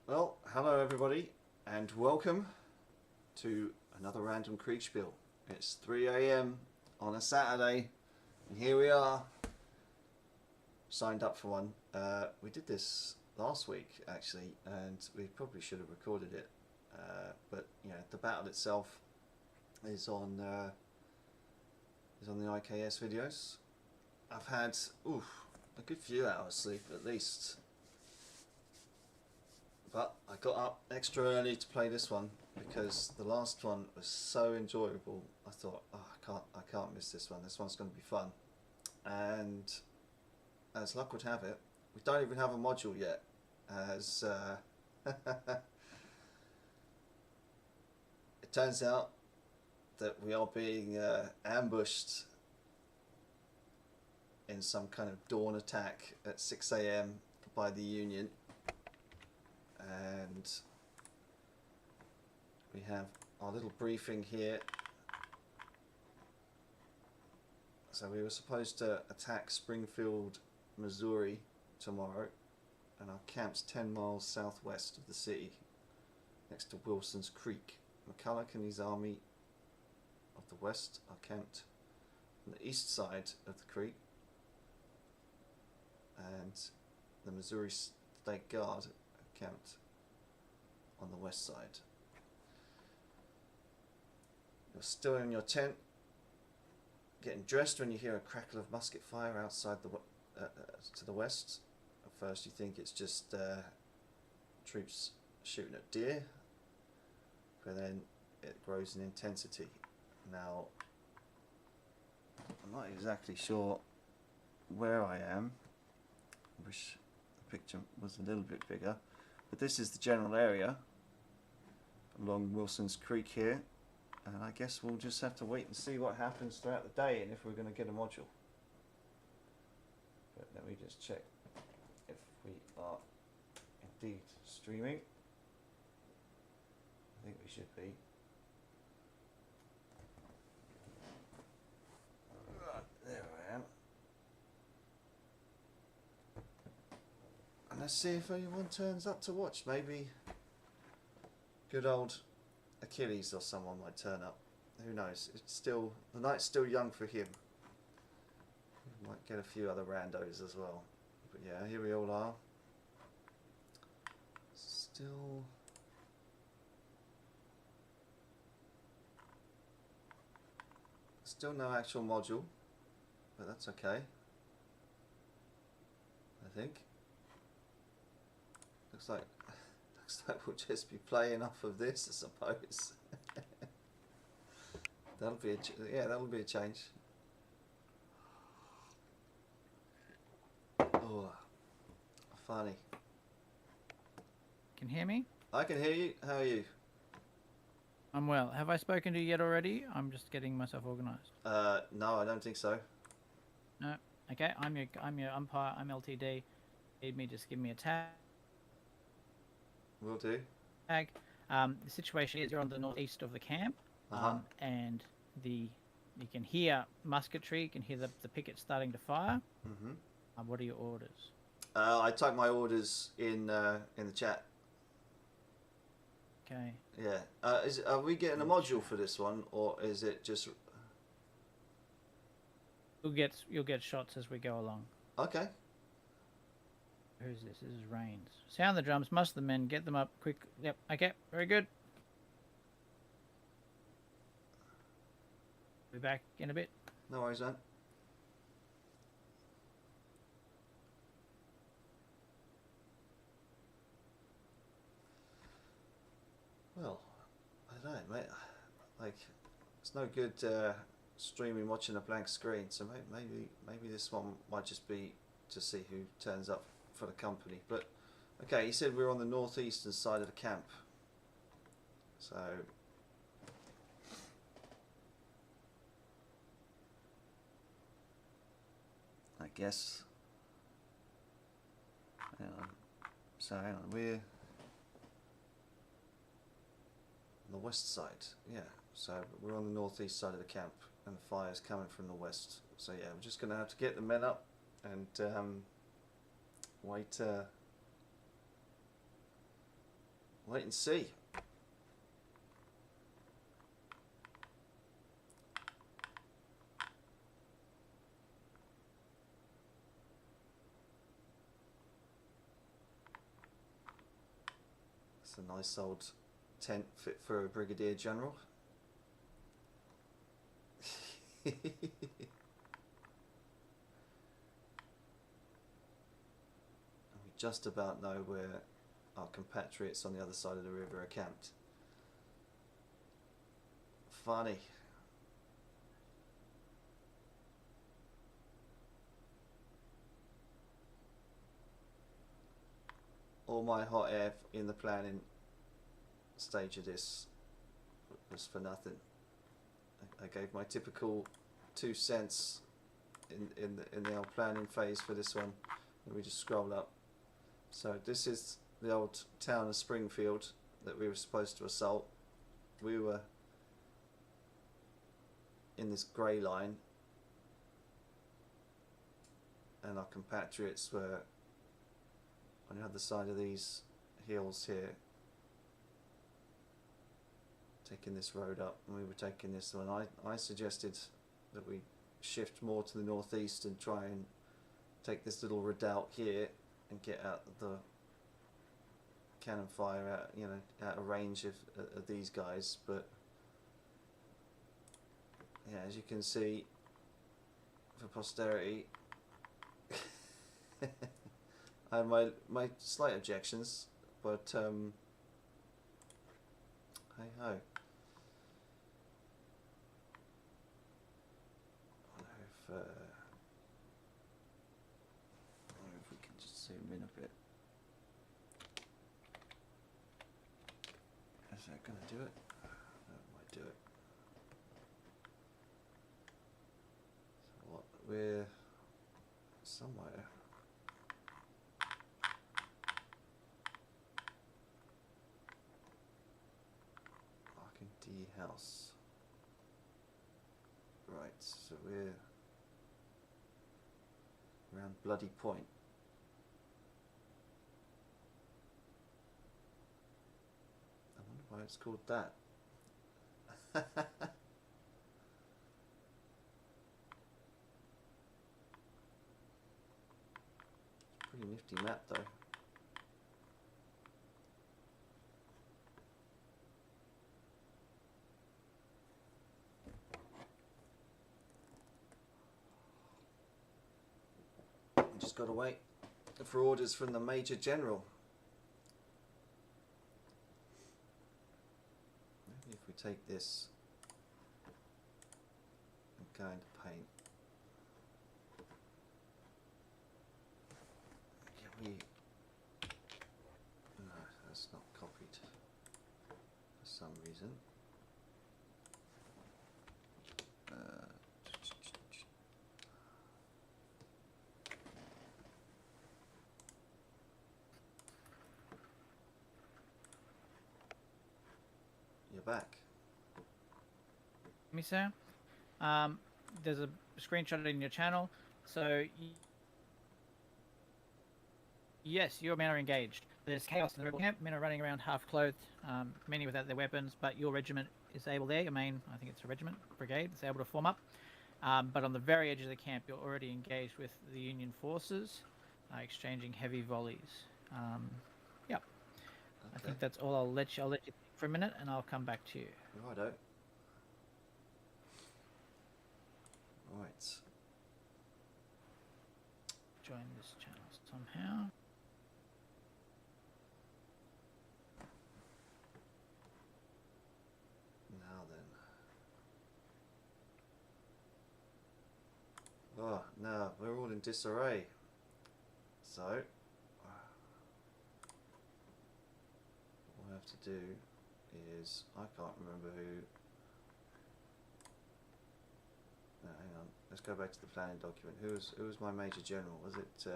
Well, hello everybody, and welcome to another random Kriegsspiel. It's 3 a.m. on a Saturday, and here we are, signed up for one. We did this last week actually, and we probably should have recorded it, but the battle itself is on the IKS videos. I've had a good few hours sleep at least. But I got up extra early to play this one because the last one was so enjoyable. I thought, oh, I can't miss this one. This one's going to be fun. And as luck would have it, we don't even have a module yet. As it turns out that we are being ambushed in some kind of dawn attack at 6 a.m. by the Union. And we have our little briefing here. So we were supposed to attack Springfield, Missouri tomorrow, and our camp's 10 miles southwest of the city, next to Wilson's Creek. McCulloch and his army of the west are camped on the east side of the creek, and the Missouri State Guard are camped on the west side. You're still in your tent, getting dressed when you hear a crackle of musket fire outside to the west. At first you think it's just troops shooting at deer, but then it grows in intensity. Now, I'm not exactly sure where I am. I wish the picture was a little bit bigger. But this is the general area along Wilson's Creek here, and I guess we'll just have to wait and see what happens throughout the day and if we're going to get a module. But let me just check if we are indeed streaming. I think we should be. Right, there I am. And let's see if anyone turns up to watch. Maybe good old Achilles or someone might turn up. Who knows? It's still, the night's still young for him. We might get a few other randos as well. But yeah, here we all are. Still no actual module, but that's okay. I think. Looks like we'll just be playing off of this, I suppose. That'll be a change. Oh, funny. Can you hear me? I can hear you. How are you? I'm well. Have I spoken to you yet already? I'm just getting myself organised. No, I don't think so. No. Okay. I'm your umpire. I'm LTD. Need me? Just give me a tag. Will do. The situation is you're on the northeast of the camp, and you can hear musketry. You can hear the pickets starting to fire. Mm-hmm. What are your orders? I typed my orders in the chat. Okay. Yeah. Are we getting a module for this one, or is it just? You'll get shots as we go along. Okay. Who's this? This is Rains. Sound the drums. Muster the men. Get them up quick. Yep. Okay. Very good. Be back in a bit. No worries, man. Well, I don't know, mate. Like, it's no good streaming watching a blank screen. So maybe this one might just be to see who turns up for the company. But okay, he said we're on the northeastern side of the camp. So I guess. Hang on. So hang on, we're on the west side. Yeah. So we're on the northeast side of the camp, and the fire's coming from the west. So yeah, we're just gonna have to get the men up and wait Wait and see. It's a nice old tent fit for a brigadier general. We just about know where our compatriots on the other side of the river are camped. Funny. All my hot air in the planning stage of this was for nothing. I gave my typical 2 cents in the old planning phase for this one, and we just scroll up. So this is the old town of Springfield that we were supposed to assault. We were in this grey line, and our compatriots were on the other side of these hills here, taking this road up, and we were taking this one. I suggested that we shift more to the northeast and try and take this little redoubt here and get out the cannon fire out, you know, out of range of these guys. But yeah, as you can see, for posterity, I have my slight objections, but hey ho. I wonder if we can just zoom in a bit. Is that going to do it? That might do it. So what? We're somewhere. D house. Right, so we're around Bloody Point. I wonder why it's called that. Pretty nifty map though. Just got to wait for orders from the Major General. Maybe if we take this and go into paint. Can we? No, that's not copied for some reason. Back. Me, sir. There's a screenshot in your channel. So, yes, your men are engaged. There's chaos in the rebel camp. Men are running around half clothed, many without their weapons. But your regiment is able there. Your main, I think it's a regiment, brigade, is able to form up. But on the very edge of the camp, you're already engaged with the Union forces, exchanging heavy volleys. Yeah. Okay. I think that's all. I'll let you think for a minute, and I'll come back to you. Righto. Right. Join this channel somehow. Now then. Oh, no, we're all in disarray. So, what I have to do is, I can't remember who. No, hang on. Let's go back to the planning document. Who was my Major General? Was it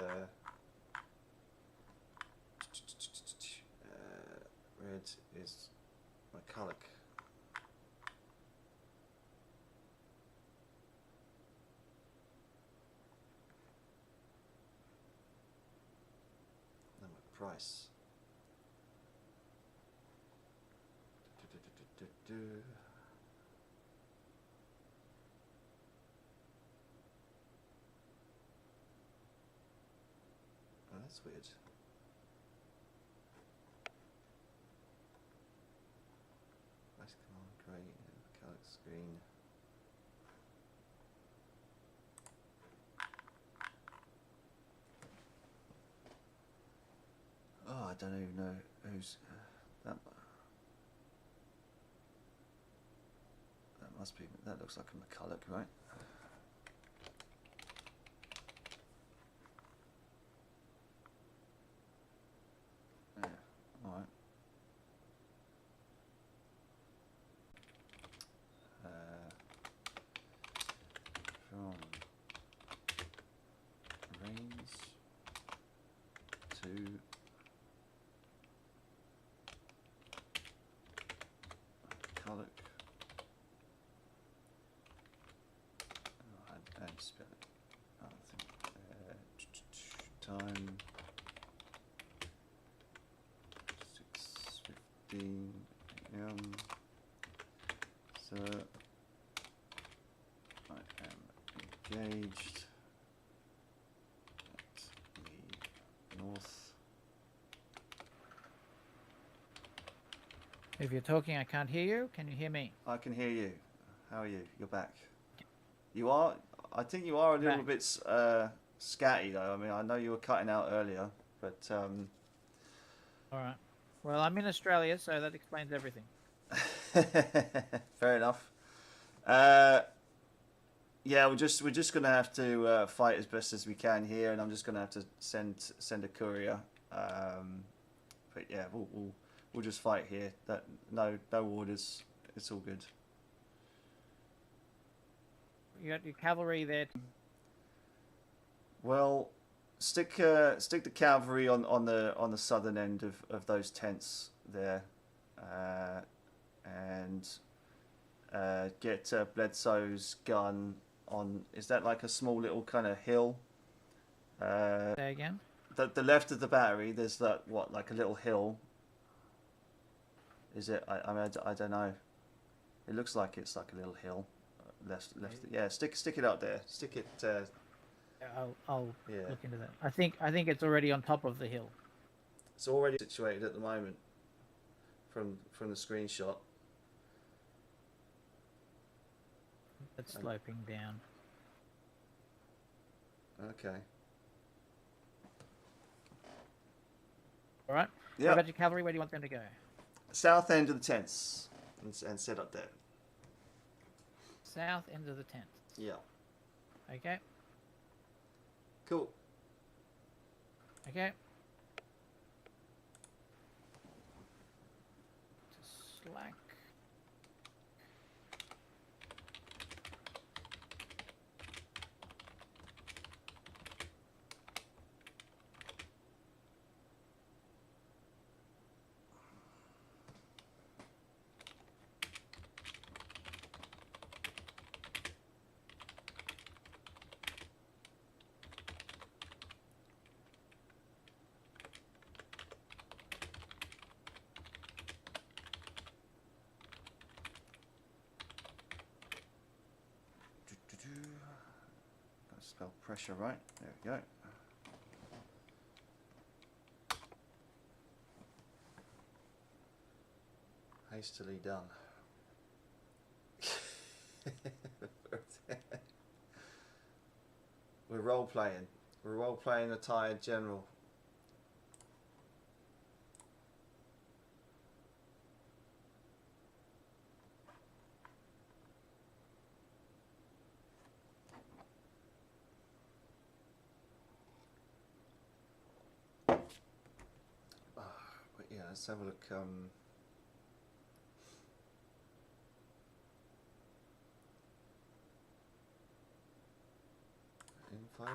red is McCulloch. No, McPrice. Oh, that's weird. Nice command, great. Color screen. Oh, I don't even know who's that. That must be. That looks like a McCulloch, right? Yeah. All right. From Reigns to McCulloch. Oh, I don't spell it. Oh, I think time 6:15 a.m. So I am engaged at the north. If you're talking, I can't hear you. Can you hear me? I can hear you. How are you? You're back. You are. I think you are a little bit scatty though. I mean, I know you were cutting out earlier, but. All right. Well, I'm in Australia, so that explains everything. Fair enough. Yeah, we're just gonna have to fight as best as we can here, and I'm just gonna have to send a courier. But yeah, we'll just fight here. That no orders. It's all good. You got your cavalry there. Well, stick the cavalry on the southern end of those tents there, and get Bledsoe's gun on. Is that like a small little kind of hill? Say again. The left of the battery. There's that like a little hill. Is it? I mean I don't know. It looks like it's like a little hill. Left. Yeah, stick it up there. Stick it. I'll look into that. I think it's already on top of the hill. It's already situated at the moment. From the screenshot. It's sloping down. Okay. All right. Yeah. What about your cavalry? Where do you want them to go? South end of the tents and set up there. South end of the tent. Yeah. Okay. Cool. Okay. Just slack. Gotta spell pressure right. There we go. Hastily done. We're role playing. We're role playing a tired general. But yeah, let's have a look. Info.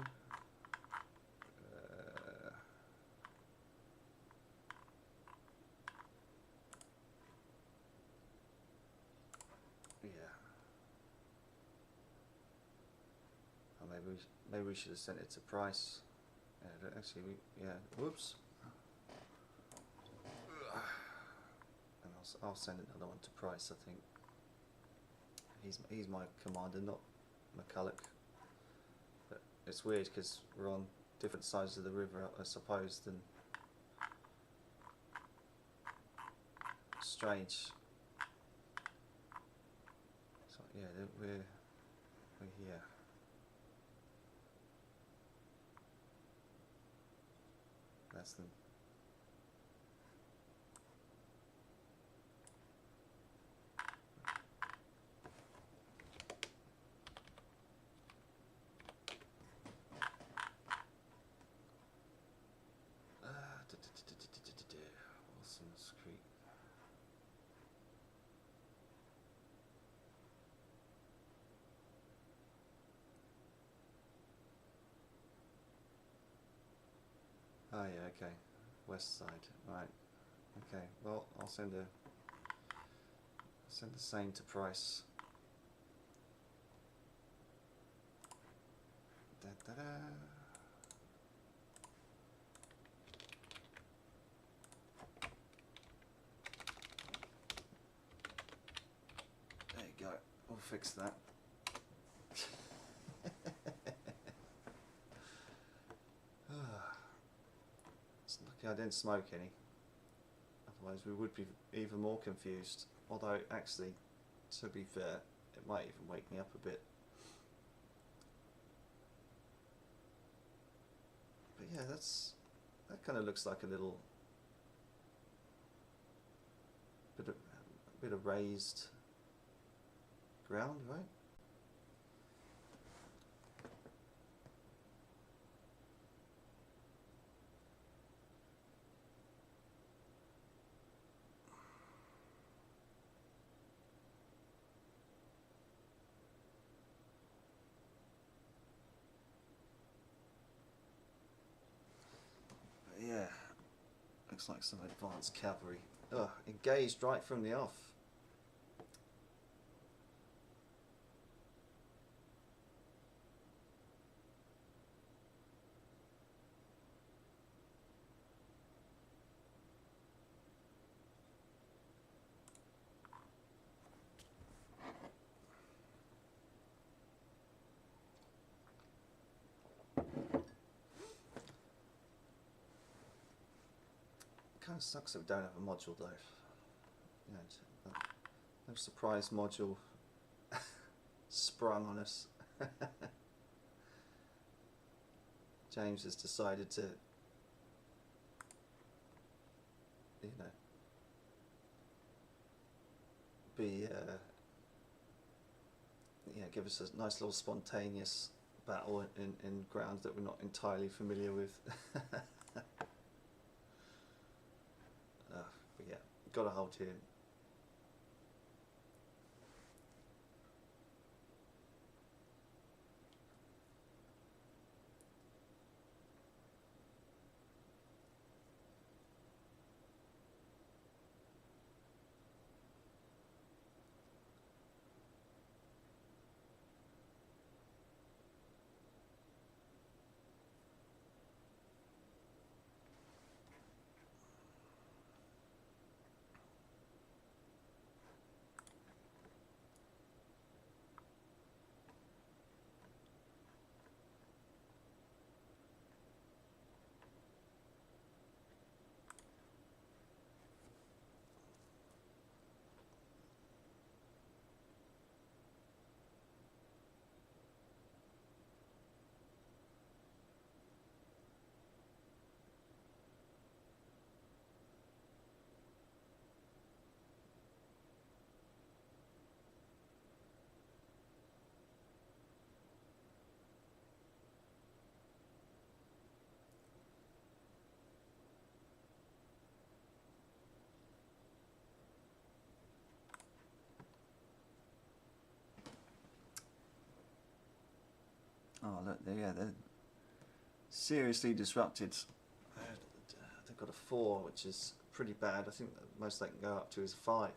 Yeah. Oh, maybe we should have sent it to price. Actually, yeah. Whoops. And I'll I'll send another one to Price. I think he's my commander, not McCulloch. But it's weird because we're on different sides of the river, I suppose. Than strange. So yeah, we're here. That's them. Wilson's Creek. Oh yeah, okay. West side, right. Okay, well I'll send the same to Price. Da, da, da. There you go. We'll fix that. It's lucky I didn't smoke any. Otherwise we would be even more confused. Although actually, to be fair, it might even wake me up a bit. But yeah, that kind of looks like a little bit of raised ground, right? But yeah, looks like some advanced cavalry. Ugh, engaged right from the off. Kind of sucks that we don't have a module though. You know, no surprise module sprung on us. James has decided to, you know, be, give us a nice little spontaneous battle in grounds that we're not entirely familiar with. But yeah, got to hold here. Oh look, they're seriously disrupted. They've got a 4, which is pretty bad. I think the most they can go up to is 5.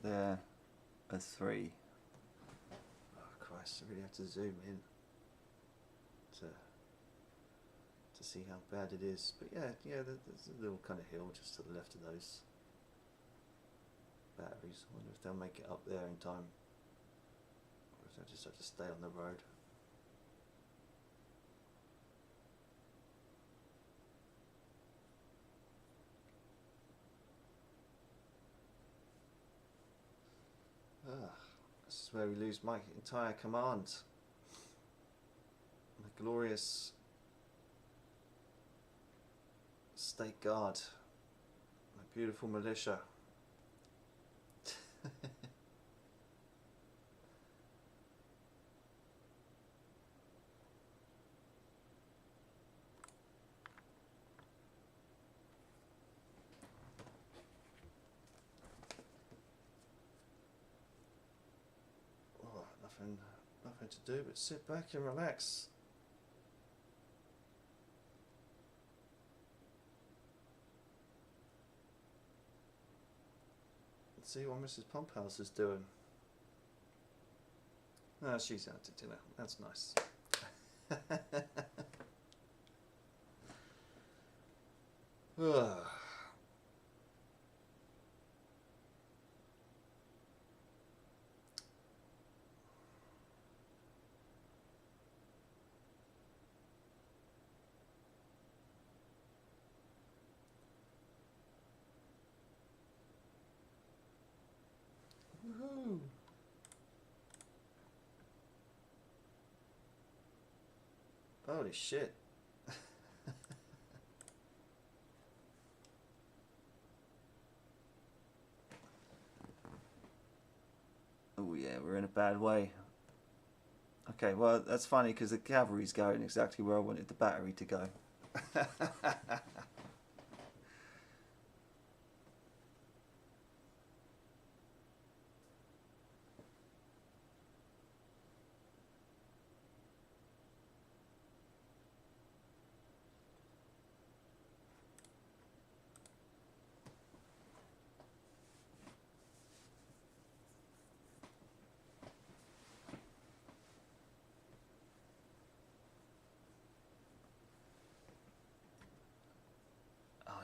There are 3. Oh Christ! I really have to zoom in to see how bad it is. But yeah, there's a little kind of hill just to the left of those batteries. I wonder if they'll make it up there in time, or if they'll just have to stay on the road. This is where we lose my entire command. My glorious state guard, my beautiful militia. Oh, nothing to do but sit back and relax. Let's see what Mrs. Pumphouse is doing. Ah, she's out to dinner. That's nice. Ugh. Woohoo! Holy shit. Oh yeah, we're in a bad way. Okay, well that's funny because the cavalry's going exactly where I wanted the battery to go.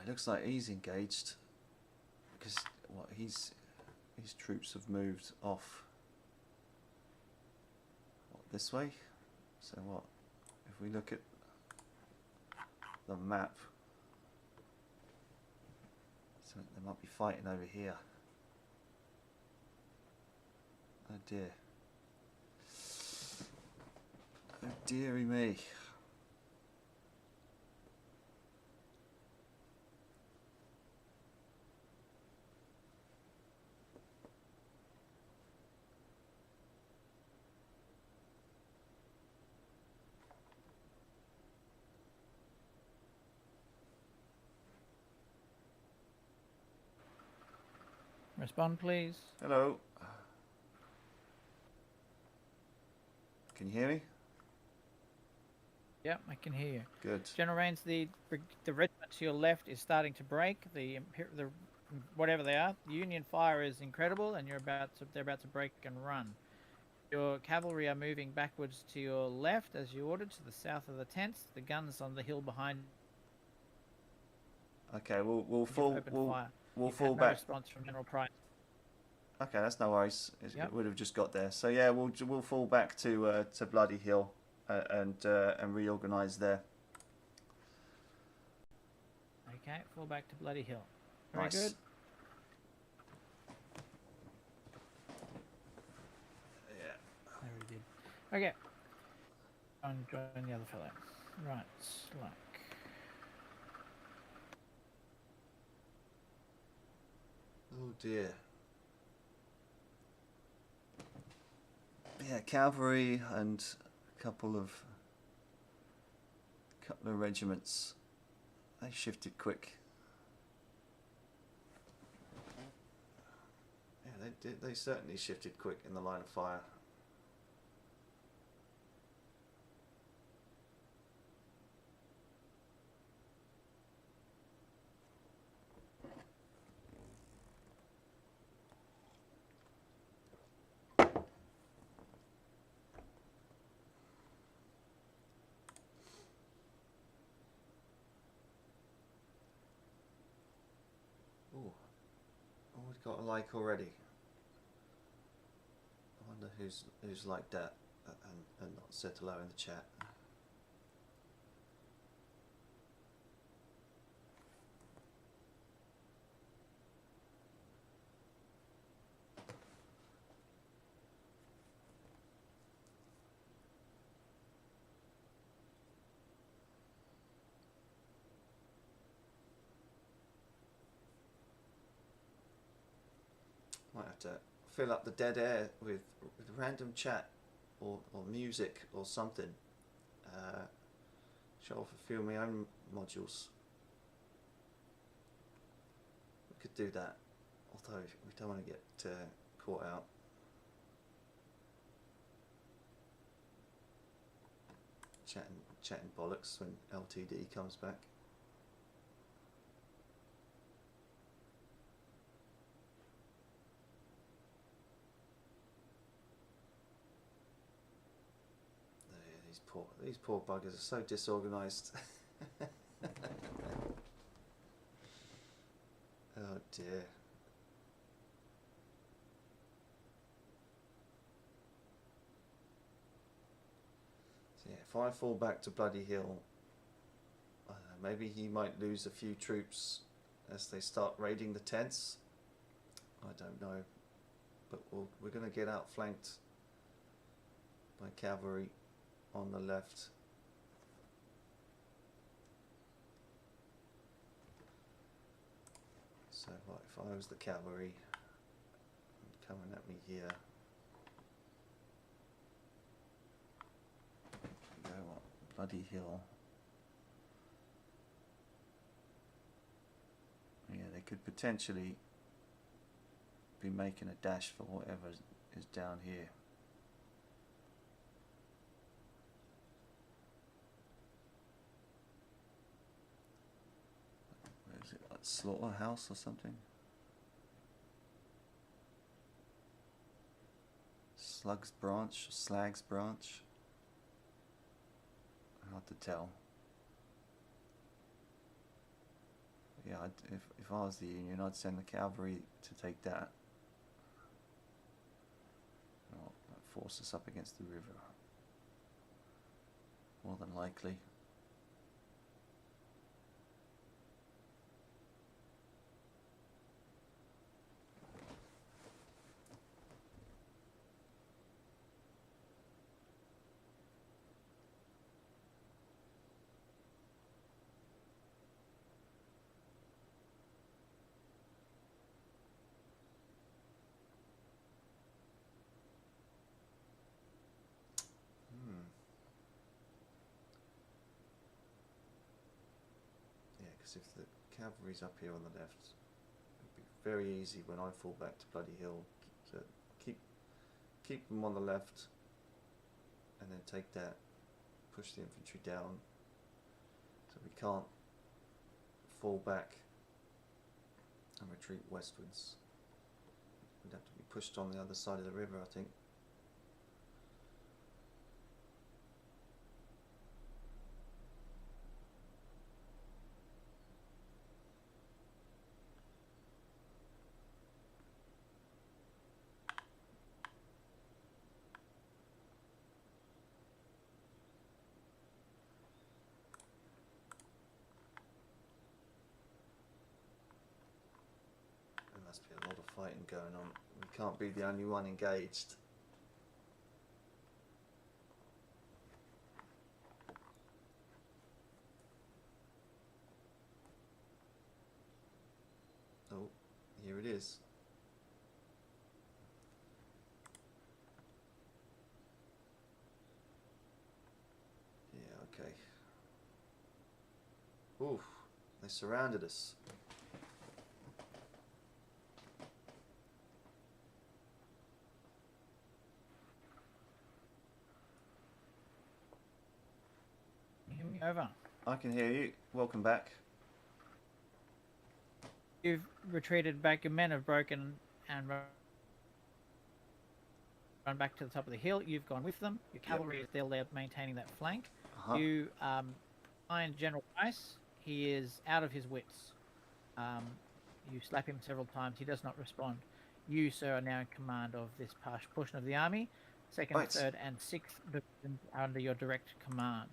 It looks like he's engaged because what his troops have moved off this way. So what if we look at the map? So they might be fighting over here. Oh dear. Oh dearie me. Respond, please. Hello. Can you hear me? Yep, I can hear you. Good. General Rains, the regiment to your left is starting to break. The whatever they are, the Union fire is incredible, and they're about to break and run. Your cavalry are moving backwards to your left as you ordered, to the south of the tents. The guns on the hill behind. Okay, we'll fall No back. response from General Price. Okay, that's no worries. Yep. It would have just got there. So yeah, we'll fall back to Bloody Hill and reorganise there. Okay, fall back to Bloody Hill. Very Nice. good. Yeah. Very good. Okay. And join the other fellow. Right, Slack. Oh dear. Yeah, cavalry and a couple of regiments. They shifted quick. Yeah, they did. They certainly shifted quick in the line of fire. got a like already. I wonder who's liked that and not said hello in the chat. Might have to fill up the dead air with random chat or music or something. Show off a few of my own modules. We could do that, although we don't want to get caught out. Chatting bollocks when LTD comes back. These poor buggers are so disorganised. Oh dear. So yeah, if I fall back to Bloody Hill, maybe he might lose a few troops as they start raiding the tents. I don't know, but we're going to get outflanked by cavalry on the left. So if I was the cavalry coming at me here, go on Bloody Hill. Yeah, they could potentially be making a dash for whatever is down here. Where is it? Like Slaughterhouse or something? Slag's Branch. Hard to tell. Yeah, if I was the Union, I'd send the cavalry to take that. Well, that force us up against the river. More than likely. If the cavalry's up here on the left, it'd be very easy when I fall back to Bloody Hill to keep them on the left and then take that, push the infantry down so we can't fall back and retreat westwards. We'd have to be pushed on the other side of the river, I think. Must be a lot of fighting going on. We can't be the only one engaged. Oh, here it is. Yeah, okay. Oof, they surrounded us. Over. I can hear you. Welcome back. You've retreated back. Your men have broken and run back to the top of the hill. You've gone with them. Your cavalry is still there maintaining that flank. You find General Price. He is out of his wits. You slap him several times. He does not respond. You, sir, are now in command of this portion of the army. Second, Right. third, and sixth divisions are under your direct command.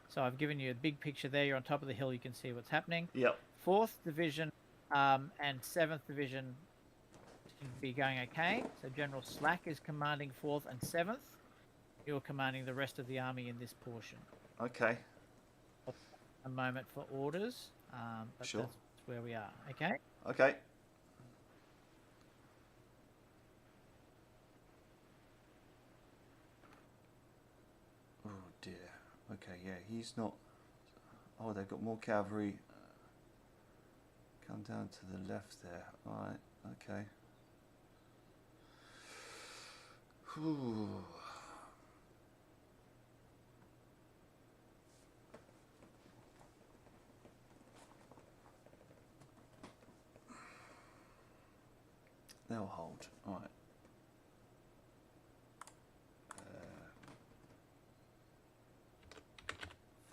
So I've given you a big picture there. You're on top of the hill. You can see what's happening. Yep. Fourth division and seventh division should be going okay. So General Slack is commanding fourth and seventh. You're commanding the rest of the army in this portion. Okay. A moment for orders, but Sure. that's where we are. Okay. Okay. Oh dear. Okay, yeah, he's not. Oh, they've got more cavalry. Come down to the left there. Alright, okay. Whew. They'll hold. Alright.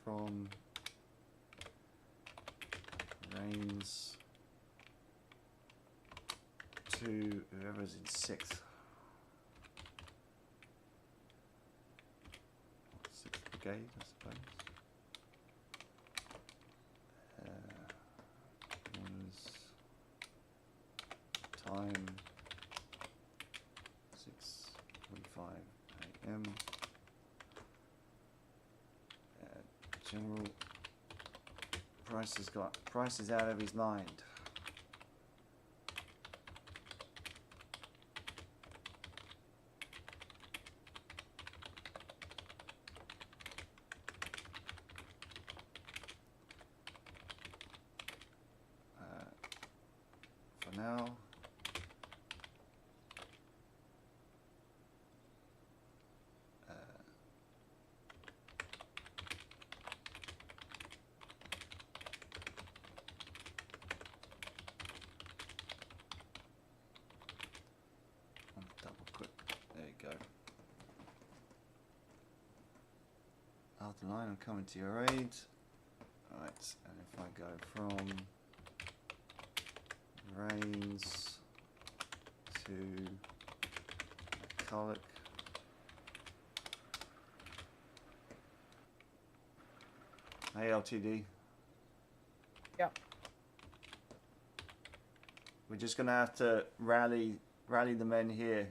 From Reigns to whoever's in sixth. Sixth Brigade, I suppose. Time 6:45 a.m. General Price is out of his mind. For now, double quick. There you go. After line, I'm coming to your aid. Right, and if I go from Reigns to McCulloch, hey LTD. Yep. We're just gonna have to rally the men here.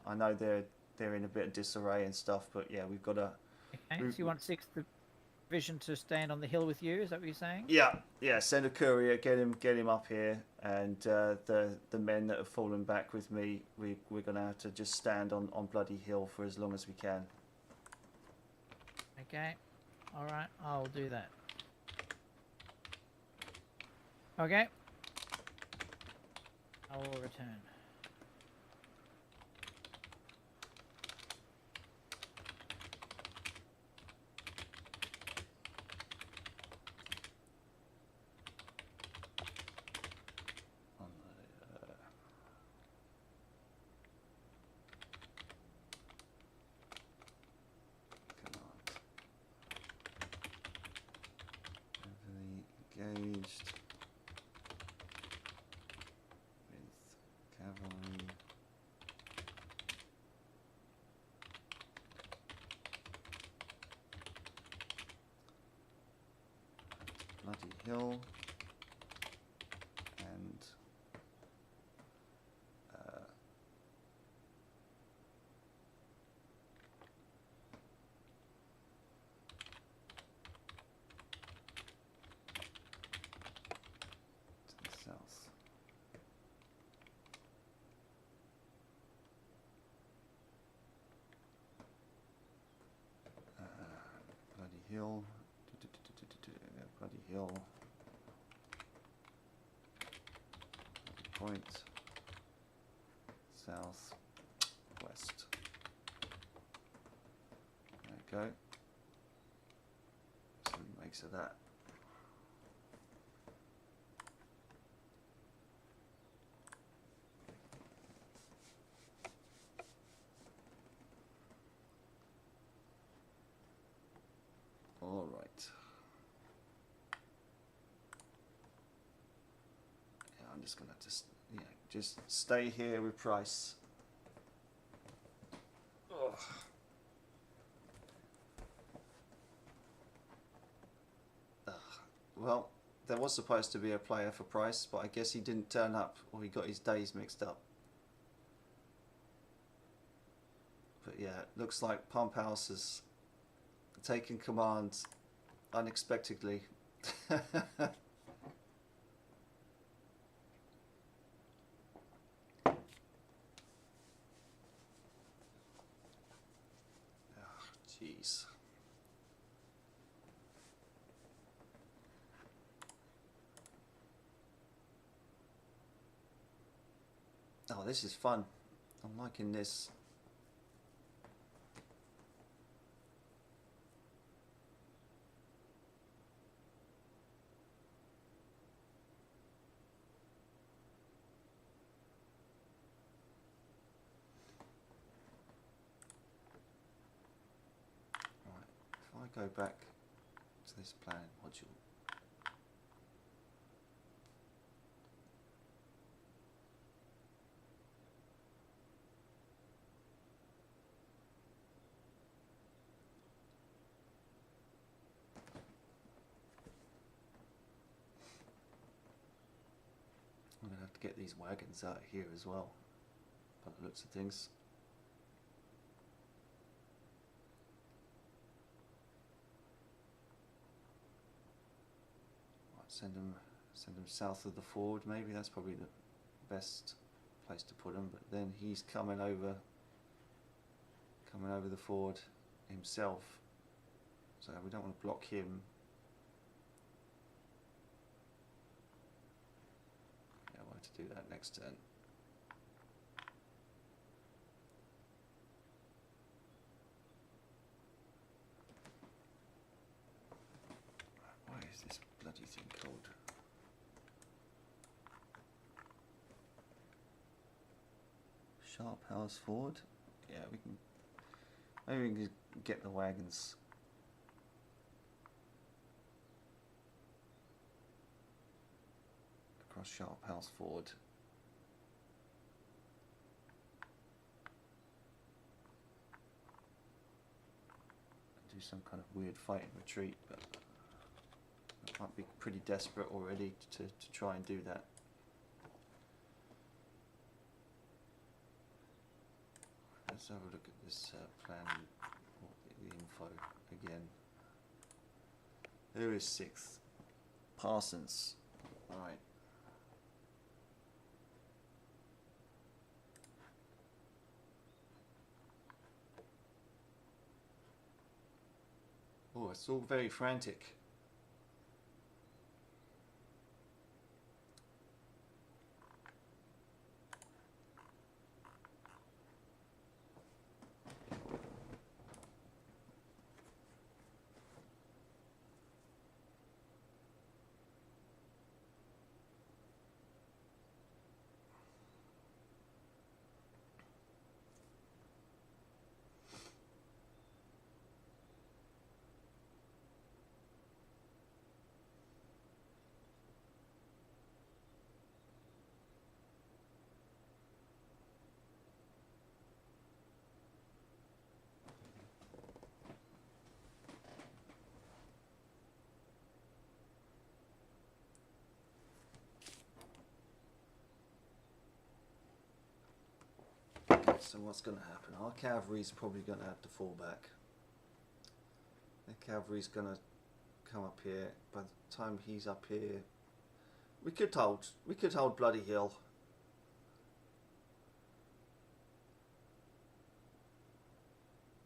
I know they're in a bit of disarray and stuff, but yeah, we've got to. Okay. So you want sixth division to stand on the hill with you? Is that what you're saying? Yeah. Send a courier, get him up here, and the men that have fallen back with me, we're gonna have to just stand on bloody hill for as long as we can. Okay. All right. I'll do that. Okay. I will return. On the, command. Heavily engaged with cavalry. Bloody hill. And to the south. Bloody hill. Bloody hill. Bloody point. South. West. There we go. So it makes of that. All right. Yeah, I just gonna just stay here with Price. Ugh. Well, there was supposed to be a player for Price, but I guess he didn't turn up, or he got his days mixed up. But yeah, it looks like Pump House has taken command unexpectedly. Oh, jeez. Oh, this is fun. I'm liking this. Right, if I go back to this planning module, I'm going to have to get these wagons out of here as well, by the looks of things. Right, send them south of the ford, maybe. That's probably the best place to put them, but then he's coming over the ford himself, so we don't want to block him. Yeah, we'll have to do that next turn. Why is this bloody thing called? Sharp House Ford? Yeah, we can. Maybe we can get the wagons. Across Sharp House Ford. Do some kind of weird fighting retreat, but I might be pretty desperate already to try and do that. Let's have a look at this plan, the info again. Who is 6th? Parsons. Alright. Oh, it's all very frantic. So what's going to happen? Our cavalry's probably going to have to fall back. The cavalry's going to come up here. By the time he's up here, we could hold Bloody Hill.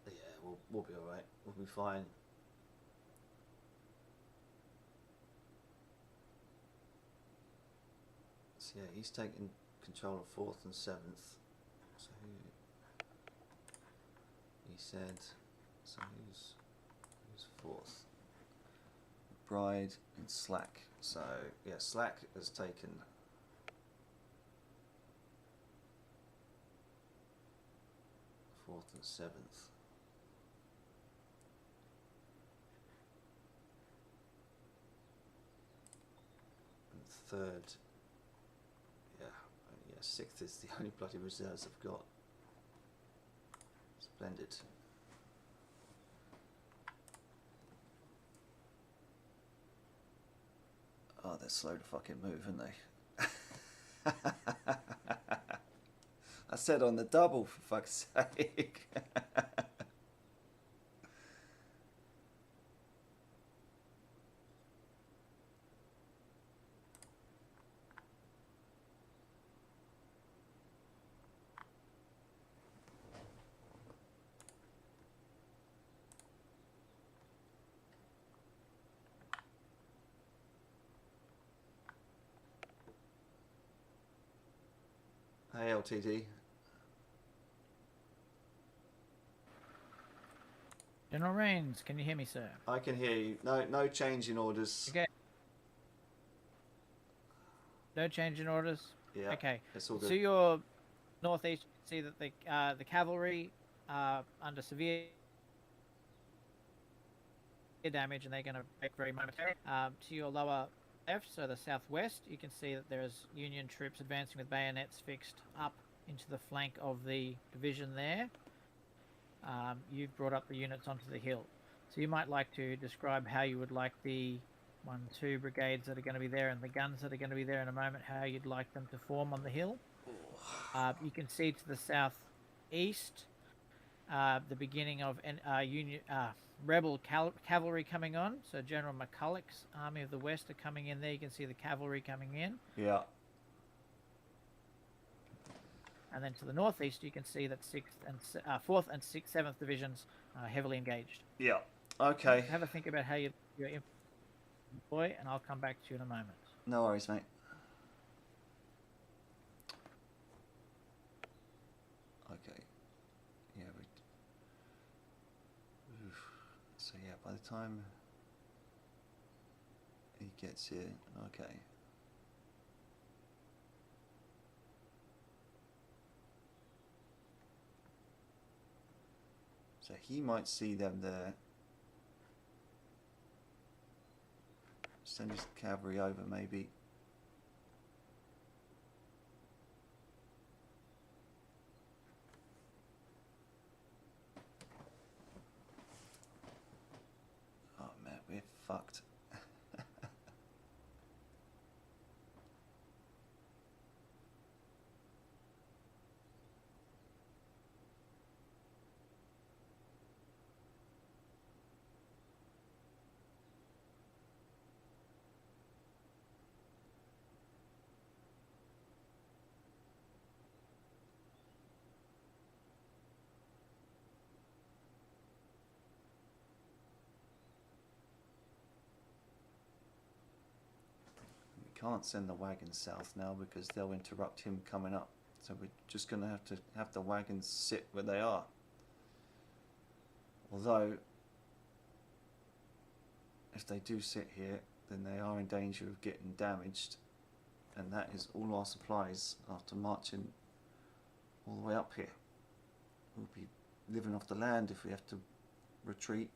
Yeah, we'll be all right. We'll be fine. So yeah, he's taking control of 4th and 7th. So he said, so who's 4th? Bride and Slack. So yeah, Slack has taken 4th and 7th. And 3rd 6th is the only bloody reserves I've got. Splendid. Oh, they're slow to fucking move, aren't they? I said on the double, for fuck's sake. Hey, LTD. General Rains, can you hear me, sir? I can hear you. No change in orders. Okay. No change in orders? Yeah. Okay. It's all good. So your northeast, you can see that the cavalry are under severe damage, and they're going to break very momentarily. To your lower left, so the southwest, you can see that there's Union troops advancing with bayonets fixed up into the flank of the division there. You've brought up the units onto the hill. So you might like to describe how you would like the 1-2 brigades that are going to be there and the guns that are going to be there in a moment, how you'd like them to form on the hill. You can see to the southeast the beginning of rebel cavalry coming on. So General McCulloch's Army of the West are coming in there. You can see the cavalry coming in. Yeah. And then to the northeast, you can see that 4th and 6th, 7th divisions are heavily engaged. Yeah. Okay. Have a think about how you're employ, and I'll come back to you in a moment. No worries, mate. Okay. Yeah. So yeah, by the time he gets here, okay. So he might see them there. Send his cavalry over, maybe. Oh man, we're fucked. Can't send the wagons south now because they'll interrupt him coming up. So we're just going to have the wagons sit where they are. Although, if they do sit here, then they are in danger of getting damaged. And that is all our supplies after marching all the way up here. We'll be living off the land if we have to retreat.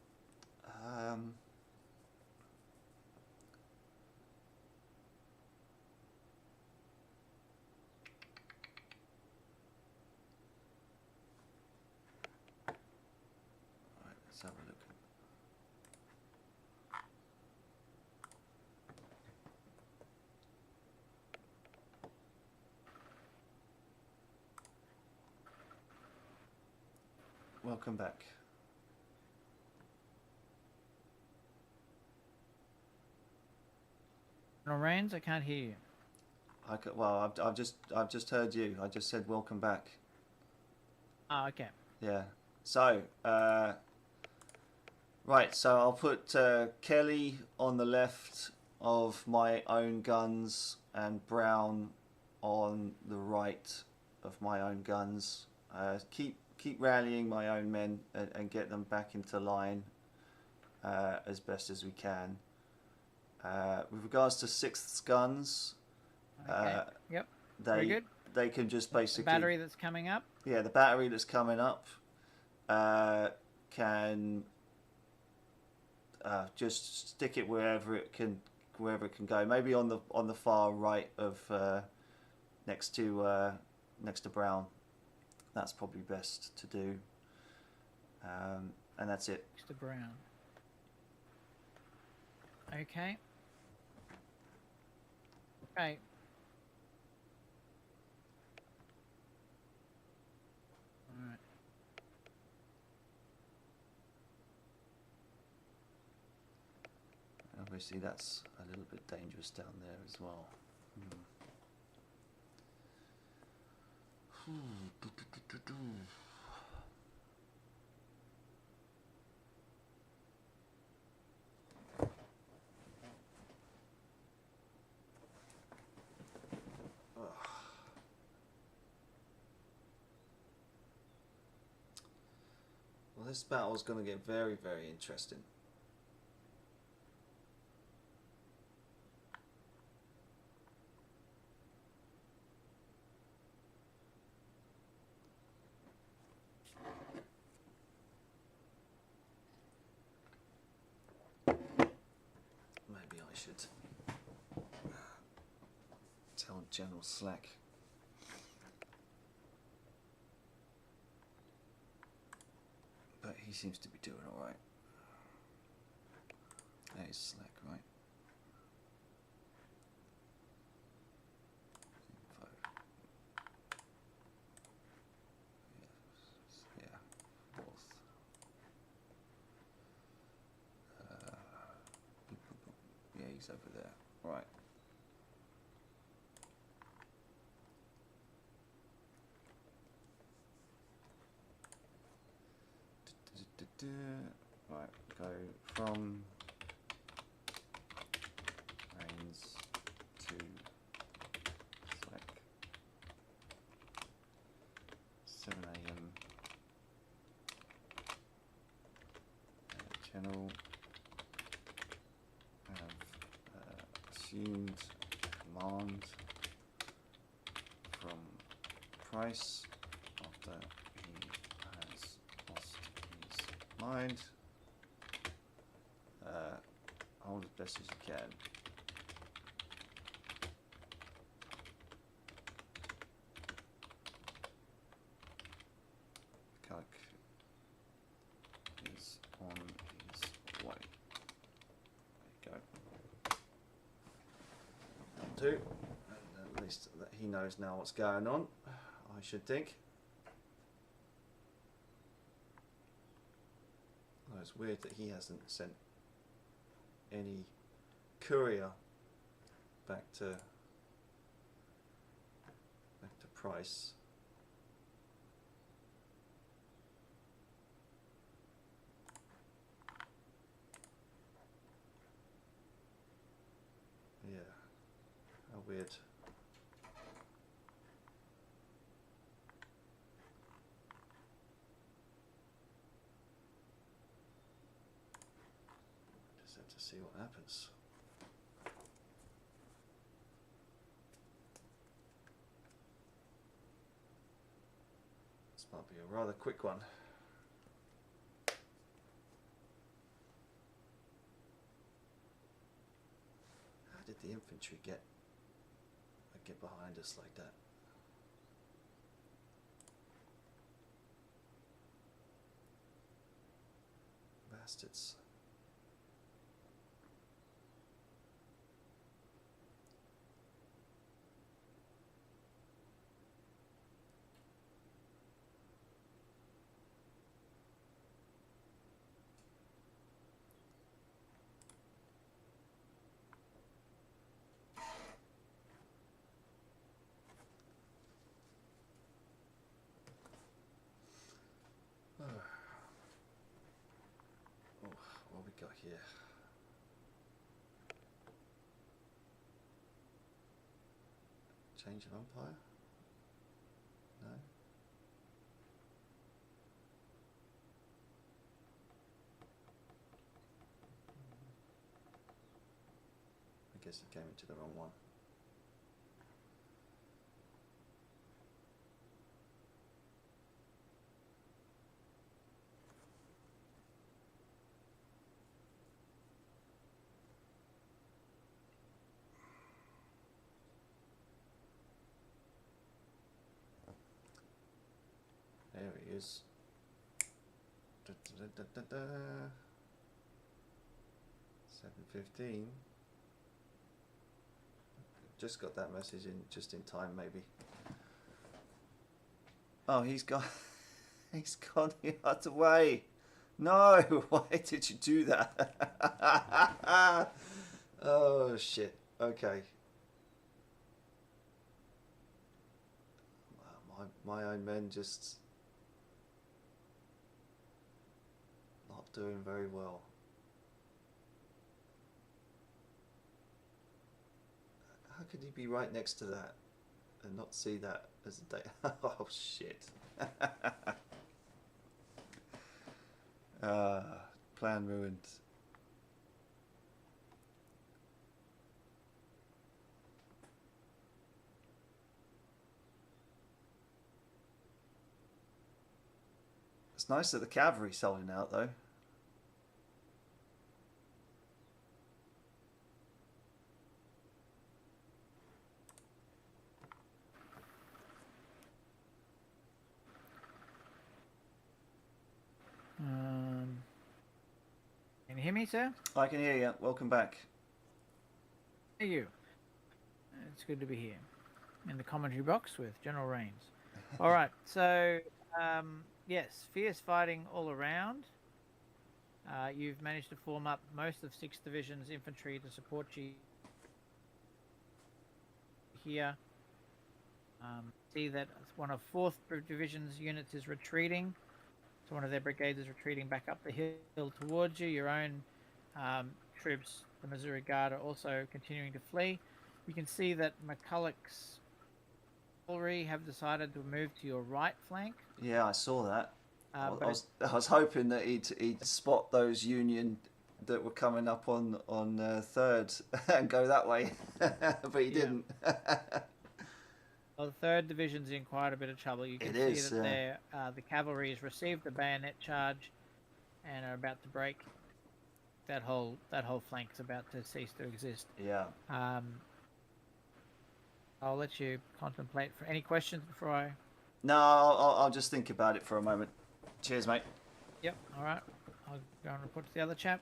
Let's have a look. Welcome back. General Rains, I can't hear you. Well, I've just heard you. I just said welcome back. Oh, okay. Yeah. So, right. So I'll put Kelly on the left of my own guns and Brown on the right of my own guns. Keep rallying my own men and get them back into line as best as we can. With regards to 6th guns, Okay. Yep. Very good. They can just basically... The battery that's coming up? Yeah, the battery that's coming up can just stick it wherever it can go. Maybe on the far right of next to brown. That's probably best to do. And that's it. Next to brown. Okay. Okay. All right. Obviously, that's a little bit dangerous down there as well. Well, this battle is going to get very, very interesting. Maybe I should tell General Slack. But he seems to be doing alright. That is Slack, right? Info. Yes. Yeah. Fourth. Yeah, he's over there. Right. Right, go from Rains to Slack. 7 AM. Channel. Have assumed command from Price after he has lost his mind. Hold as best as you can. Calc is on his way. There you go. That'll do. And at least that he knows now what's going on, I should think. Oh, it's weird that he hasn't sent any courier back to Price. Yeah, how weird. Just have to see what happens. This might be a rather quick one. How did the infantry get behind us like that? Bastards. What we got here? Change of umpire? No? I guess it came into the wrong one. is. Da, da, da, da, da, da. 7:15. Just got that message in just in time, maybe. Oh, he's gone. He's gone the other way. No, why did you do that? Oh shit. Okay. My own men just not doing very well. How could he be right next to that and not see that as a day? Oh shit. Plan ruined. It's nice that the cavalry's selling out though. Can you hear me, sir? I can hear you. Welcome back. Hear you. It's good to be here in the commentary box with General Rains. All right, so yes, fierce fighting all around. You've managed to form up most of 6th Division's infantry to support you here. See that one of 4th Division's units is retreating. So one of their brigades is retreating back up the hill towards you. Your own troops, the Missouri Guard, are also continuing to flee. You can see that McCulloch's cavalry have decided to move to your right flank. Yeah, I saw that. I was hoping that he'd spot those Union that were coming up on 3rd and go that way, but he didn't. Well, the 3rd Division's in quite a bit of trouble. You can see that the cavalry has received the bayonet charge and are about to break. That whole flank is about to cease to exist. Yeah. I'll let you contemplate. For any questions before I... No, I'll just think about it for a moment. Cheers, mate. Yep, all right. I'll go and report to the other chap.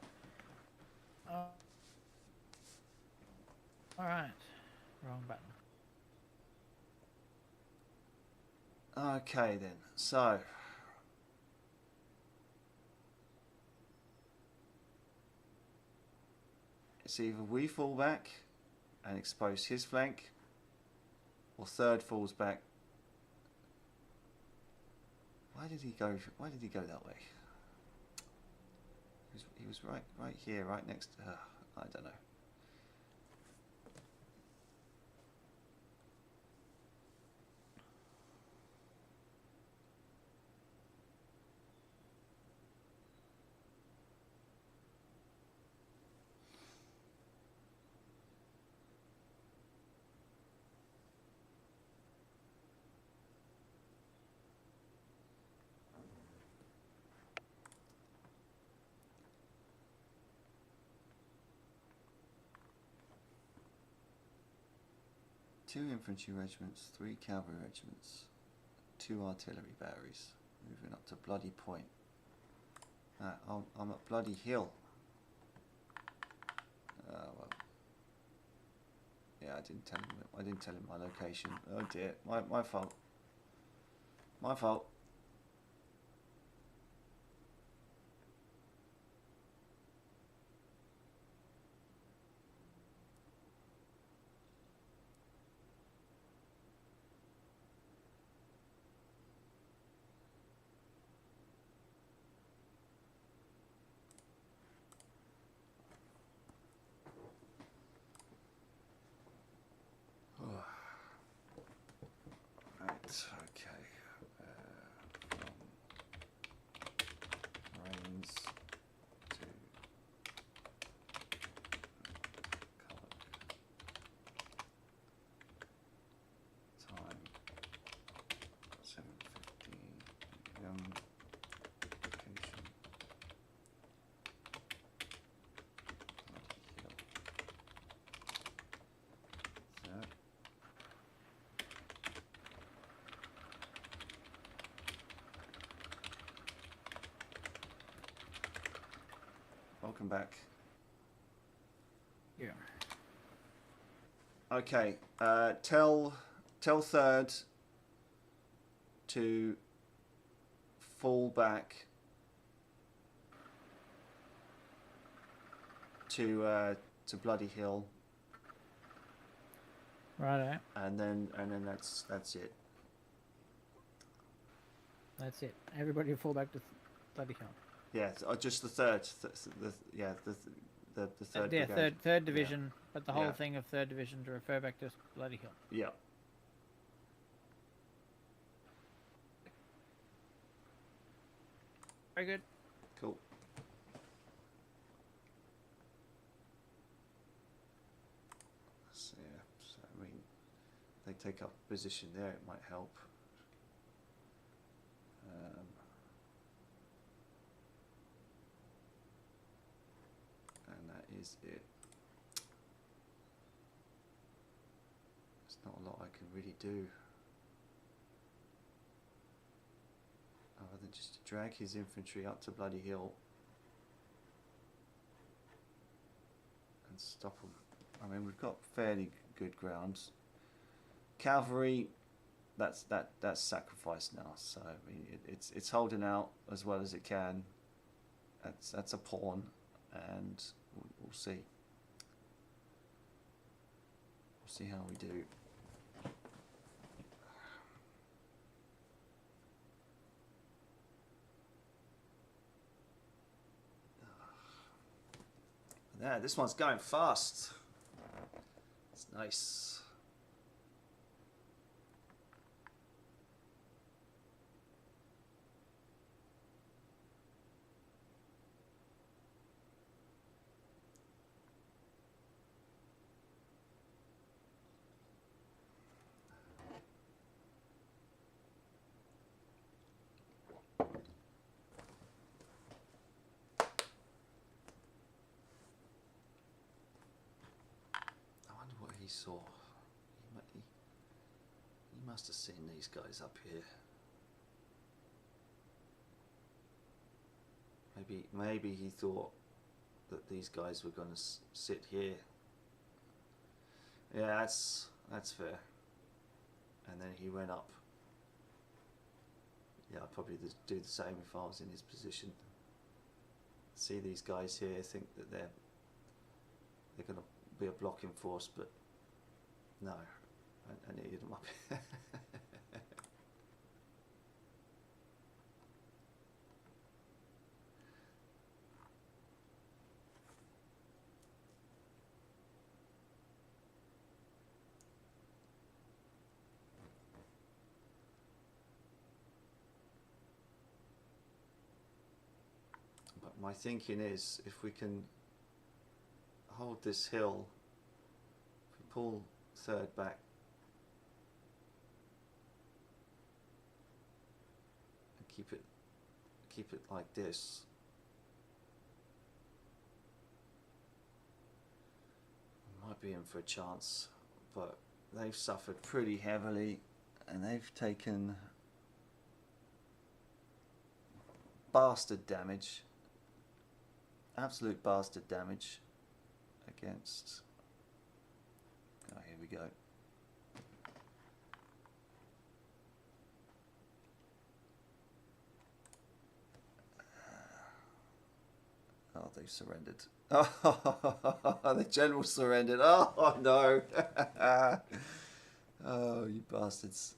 All right. Wrong button. Okay, then. So... it's either we fall back and expose his flank, or 3rd falls back. Why did he go that way? He was right here, right next to her. I don't know. Two infantry regiments, 3 cavalry regiments, 2 artillery batteries. Moving up to Bloody Point. I'm at Bloody Hill. Well. Yeah, I didn't tell him my location. Oh dear, my fault. My fault. Right, okay. welcome back. Yeah. Okay, tell third to fall back to Bloody Hill. Righto. And then that's it. That's it. Everybody will fall back to Bloody Hill. Yeah, just the third. The third. Yeah, brigade. third division, Yeah. but the whole thing of third division to refer back to Bloody Hill. Yeah. Very good. Cool. So, yeah, so I mean, they take up a position there. It might help. And that is it. There's not a lot I can really do other than just to drag his infantry up to Bloody Hill and stop them. I mean, we've got fairly good grounds. Cavalry, that's sacrificed now. So I mean, it's holding out as well as it can. That's a pawn, and we'll see. We'll see how we do. Yeah, this one's going fast. It's nice. He saw. He must have seen these guys up here. Maybe he thought that these guys were going to sit here. Yeah, that's fair. And then he went up. Yeah, I'd probably do the same if I was in his position. See these guys here, think that they're going to be a blocking force, but no, I needed them up. But my thinking is, if we can hold this hill, if we pull third back, and keep it like this, we might be in for a chance. But they've suffered pretty heavily, and they've taken bastard damage, absolute bastard damage against. Oh, here we go. Oh, they've surrendered. Oh, the general surrendered. Oh, no. Oh, you bastards.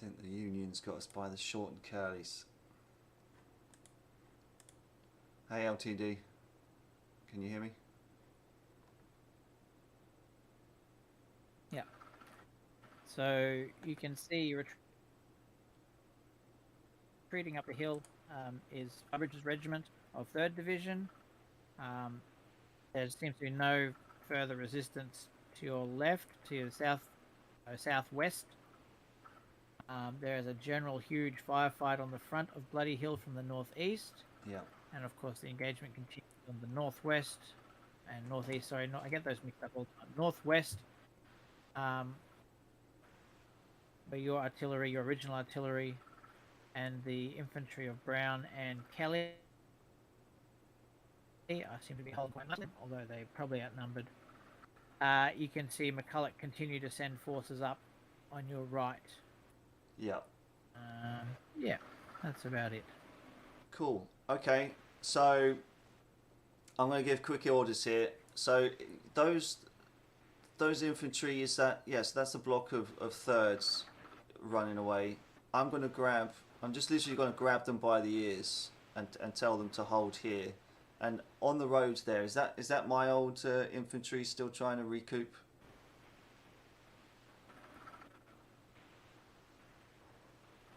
think the Union's got us by the short and curlies. Hey LTD, can you hear me? Yeah. So you can see retreating up a hill is Bridges Regiment of 3rd Division. There seems to be no further resistance to your left, to your southwest. There is a general huge firefight on the front of Bloody Hill from the northeast. Yeah. And of course the engagement continues on the northwest and northeast. Sorry, I get those mixed up all the time. Northwest, where your artillery, your original artillery, and the infantry of Brown and Kelly seem to be holding quite nicely, although they're probably outnumbered. You can see McCulloch continue to send forces up on your right. Yeah. Yeah, that's about it. Cool. Okay, so I'm going to give quick orders here. So those infantry, is that, yes, that's a block of thirds running away. I'm just literally going to grab them by the ears and tell them to hold here. And on the road there, is that my old infantry still trying to recoup?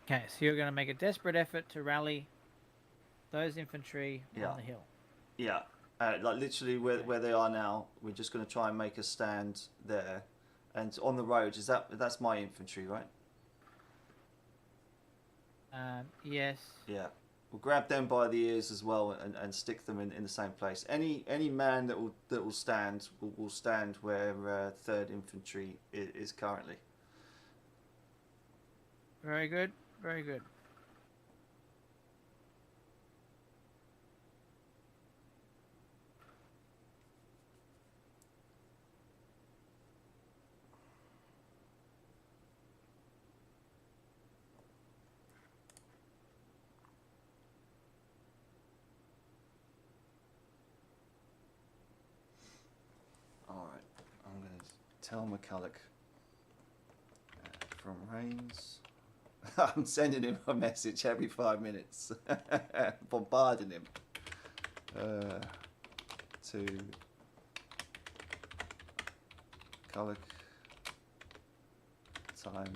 Okay, so you're going to make a desperate effort to rally those infantry on the hill. Yeah, like literally where they are now. We're just going to try and make a stand there. And on the road, that's my infantry, right? Yes. Yeah. We'll grab them by the ears as well and stick them in the same place. Any man that will stand will stand where 3rd Infantry is currently. Very good. Very good. Alright, I'm going to tell McCulloch from Rains. I'm sending him a message every 5 minutes, bombarding him. To McCulloch, time.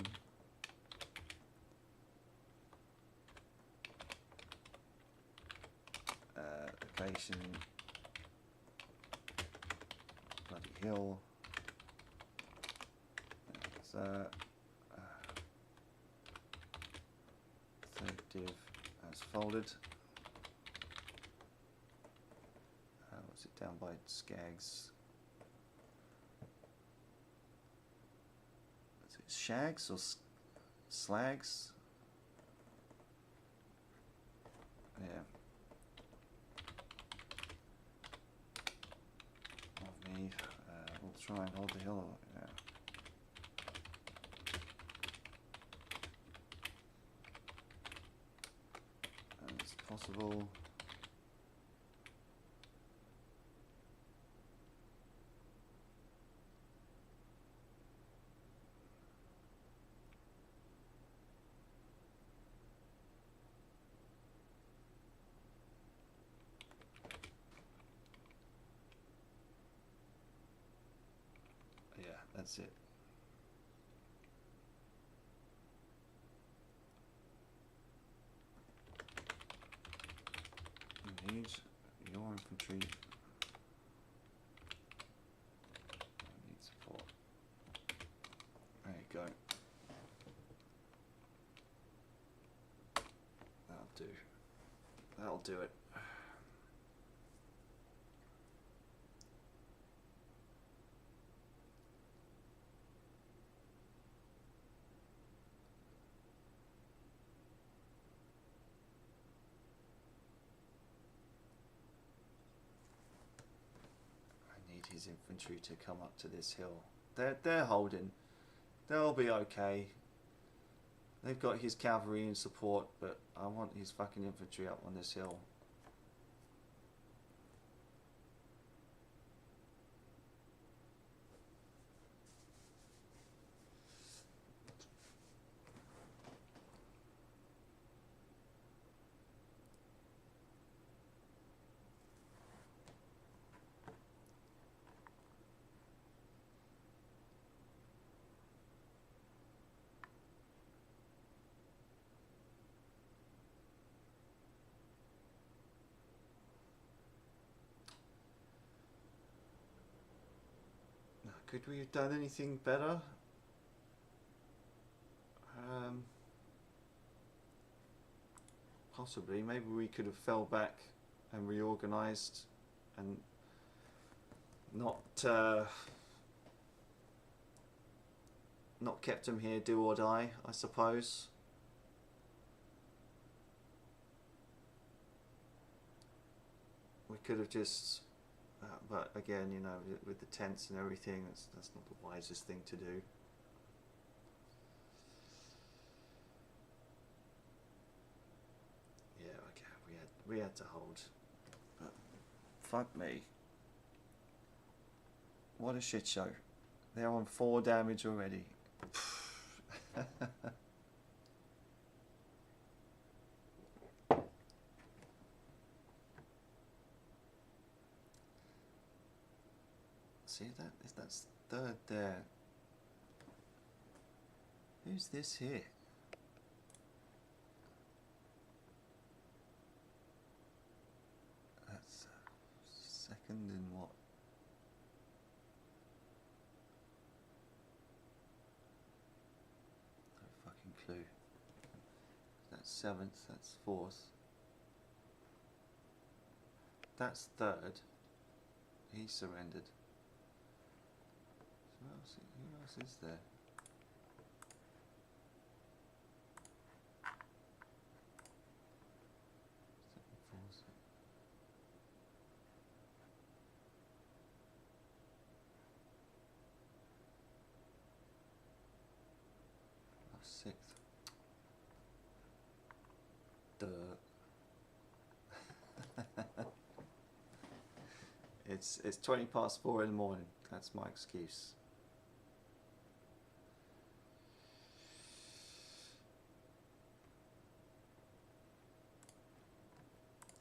Location. Bloody Hill. There's 3rd div as folded. What's it down by Skags? Is it Shags or Slags? Yeah. Of me. We'll try and hold the hill. Yeah. As possible. Yeah, that's it. You need your infantry. I need support. There you go. That'll do. That'll do it. His infantry to come up to this hill. They're holding. They'll be okay. They've got his cavalry in support, but I want his fucking infantry up on this hill. Could we have done anything better? Possibly. Maybe we could have fell back and reorganised and not kept them here do or die, I suppose. We could have just but again, you know, with the tents and everything, that's not the wisest thing to do. Yeah, okay, we had to hold. But fuck me. What a shit show. They're on 4 damage already. See that's 3rd there. Who's this here? That's 2nd in what? No fucking clue. That's 7th, that's 4th. That's 3rd. He surrendered. So who else is there? Sixth. Duh. It's 20 past 4 in the morning. That's my excuse.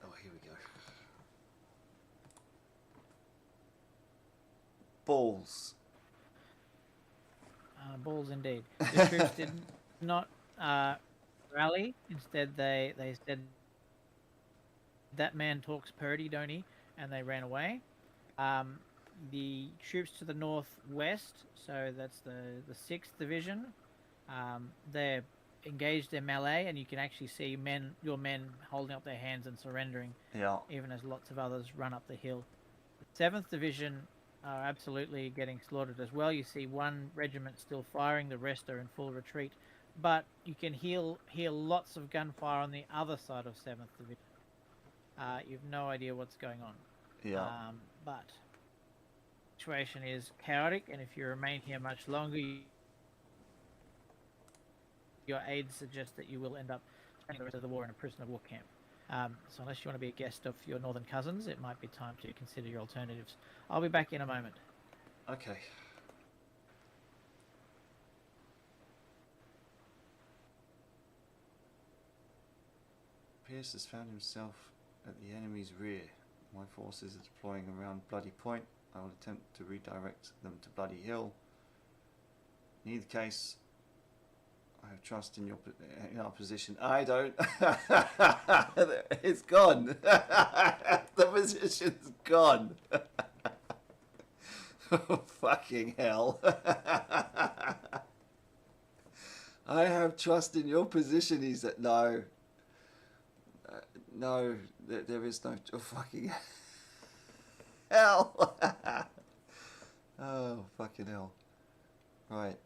Oh, here we go. Balls. Balls indeed. The troops did not rally. Instead, they said, "That man talks purdy, don't he?" And they ran away. The troops to the northwest, so that's the 6th Division, they're engaged in melee, and you can actually see your men holding up their hands and surrendering. Yeah. Even as lots of others run up the hill. The 7th Division are absolutely getting slaughtered as well. You see one regiment still firing, the rest are in full retreat. But you can hear lots of gunfire on the other side of 7th Division. You've no idea what's going on. Yeah. But the situation is chaotic, and if you remain here much longer, your aides suggest that you will end up spending the rest of the war in a prisoner of war camp. So unless you want to be a guest of your northern cousins, it might be time to consider your alternatives. I'll be back in a moment. Okay. Pierce has found himself at the enemy's rear. My forces are deploying around Bloody Point. I will attempt to redirect them to Bloody Hill. In either case, I have trust in our position. I don't. It's gone. The position's gone. Oh, fucking hell. I have trust in your position. He said, no. No, there is no fucking hell. Oh, fucking hell. Right.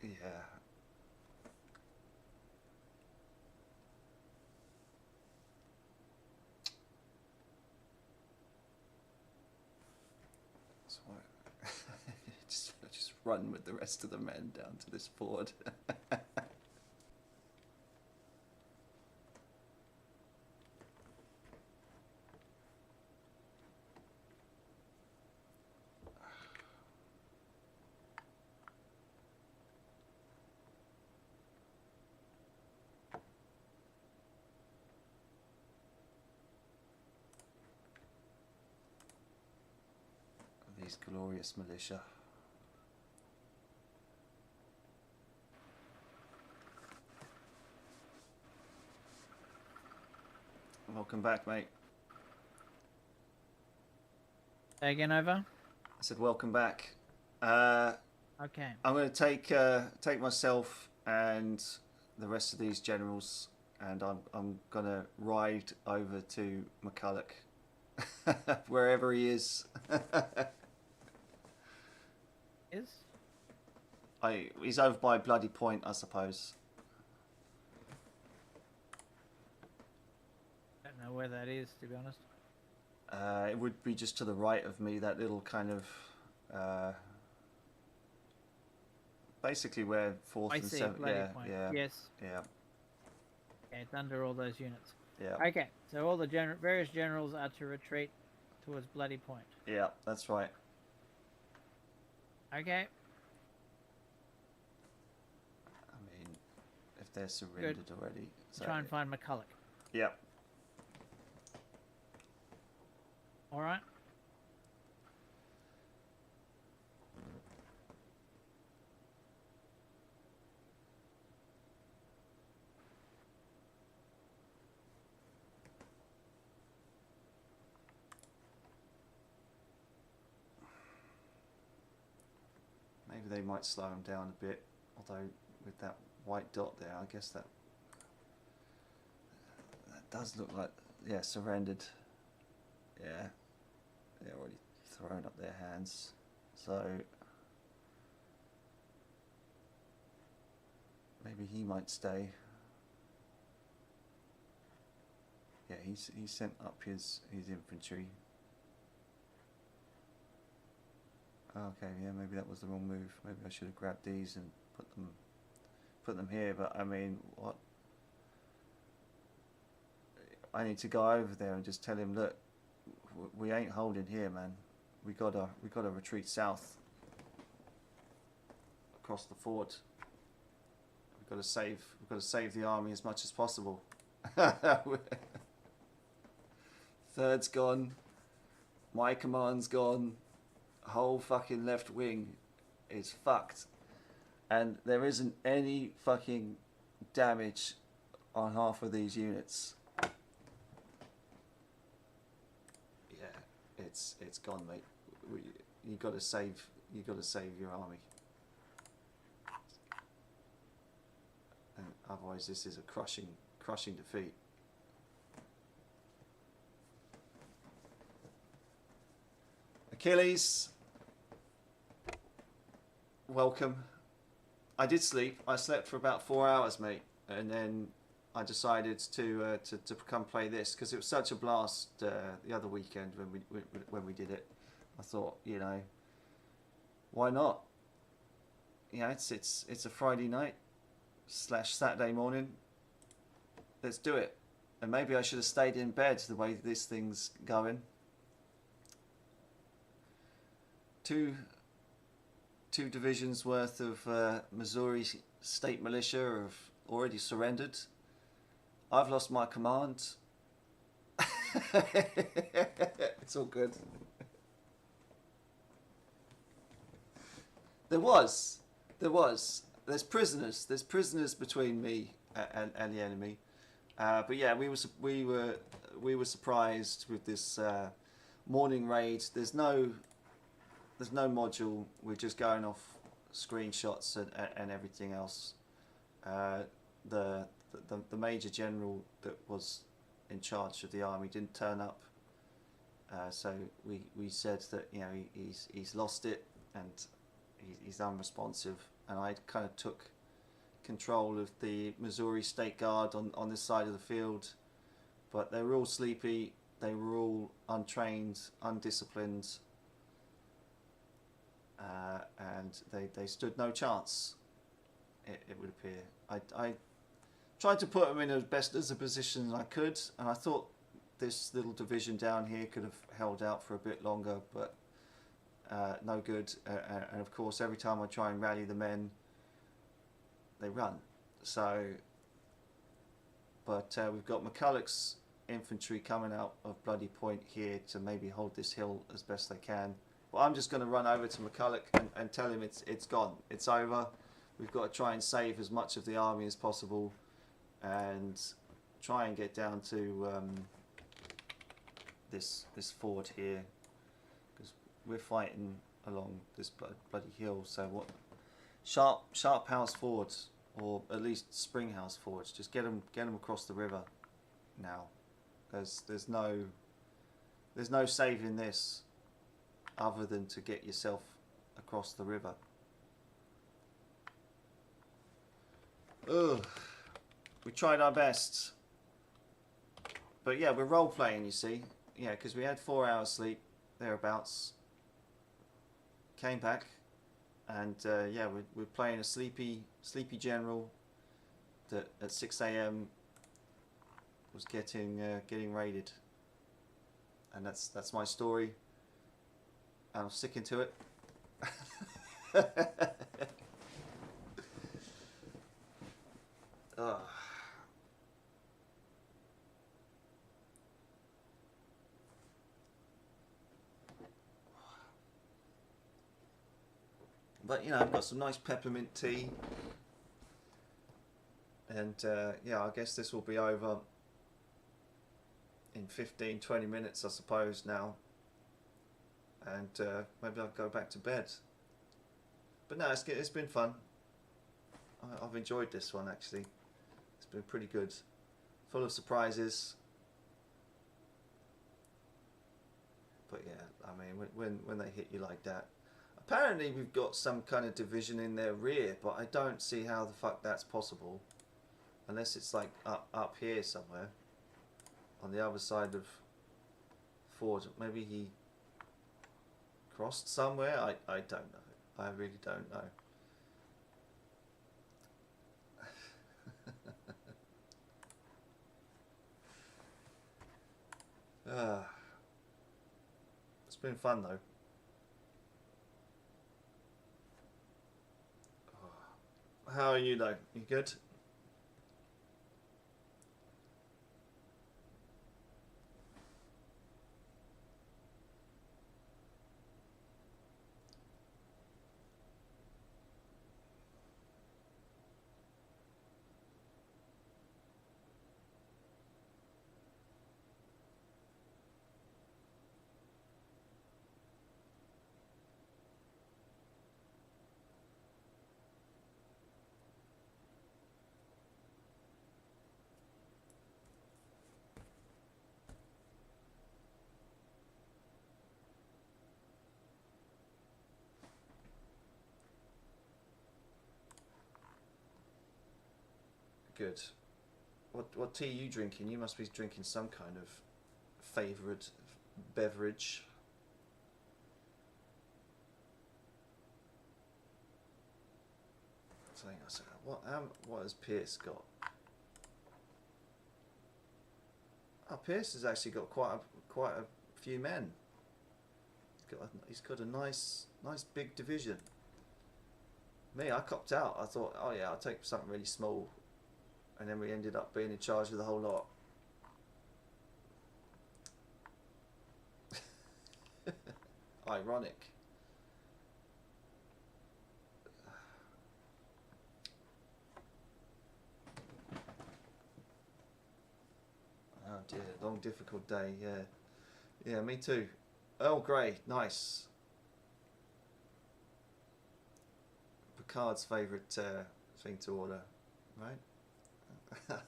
Yeah. So just run with the rest of the men down to this ford. These glorious militia. Welcome back, mate. Say again, over. I said welcome back. Okay. I'm going to take myself and the rest of these generals, and I'm going to ride over to McCulloch, wherever he is. He's over by Bloody Point, I suppose. I don't know where that is, to be honest. It would be just to the right of me, that little kind of basically where 4th and 7th. Yeah. Yes. Yeah. Okay, it's under all those units. Yeah. Okay, so all the various generals are to retreat towards Bloody Point. Yeah, that's right. Okay. I mean, if they're surrendered already. So, try and find McCulloch. Yeah. All right. Maybe they might slow him down a bit, although with that white dot there, I guess that does look like, yeah, surrendered. Yeah, they're already thrown up their hands. So maybe he might stay. Yeah, he sent up his infantry. Okay, yeah, maybe that was the wrong move. Maybe I should have grabbed these and put them here. But I mean, what? I need to go over there and just tell him, look, we ain't holding here, man. We gotta retreat south across the ford. We've got to save the army as much as possible. Third's gone. My command's gone. Whole fucking left wing is fucked, and there isn't any fucking damage on half of these units. Yeah, it's gone, mate. You got to save your army, and otherwise this is a crushing defeat. Achilles, welcome. I did sleep. I slept for about 4 hours, mate, and then I decided to come play this because it was such a blast the other weekend when we did it. I thought, you know, why not? You know, it's a Friday night / Saturday morning. Let's do it. And maybe I should have stayed in bed the way this thing's going. Two divisions worth of Missouri State Militia have already surrendered. I've lost my command. It's all good. There's prisoners between me and the enemy. But yeah, we were surprised with this morning raid. There's no module. We're just going off screenshots and everything else. The major general that was in charge of the army didn't turn up, so we said that, you know, he's lost it and he's unresponsive. And I kind of took control of the Missouri State Guard on this side of the field, but they were all sleepy. They were all untrained, undisciplined. And they stood no chance, it would appear. I tried to put them in as best as a position I could, and I thought this little division down here could have held out for a bit longer, but no good. And of course, every time I try and rally the men, they run. So, but we've got McCulloch's infantry coming out of Bloody Point here to maybe hold this hill as best they can. But I'm just going to run over to McCulloch and tell him it's gone. It's over. We've got to try and save as much of the army as possible and try and get down to this ford here, because we're fighting along this bloody hill. So what? Sharp house fords, or at least spring house fords. Just get them across the river now. There's no saving this other than to get yourself across the river. Ugh. We tried our best. But yeah, we're role playing, you see. Yeah, because we had 4 hours sleep, thereabouts. Came back, and yeah, we're playing a sleepy general that at 6 a.m. was getting raided. And that's my story. And I'm sticking to it. Ugh. But you know, I've got some nice peppermint tea, and yeah, I guess this will be over in 15-20 minutes, I suppose now, and maybe I'll go back to bed. But no, it's been fun. I've enjoyed this one actually. It's been pretty good, full of surprises. But yeah, I mean, when they hit you like that. Apparently we've got some kind of division in their rear, but I don't see how the fuck that's possible. Unless it's like up here somewhere. On the other side of Ford. Maybe he crossed somewhere? I don't know. I really don't know. It's been fun though. How are you though? You good? Good. What tea are you drinking? You must be drinking some kind of favourite beverage. Hang on a second. What has Pierce got? Oh, Pierce has actually got quite a few men. He's got a nice big division. Me, I copped out. I thought, oh yeah, I'll take something really small. And then we ended up being in charge of the whole lot. Ironic. Oh dear, long difficult day, yeah. Yeah, me too. Earl Grey, nice. Picard's favourite thing to order, right? Isn't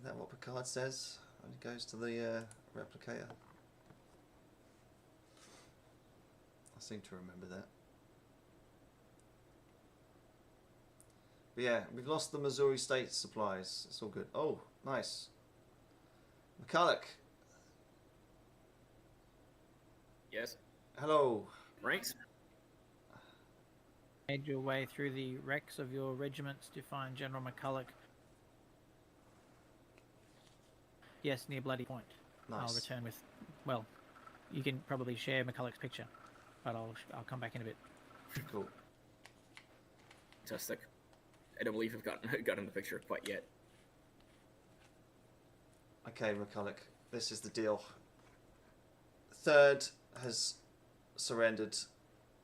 that what Picard says when he goes to the replicator? I seem to remember that. But yeah, we've lost the Missouri State supplies. It's all good. Oh, nice. McCulloch. Yes. Hello. Ranks. Made your way through the wrecks of your regiments to find General McCulloch. Yes, near Bloody Point. Nice. I'll return with. Well, you can probably share McCulloch's picture, but I'll come back in a bit. Cool. Fantastic. I don't believe I've gotten the picture quite yet. Okay, McCulloch. This is the deal. Third has surrendered.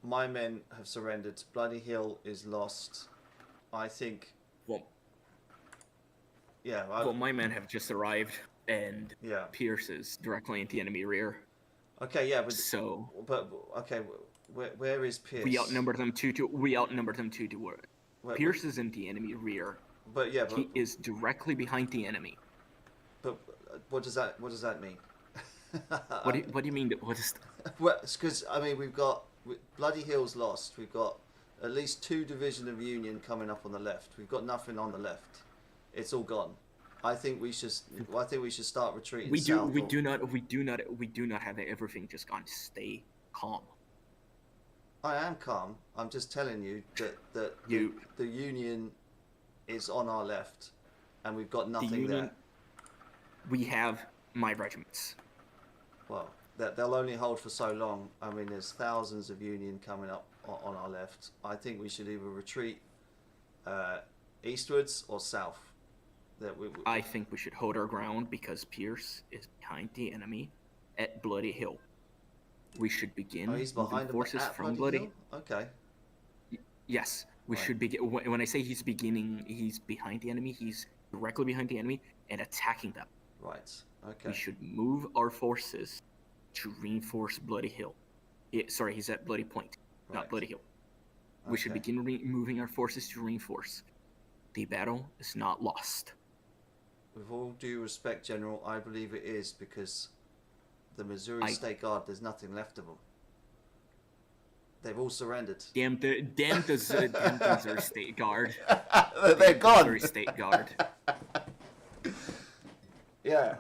My men have surrendered. Bloody Hill is lost. I think. Well, Yeah. Well, my men have just arrived, and Yeah. Pierce is directly in the enemy rear. Okay. Yeah. But okay. Where is Pierce? We outnumbered them 2-2. We outnumbered them 2-1. Pierce is in the enemy rear. But yeah. He is directly behind the enemy. But what does that mean? What do you mean? What is? Well, it's because I mean we've got Bloody Hill's lost. We've got at least 2 division of Union coming up on the left. We've got nothing on the left. It's all gone. I think we should start retreating. We south. We do not have everything just gone. Stay calm. I am calm. I'm just telling you that the Union is on our left, and we've got nothing there. We have my regiments. Well, they'll only hold for so long. I mean, there's thousands of Union coming up on our left. I think we should either retreat eastwards or south. I think we should hold our ground because Pierce is behind the enemy at Bloody Hill. We should begin moving forces from Bloody Hill. Okay. Yes, we should begin. When I say he's behind the enemy. He's directly behind the enemy and attacking them. Right. Okay. We should move our forces to reinforce Bloody Hill. Sorry, he's at Bloody Point, not Bloody Hill. We should begin moving our forces to reinforce. The battle is not lost. With all due respect, General, I believe it is because the Missouri State Guard, there's nothing left of them. They've all surrendered. Damn the Missouri State Guard. They're gone. Missouri State Guard. Yeah.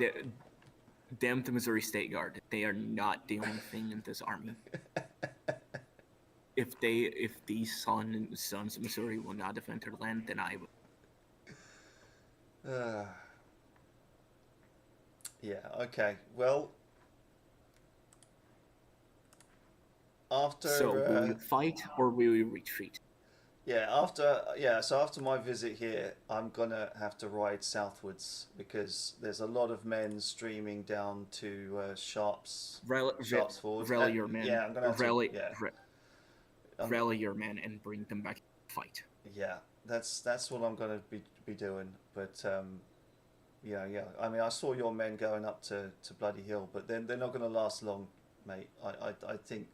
Damn the Missouri State Guard. They are not the only thing in this army. If these sons of Missouri will not defend their land, then I will. Yeah, okay. Well, So will you fight or will you retreat? So after my visit here, I'm gonna have to ride southwards because there's a lot of men streaming down to Sharps Ford. Rally your men. Yeah, I'm gonna have rally your men and bring them back to fight. Yeah, that's what I'm gonna be doing. But yeah. I mean, I saw your men going up to Bloody Hill, but then they're not gonna last long, mate. I think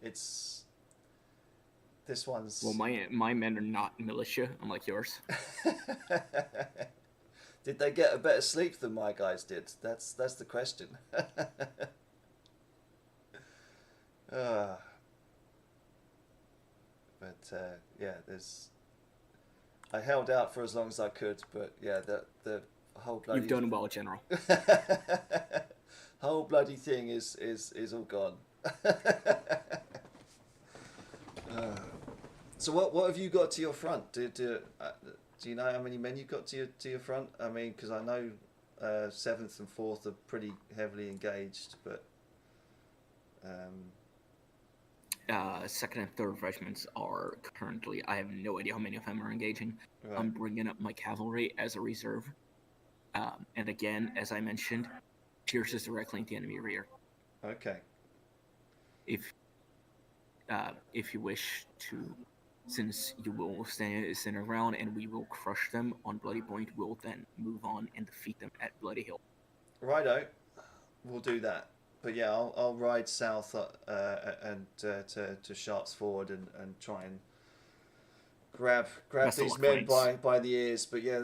it's. This one's... Well, my men are not militia, unlike yours. Did they get a better sleep than my guys did? That's the question. But yeah, there's... I held out for as long as I could, but yeah, the whole bloody... You've done well, General. Whole bloody thing is all gone. So what have you got to your front? Do you know how many men you've got to your front? I mean, because I know 7th and 4th are pretty heavily engaged, but 2nd and 3rd regiments are currently. I have no idea how many of them are engaging. Right. I'm bringing up my cavalry as a reserve, and again, as I mentioned, Pierce is directly in the enemy rear. Okay. If you wish to, since you will stand center ground and we will crush them on Bloody Point, we'll then move on and defeat them at Bloody Hill. Righto, we'll do that. But yeah, I'll ride south and to Sharps Ford and try and grab these men by the ears. But yeah,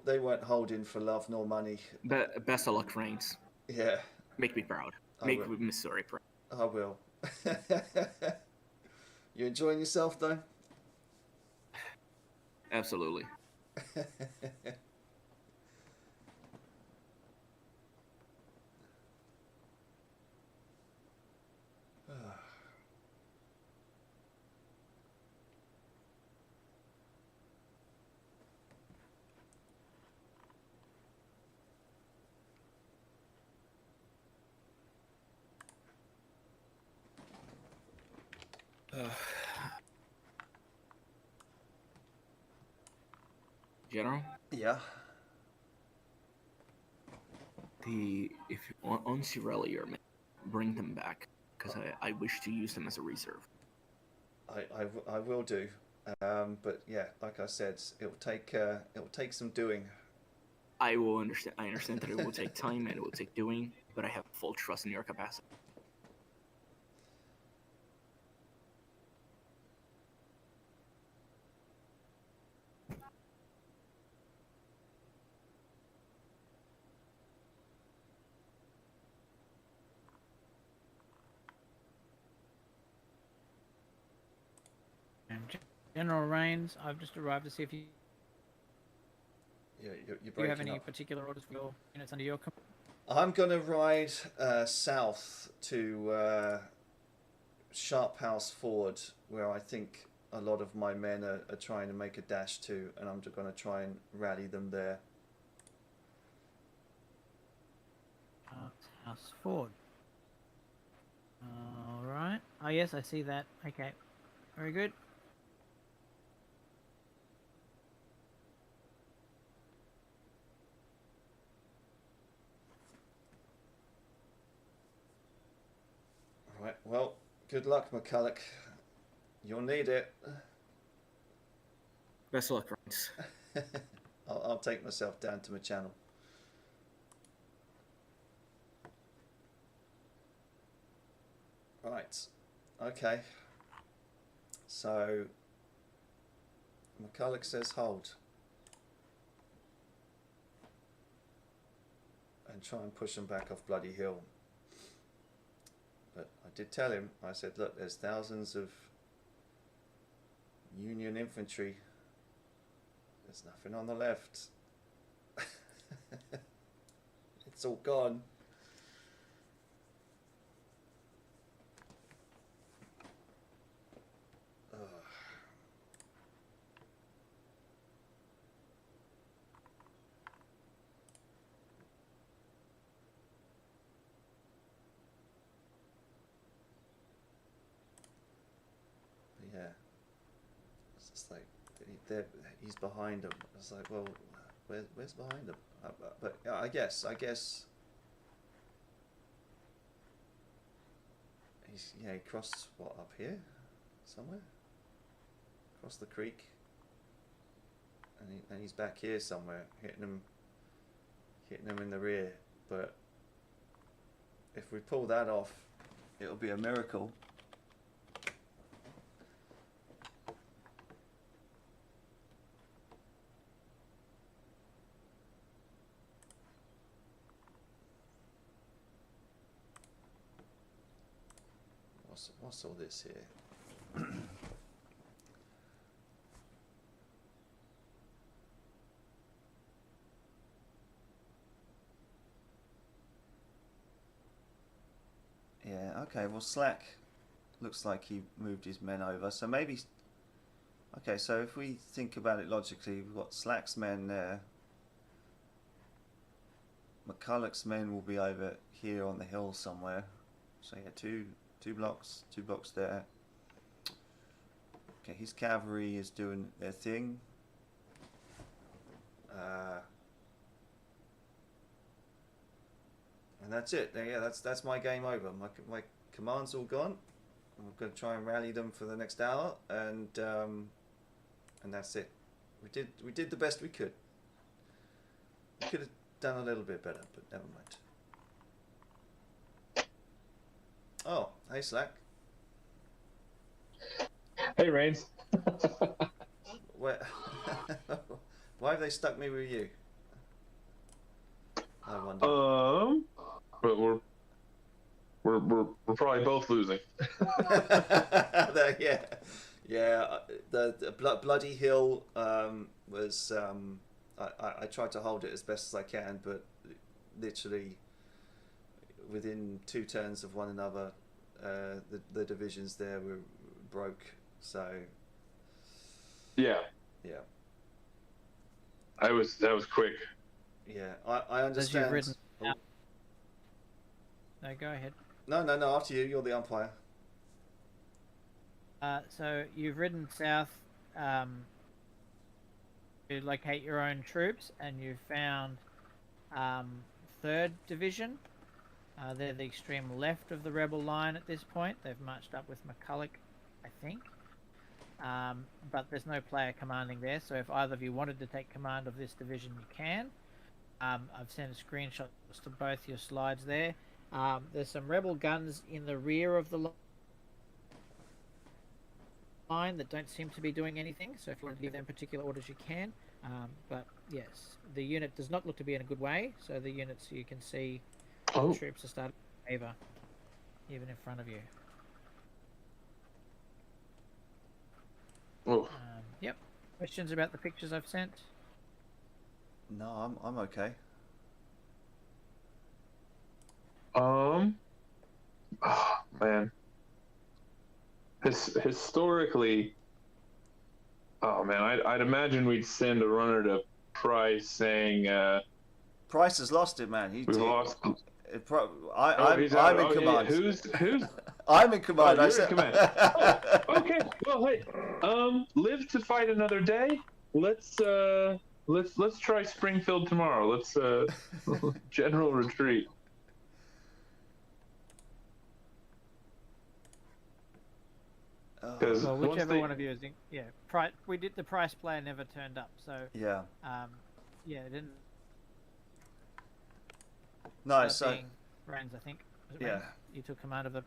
they weren't holding for love nor money. Best of luck, Reigns. Yeah. Make me proud. Make Missouri proud. I will. You enjoying yourself though? Absolutely. General? Yeah. If you want to rally your men, bring them back, because I wish to use them as a reserve. I will do, but yeah, like I said, it'll take some doing. I will understand. I understand that it will take time and it will take doing, but I have full trust in your capacity. And General Rains, I've just arrived to see if you Yeah, you're do you breaking have any up. particular orders for your units under your command. I'm gonna ride south to Sharp House Ford, where I think a lot of my men are trying to make a dash to, and I'm just gonna try and rally them there. House Ford. All right. Oh yes, I see that. Okay, very good. Right. Well, good luck, McCulloch. You'll need it. Best of luck, Ryan's. I'll take myself down to my channel. Right. Okay. So McCulloch says hold. And try and push them back off Bloody Hill. But I did tell him, I said, look, there's thousands of Union infantry. There's nothing on the left. It's all gone. Ugh. But yeah, it's just like he's behind him. It's like, well, where's behind him? But I guess he crossed what, up here somewhere, across the creek, and he's back here somewhere, hitting him in the rear. But if we pull that off, it'll be a miracle. What's all this here? Yeah, okay, well Slack looks like he moved his men over, so maybe... Okay, so if we think about it logically, we've got Slack's men there. McCulloch's men will be over here on the hill somewhere. So yeah, two blocks there. Okay, his cavalry is doing their thing. And that's it. Yeah, that's my game over. My command's all gone. I'm going to try and rally them for the next hour, and that's it. We did the best we could. We could have done a little bit better, but never mind. Oh, hey Slack. Hey Rains. Where? Why have they stuck me with you? I wonder. But we're probably both losing. Yeah. The Bloody Hill was. I tried to hold it as best as I can, but literally within 2 turns of one another, the divisions there were broke. So. Yeah. Yeah. That was quick. Yeah, I understand. Oh. No, go ahead. No, after you. You're the umpire. So you've ridden south to locate your own troops, and you've found 3rd Division. They're the extreme left of the rebel line at this point. They've marched up with McCulloch, I think. But there's no player commanding there, so if either of you wanted to take command of this division, you can. I've sent screenshots to both your slides there. There's some rebel guns in the rear of the line that don't seem to be doing anything. So if you want to give them particular orders, you can. But yes, the unit does not look to be in a good way. So the units, you can see, the troops are starting to waver, even in front of you. Yep. Questions about the pictures I've sent? No, I'm okay. Oh man. Historically, oh man, I'd imagine we'd send a runner to Price saying, Price has lost it, man. we've lost. I'm in command. Who's? I'm in command. Oh, you're in command. Oh, okay. Well, hey, live to fight another day. Let's try Springfield tomorrow. Let's general retreat. Well, whichever one of you is in, we did the Price player never turned up, so yeah, it didn't. No, so Rains, I think. Was it yeah, Rains? You took command of the.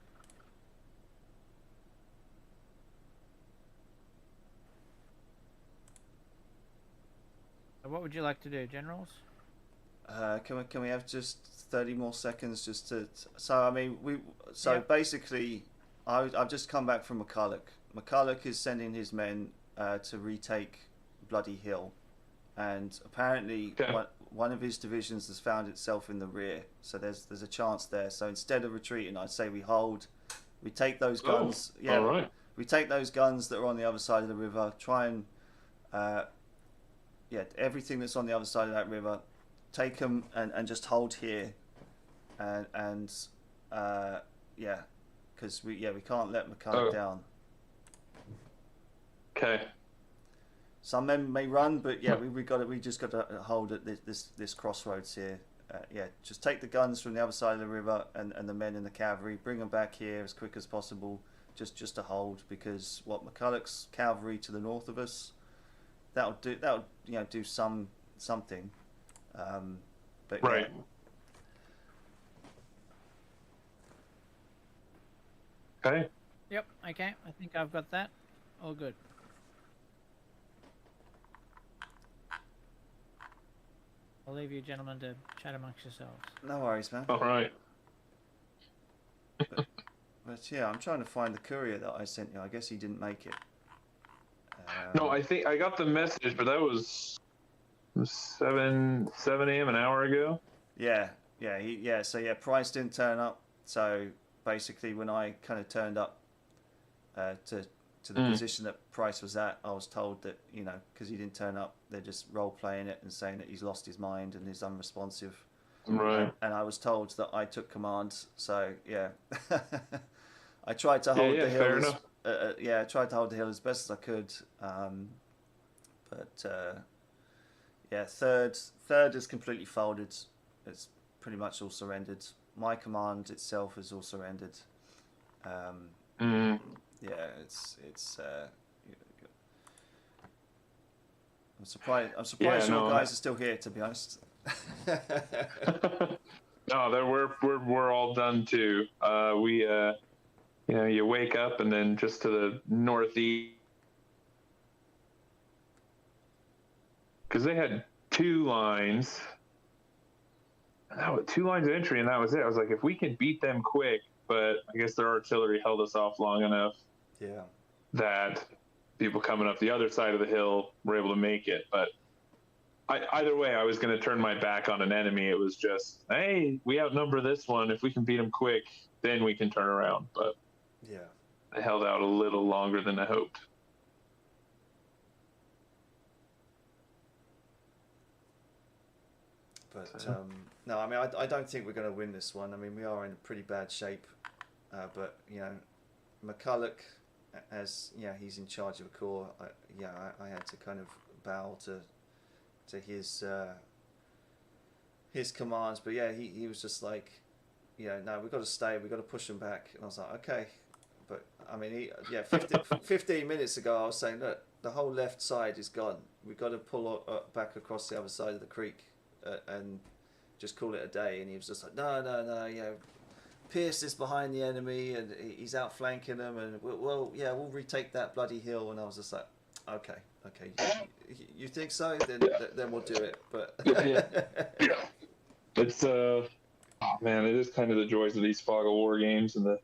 So what would you like to do, generals? can we have just 30 more seconds just to? So I mean basically. I've just come back from McCulloch. McCulloch is sending his men to retake Bloody Hill, and apparently one of his divisions has found itself in the rear. So there's a chance there. So instead of retreating, I'd say we hold. We take those guns. All right. We take those guns that are on the other side of the river. Try and everything that's on the other side of that river, take them and just hold here, and because we can't let McCulloch down. Okay. Some men may run, but we just got to hold at this crossroads here. Just take the guns from the other side of the river and the men in the cavalry, bring them back here as quick as possible, just to hold, because McCulloch's cavalry to the north of us, that'll do something. But right. Okay. Yep. Okay. I think I've got that. All good. I'll leave you gentlemen to chat amongst yourselves. No worries, man. All right. But yeah, I'm trying to find the courier that I sent you. I guess he didn't make it. No, I think I got the message, but that was 7 a.m. an hour ago. Yeah. So Price didn't turn up. So basically, when I kind of turned up to the position that Price was at, I was told that, because he didn't turn up, they're just role playing it and saying that he's lost his mind and is unresponsive. Right. And I was told that I took command. So yeah, I tried to hold the hill. Fair enough. I tried to hold the hill as best as I could. Third is completely folded. It's pretty much all surrendered. My command itself is all surrendered. It's. I'm surprised. Your guys are still here, to be honest. No, we're all done too. You wake up and then just to the northeast, because they had 2 lines. 2 lines of entry, and that was it. I was like, if we can beat them quick, but I guess their artillery held us off long enough. Yeah. That people coming up the other side of the hill were able to make it. But either way, I was going to turn my back on an enemy. It was just, hey, we outnumber this one. If we can beat them quick, then we can turn around. But yeah, they held out a little longer than I hoped. But no, I mean, I don't think we're going to win this one. I mean, we are in pretty bad shape. But McCulloch, as he's in charge of a corps. I had to kind of bow to his commands. But yeah, he was just like, no, we've got to stay. We've got to push them back. And I was like, okay. But I mean, 15 minutes ago, I was saying, look, the whole left side is gone. We've got to pull back across the other side of the creek. and just call it a day. And he was just like, no, Pierce is behind the enemy and he's outflanking them, and we'll retake that bloody hill. And I was just like, okay, you think so? Then we'll do it. But yeah. It's oh man, it is kind of the joys of these Fog of War games and the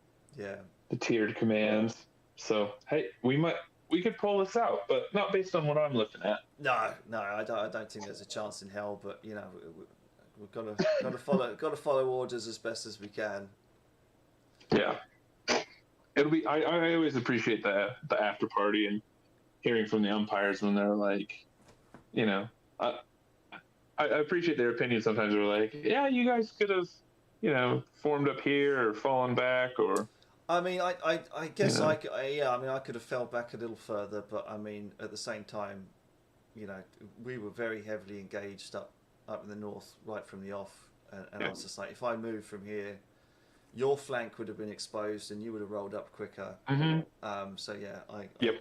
tiered commands. So hey, we could pull this out, but not based on what I'm looking at. No, I don't think there's a chance in hell. But you know, we've got to follow orders as best as we can. Yeah, it'll be. I always appreciate the after party and hearing from the umpires when they're like, you know, I appreciate their opinion. Sometimes they're like, yeah, you guys could have, you know, formed up here or fallen back or. I mean, I guess I could have fell back a little further, but I mean, at the same time, you know, we were very heavily engaged up in the north right from the off, and I was just like, if I move from here, your flank would have been exposed and you would have rolled up quicker. Mm-hmm. So yeah, Yep.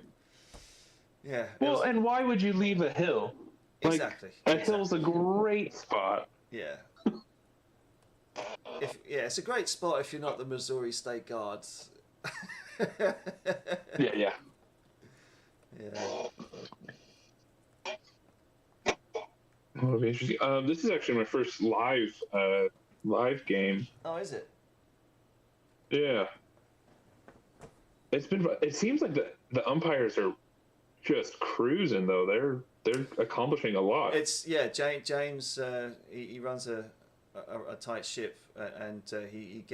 Yeah. Well, and why would you leave a hill? Exactly. A hill's a great spot. Yeah. It's a great spot if you're not the Missouri State Guards. Yeah. Yeah. That'll be interesting. This is actually my first live game. Oh, is it? Yeah. It seems like the umpires are just cruising though. They're accomplishing a lot. James he runs a tight ship, and he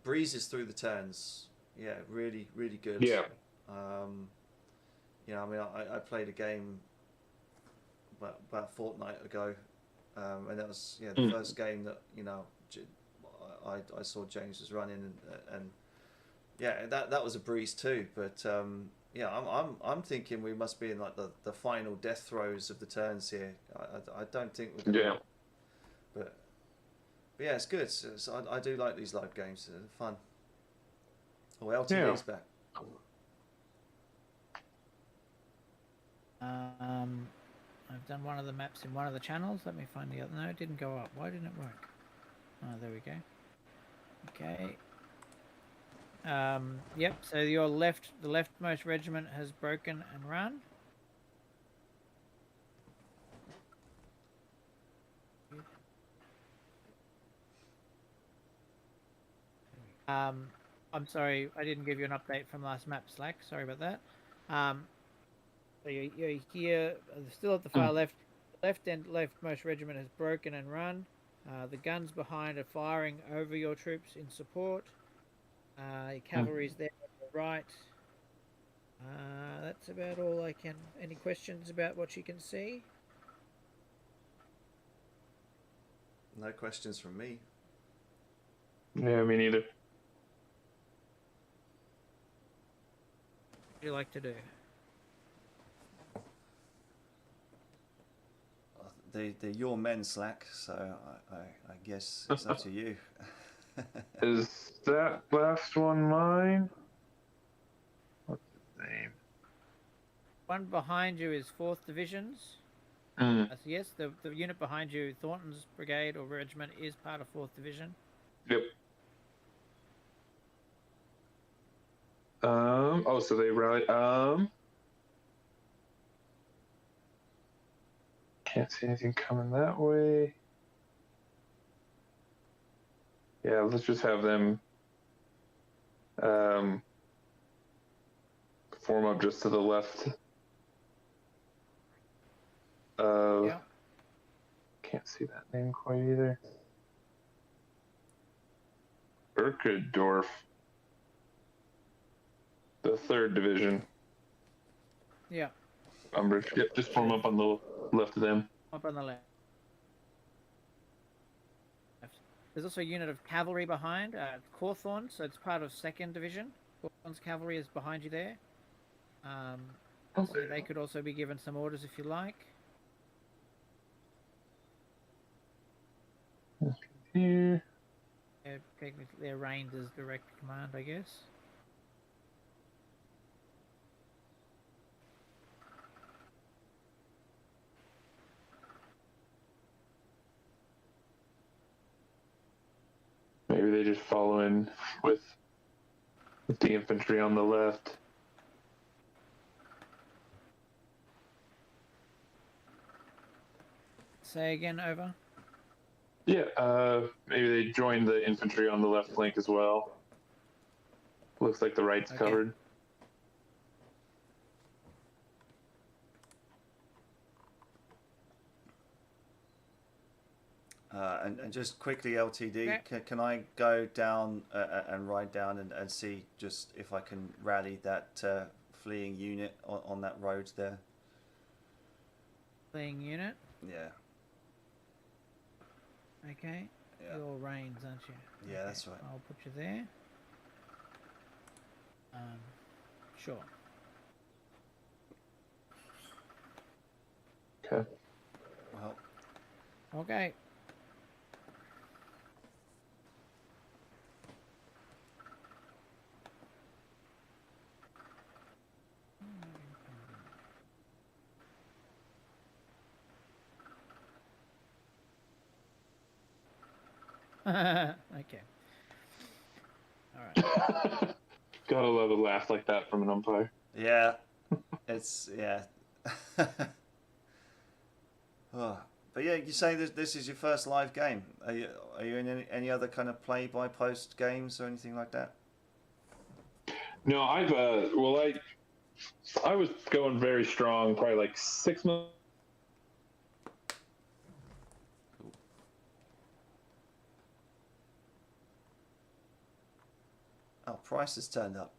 breezes through the turns. Yeah, really, really good. Yeah. I mean, I played a game about a fortnight ago, and that was the first game that I saw James was running, and that was a breeze too. But I'm thinking we must be in like the final death throes of the turns here. I don't think we're gonna, but yeah, it's good. So I do like these live games. They're fun. Oh, LTD's back. I've done one of the maps in one of the channels. Let me find the other. No, it didn't go up. Why didn't it work? Oh, there we go. Okay. Yep. So the leftmost regiment has broken and run. I'm sorry, I didn't give you an update from last map, Slack. Sorry about that. So you're here, still at the far left. Leftmost regiment has broken and run. The guns behind are firing over your troops in support. Your cavalry's there on the right. That's about all I can. Any questions about what you can see? No questions from me. Yeah, me neither. What do you like to do? They're your men, Slack, so I guess it's up to you. Is that last one mine? What's his name? One behind you is 4th Divisions. Yes, the unit behind you, Thornton's brigade or regiment, is part of 4th Division. Yep. So they rallied. Can't see anything coming that way. Yeah, let's just have them form up just to the left. Can't see that name quite either. Urkendorf. The 3rd Division. Yeah. Umbridge. Yep, just form up on the left of them. Up on the left. There's also a unit of cavalry behind, Cawthorne, so it's part of 2nd Division. Cawthorne's cavalry is behind you there. So they could also be given some orders if you like. Here. They're reigned as direct command, I guess. Maybe they just follow in with the infantry on the left. Say again, over. Yeah, maybe they join the infantry on the left flank as well. Looks like the right's Okay. covered. And just quickly, LTD, Okay. can I go down and ride down and see just if I can rally that fleeing unit on that road there? Fleeing unit. Yeah. Okay. Yeah. Your reins, aren't you? Yeah, Okay, that's right. I'll put you there. Sure. Okay. Well, Okay. Okay. All right. Gotta love a laugh like that from an umpire. yeah. It's, yeah. Oh, but yeah, you say this is your first live game. Are you in any other kind of play-by-post games or anything like that? No, I've I was going very strong, probably like 6 months. Oh, Price has turned up.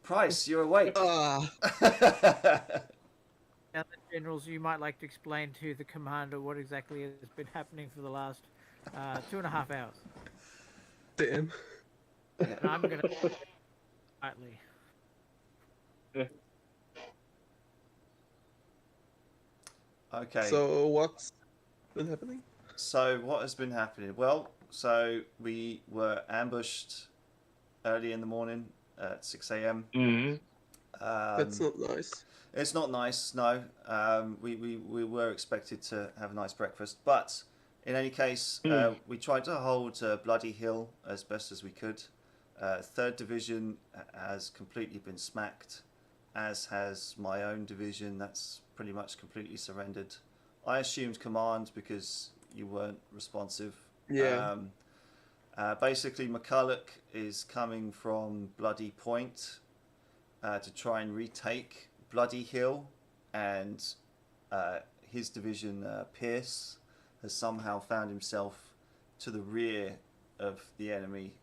Price, you're awake. Now, the generals, you might like to explain to the commander what exactly has been happening for the last 2.5 hours. Damn. And I'm going to quietly. Okay. So what's been happening? So what has been happening? Well, so we were ambushed early in the morning at 6 a.m. Mm-hmm. That's not nice. It's not nice, no. We were expected to have a nice breakfast, but in any case, we tried to hold Bloody Hill as best as we could. 3rd Division has completely been smacked, as has my own division. That's pretty much completely surrendered. I assumed command because you weren't responsive. Yeah. Basically, McCulloch is coming from Bloody Point to try and retake Bloody Hill, and his division, Pierce, has somehow found himself to the rear of the enemy,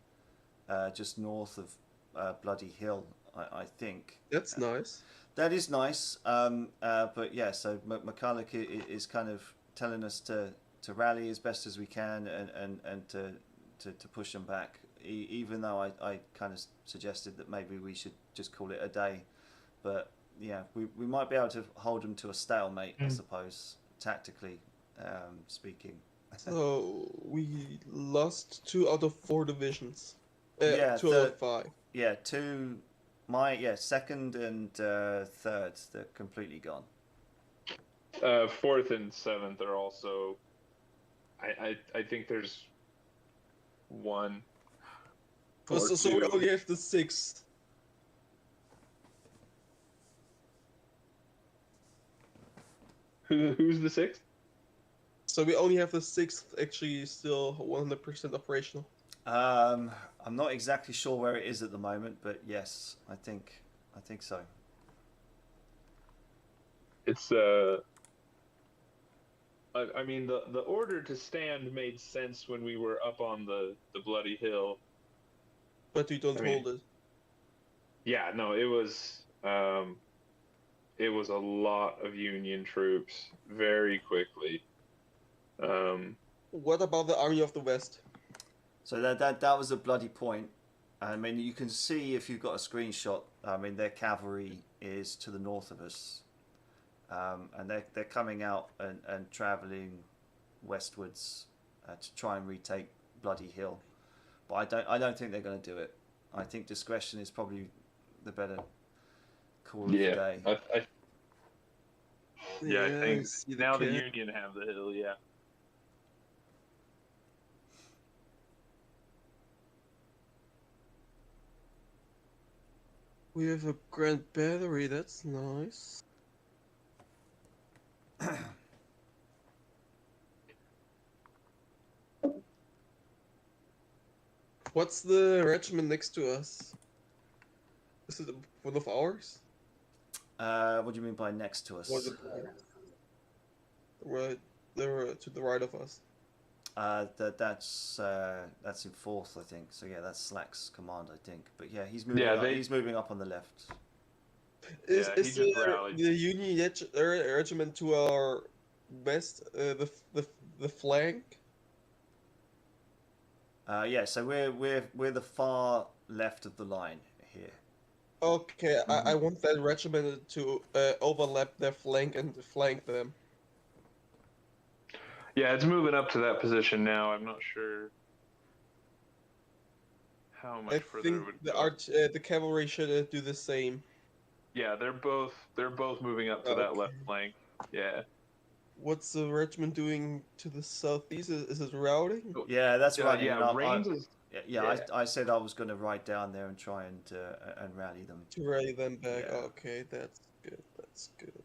just north of Bloody Hill, I think. That's nice. That is nice, but yeah, so McCulloch is kind of telling us to rally as best as we can and to push them back, even though I kind of suggested that maybe we should just call it a day. But yeah, we might be able to hold them to a stalemate, I suppose, tactically speaking. So we lost 2 out of 4 divisions. Yeah, 2 out of 5. Yeah, second and third, they're completely gone. 4th and 7th are also. I think there's one. So we only have the 6th. Who's the 6th? So we only have the 6th actually still 100% operational. I'm not exactly sure where it is at the moment, but yes, I think so. It's I mean the order to stand made sense when we were up on the Bloody Hill. But we don't hold it. Yeah, no, it was a lot of Union troops very quickly. What about the Army of the West? So that was a bloody point. I mean, you can see if you've got a screenshot. I mean, their cavalry is to the north of us, and they're coming out and traveling westwards to try and retake Bloody Hill. But I don't think they're going to do it. I think discretion is probably the better call of the day. I think I see now the the Union have the hill. Yeah. We have a grand battery. That's nice. What's the regiment next to us? Is it one of ours? What do you mean by next to us? Was it right? They were to the right of us. That's in fourth, I think. So yeah, that's Slack's command, I think. But yeah, he's moving. Yeah, up, he's moving up on the left. Is Yeah, he is just rallied. the Union regiment to our west? The flank. Yeah, so we're the far left of the line here. Okay, Mm-hmm. I want that regiment to overlap their flank and flank them. Yeah, it's moving up to that position now. I'm not sure how much I further think it would the go. the cavalry should do the same. Yeah, they're both moving up to that left flank. Yeah. What's the regiment doing to the southeast? Is it routing? Yeah, that's right. Yeah, Reigns is. Yeah. I said I was going to ride down there and try and rally them. To rally them back. Yeah. Okay, that's good. That's good.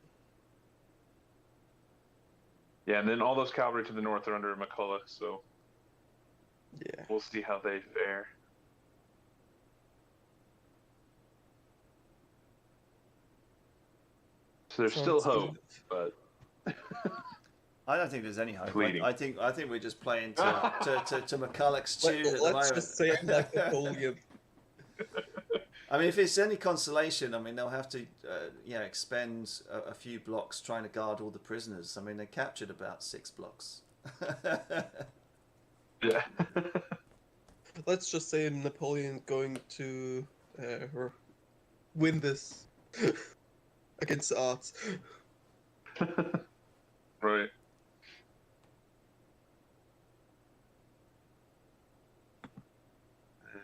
Yeah, and then all those cavalry to the north are under McCulloch, so Yeah. we'll see how they fare. So there's still Sounds hope, good. but I don't think there's any hope. Fleeting. I think we're just playing to McCulloch's tune at the Let's moment. just say I'm like Napoleon. I mean, if it's any consolation, I mean they'll have to expend a few blocks trying to guard all the prisoners. I mean they captured about 6 blocks. yeah. Let's just say Napoleon going to win this against the odds. Right.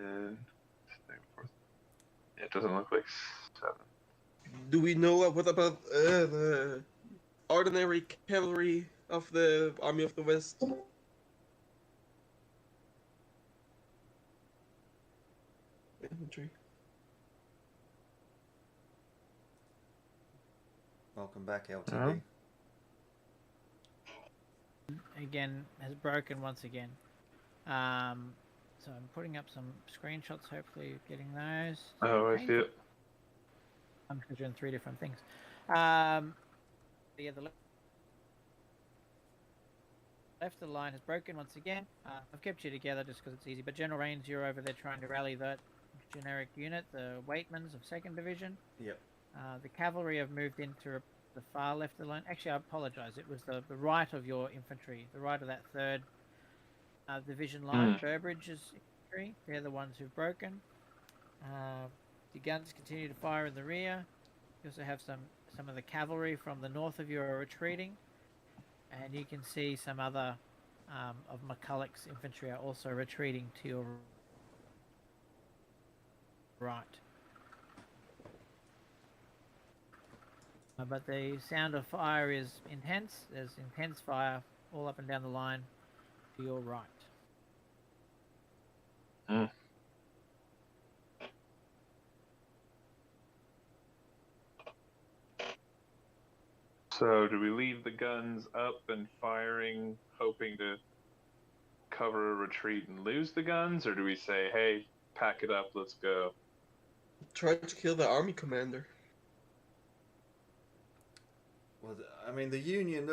And yeah, it doesn't look like 7. Do we know what about the ordinary cavalry of the Army of the West? Infantry. Welcome back, LTV. Uh-huh. Again, has broken once again. So I'm putting up some screenshots. Hopefully, you're getting those. Oh, I see it. I'm doing 3 different things. Yeah, the left of the line has broken once again. I've kept you together just because it's easy. But General Rains, you're over there trying to rally that generic unit, the Waitmans of 2nd Division. Yep. The cavalry have moved into the far left of the line. Actually, I apologise. It was the right of your infantry, the right of that 3rd division line. Burbridge's infantry. They're the ones who've broken. The guns continue to fire in the rear. You also have some of the cavalry from the north of you are retreating. And you can see some other of McCulloch's infantry are also retreating to your right. But the sound of fire is intense. There's intense fire all up and down the line to your right. So do we leave the guns up and firing, hoping to cover a retreat and lose the guns, or do we say, hey, pack it up, let's go? Try to kill the army commander. Well, I mean, the Union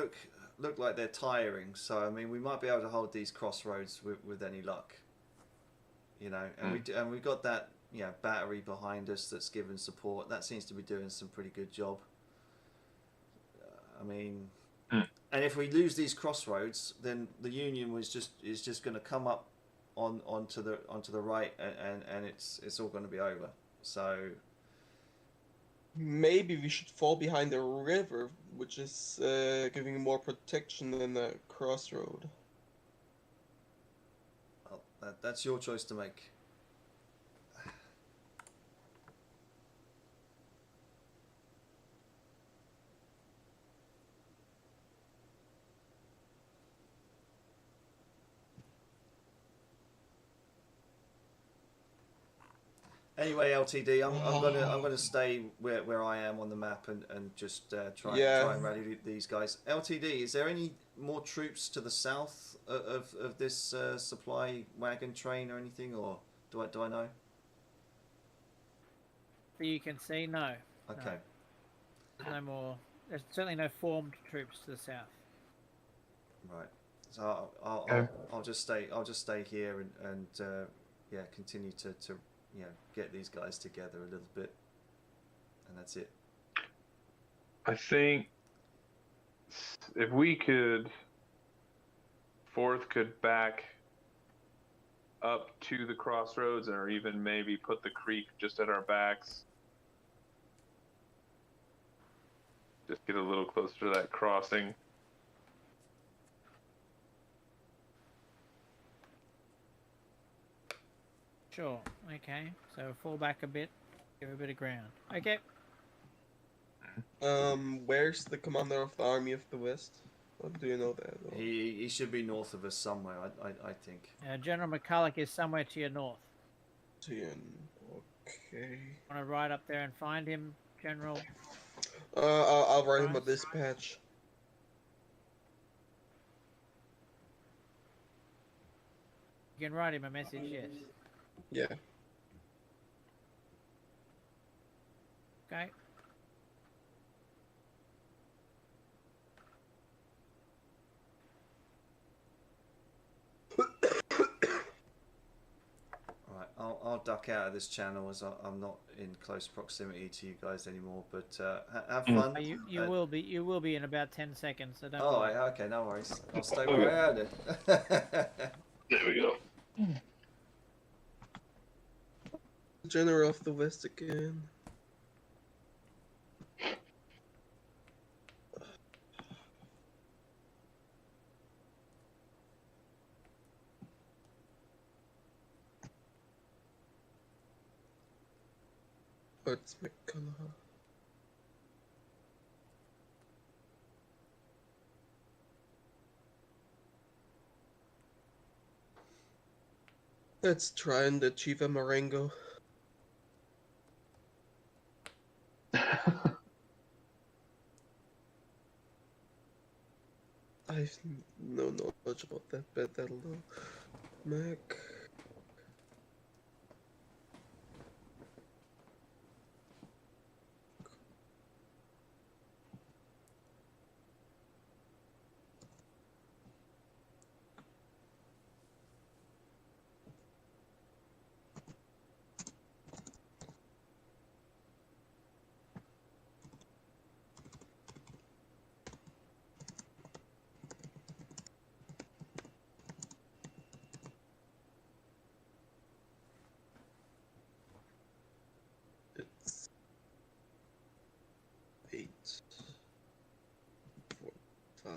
look like they're tiring, so I mean, we might be able to hold these crossroads with any luck. You know, and we've got that battery behind us that's given support. That seems to be doing some pretty good job. I mean, and if we lose these crossroads, then the Union is just going to come up onto the right, and it's all going to be over. So maybe we should fall behind the river, which is giving more protection than the crossroad. well, that's your choice to make. Anyway, LTD, I'm gonna stay where I am on the map and just try and rally these guys. LTD, is there any more troops to the south of this supply wagon train or anything, or do I know? That you can see, no. Okay. No. There's no more. There's certainly no formed troops to the south. Right. So I'll just stay here and yeah, continue to get these guys together a little bit, and that's it. I think if we could, Fourth could back up to the crossroads, or even maybe put the creek just at our backs. Just get a little closer to that crossing. Sure. Okay. So fall back a bit, give a bit of ground. Okay. Where's the commander of the army of the West? Or do you know that? Or... He should be north of us somewhere, I think. General McCulloch is somewhere to your north. Okay. Want to ride up there and find him, General? I'll write him a dispatch. You can write him a message, yes. Yeah. Okay. Alright, I'll duck out of this channel as I'm not in close proximity to you guys anymore. But have fun. You will be. You will be in about 10 seconds. So don't. Oh, worry. okay, no worries. I'll stay where I am then. There we go. General of the West again. Oh, it's McCullough. Let's try and achieve a Marengo. I have no knowledge about that, but that'll do. Mac. It's 8, 4, 5.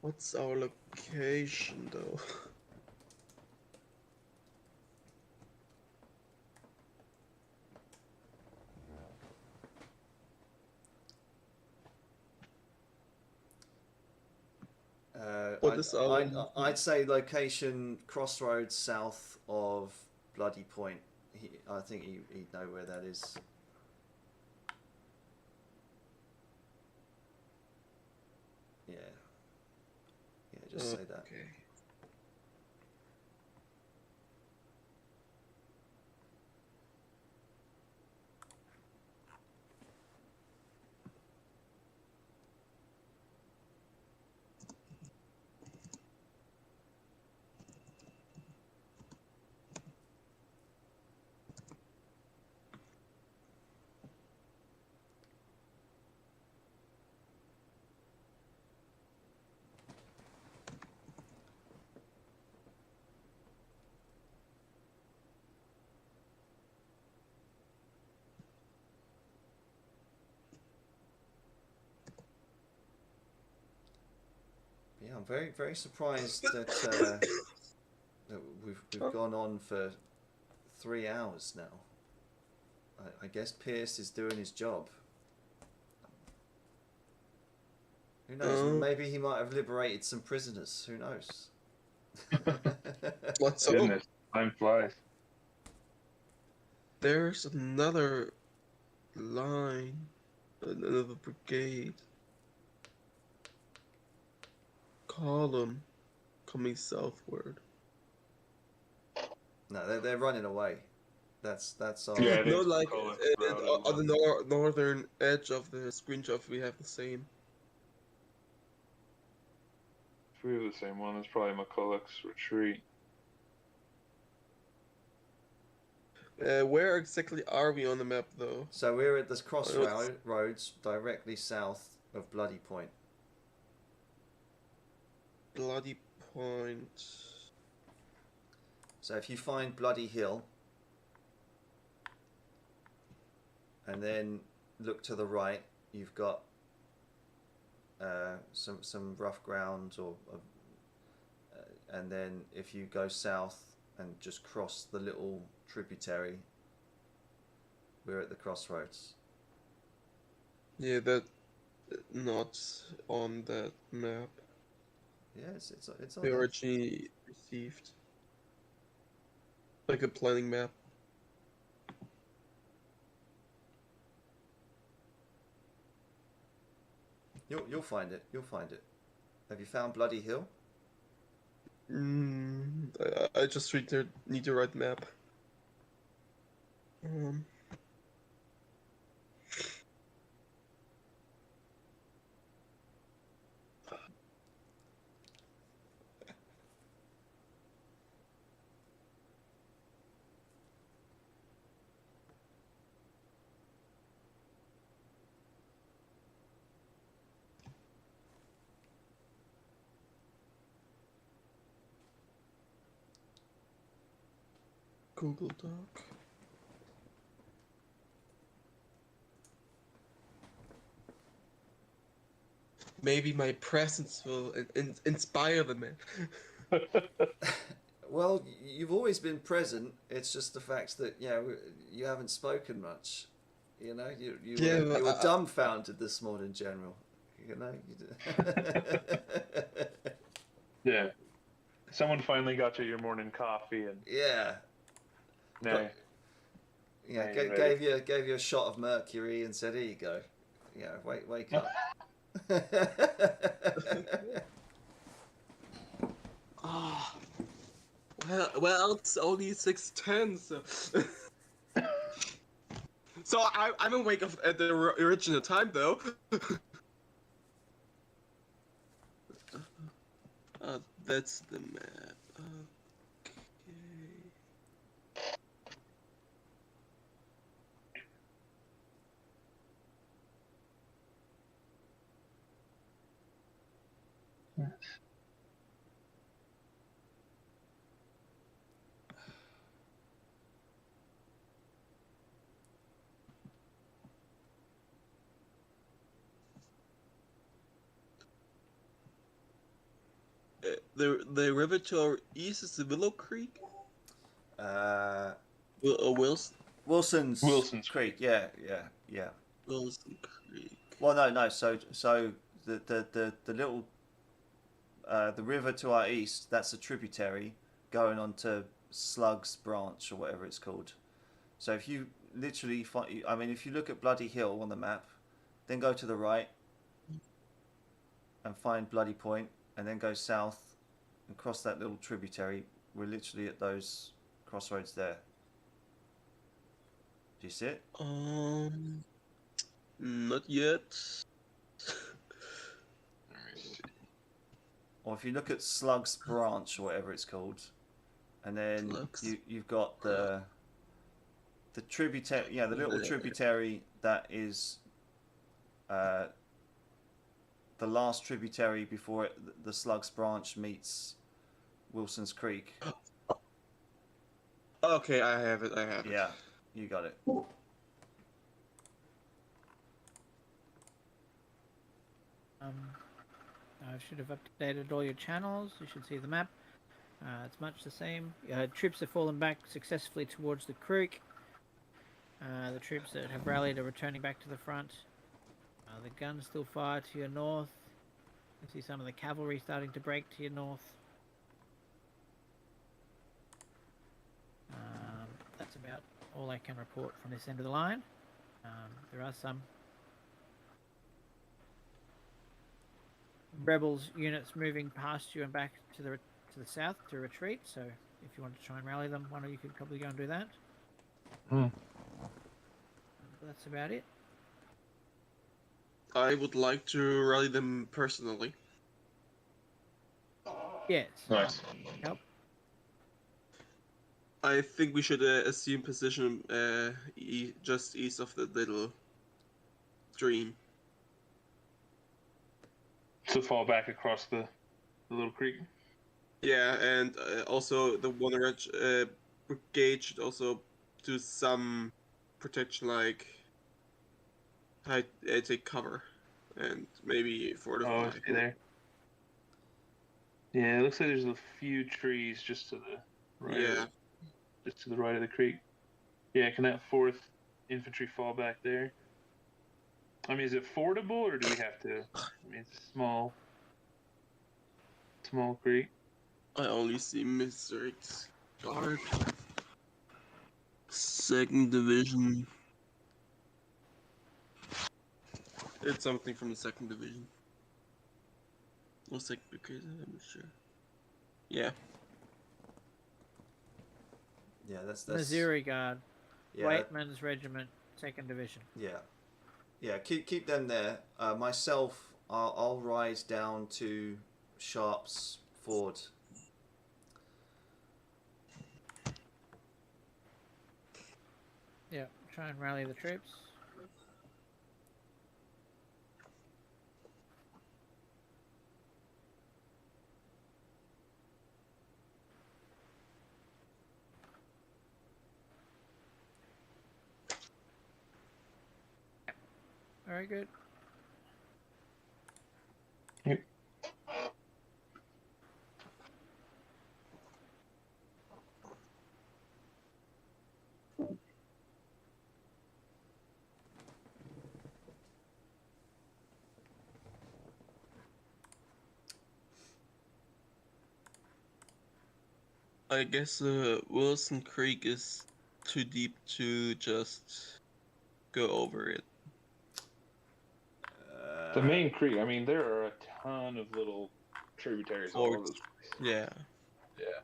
What's our location though? I'd say location crossroads south of Bloody Point. I think he'd know where that is. Yeah. Yeah, just say that. Okay. Yeah, I'm very surprised that that we've gone on for 3 hours now. I guess Pierce is doing his job. Who knows? Maybe he might have liberated some prisoners. Who knows? What's up? Goodness, time flies. There's another line, another brigade. Column coming southward. No, they're running away. That's all. Yeah, it No, is like Cola Road as on well. the northern edge of the screenshot, we have the same. If we have the same one, it's probably McCulloch's retreat. Where exactly are we on the map, though? So we're at this crossroads directly south of Bloody Point. Bloody Point. So if you find Bloody Hill, and then look to the right, you've got some rough ground, and then if you go south and just cross the little tributary, we're at the crossroads. Yeah, that not on that map. Yeah, it's on We there. originally received like a planning map. You'll find it. You'll find it. Have you found Bloody Hill? I just need the right map. Google Doc. Maybe my presence will inspire the man. Well, you've always been present. It's just the fact that you haven't spoken much. You know, you were dumbfounded this morning, General. You know. Yeah. Someone finally got you your morning coffee, and Yeah. now, Yeah, Yeah, you're gave you a shot of mercury and said, "Here you go. Yeah, wake up." Ah, well, it's only 6:10, so so I'm awake at the original time though. That's the map. Okay. The river to our east is the Willow Creek. Wilson Wilson's Creek. Yeah. Wilson Creek. Well, no. So the little the river to our east, that's a tributary going onto Slugs Branch or whatever it's called. So if you literally if you look at Bloody Hill on the map, then go to the right and find Bloody Point, and then go south and cross that little tributary. We're literally at those crossroads there. Do you see it? Not yet. Or if you look at Slugs Branch or whatever it's called, and then you've got the tributary, the little tributary that is the last tributary before the Slugs Branch meets Wilson's Creek. Okay, I have it. Yeah, you got it. I should have updated all your channels. You should see the map. It's much the same. Troops have fallen back successfully towards the creek. The troops that have rallied are returning back to the front. The guns still fire to your north. You see some of the cavalry starting to break to your north. all I can report from this end of the line. There are some rebels units moving past you and back to the south to retreat. So if you want to try and rally them, one of you could probably go and do that. Hmm. But that's about it. I would like to rally them personally. Yes. Nice. Help. I think we should assume position just east of the little stream. So fall back across the little creek. Yeah, and also the one brigade should also do some protection, like take cover and maybe fortify. Oh, I see there. Yeah, it looks like there's a few trees just to the right. Yeah. Just to the right of the creek. Yeah, can that 4th infantry fall back there? I mean, is it fordable, or do we have to? I mean, it's a small creek. I only see Mr. Guard. 2nd Division. It's something from the 2nd Division. Or 2nd Brigade, I'm not sure. Yeah. Yeah, that's Missouri Guard. yeah, Waitman's Regiment, 2nd Division. yeah. Keep them there. Myself, I'll ride down to Sharp's Ford. Yeah, try and rally the troops. Very good. Yep. I guess Wilson Creek is too deep to just go over it. The main creek. I mean, there are a ton of little tributaries all over Fords. this place. Yeah. Yeah.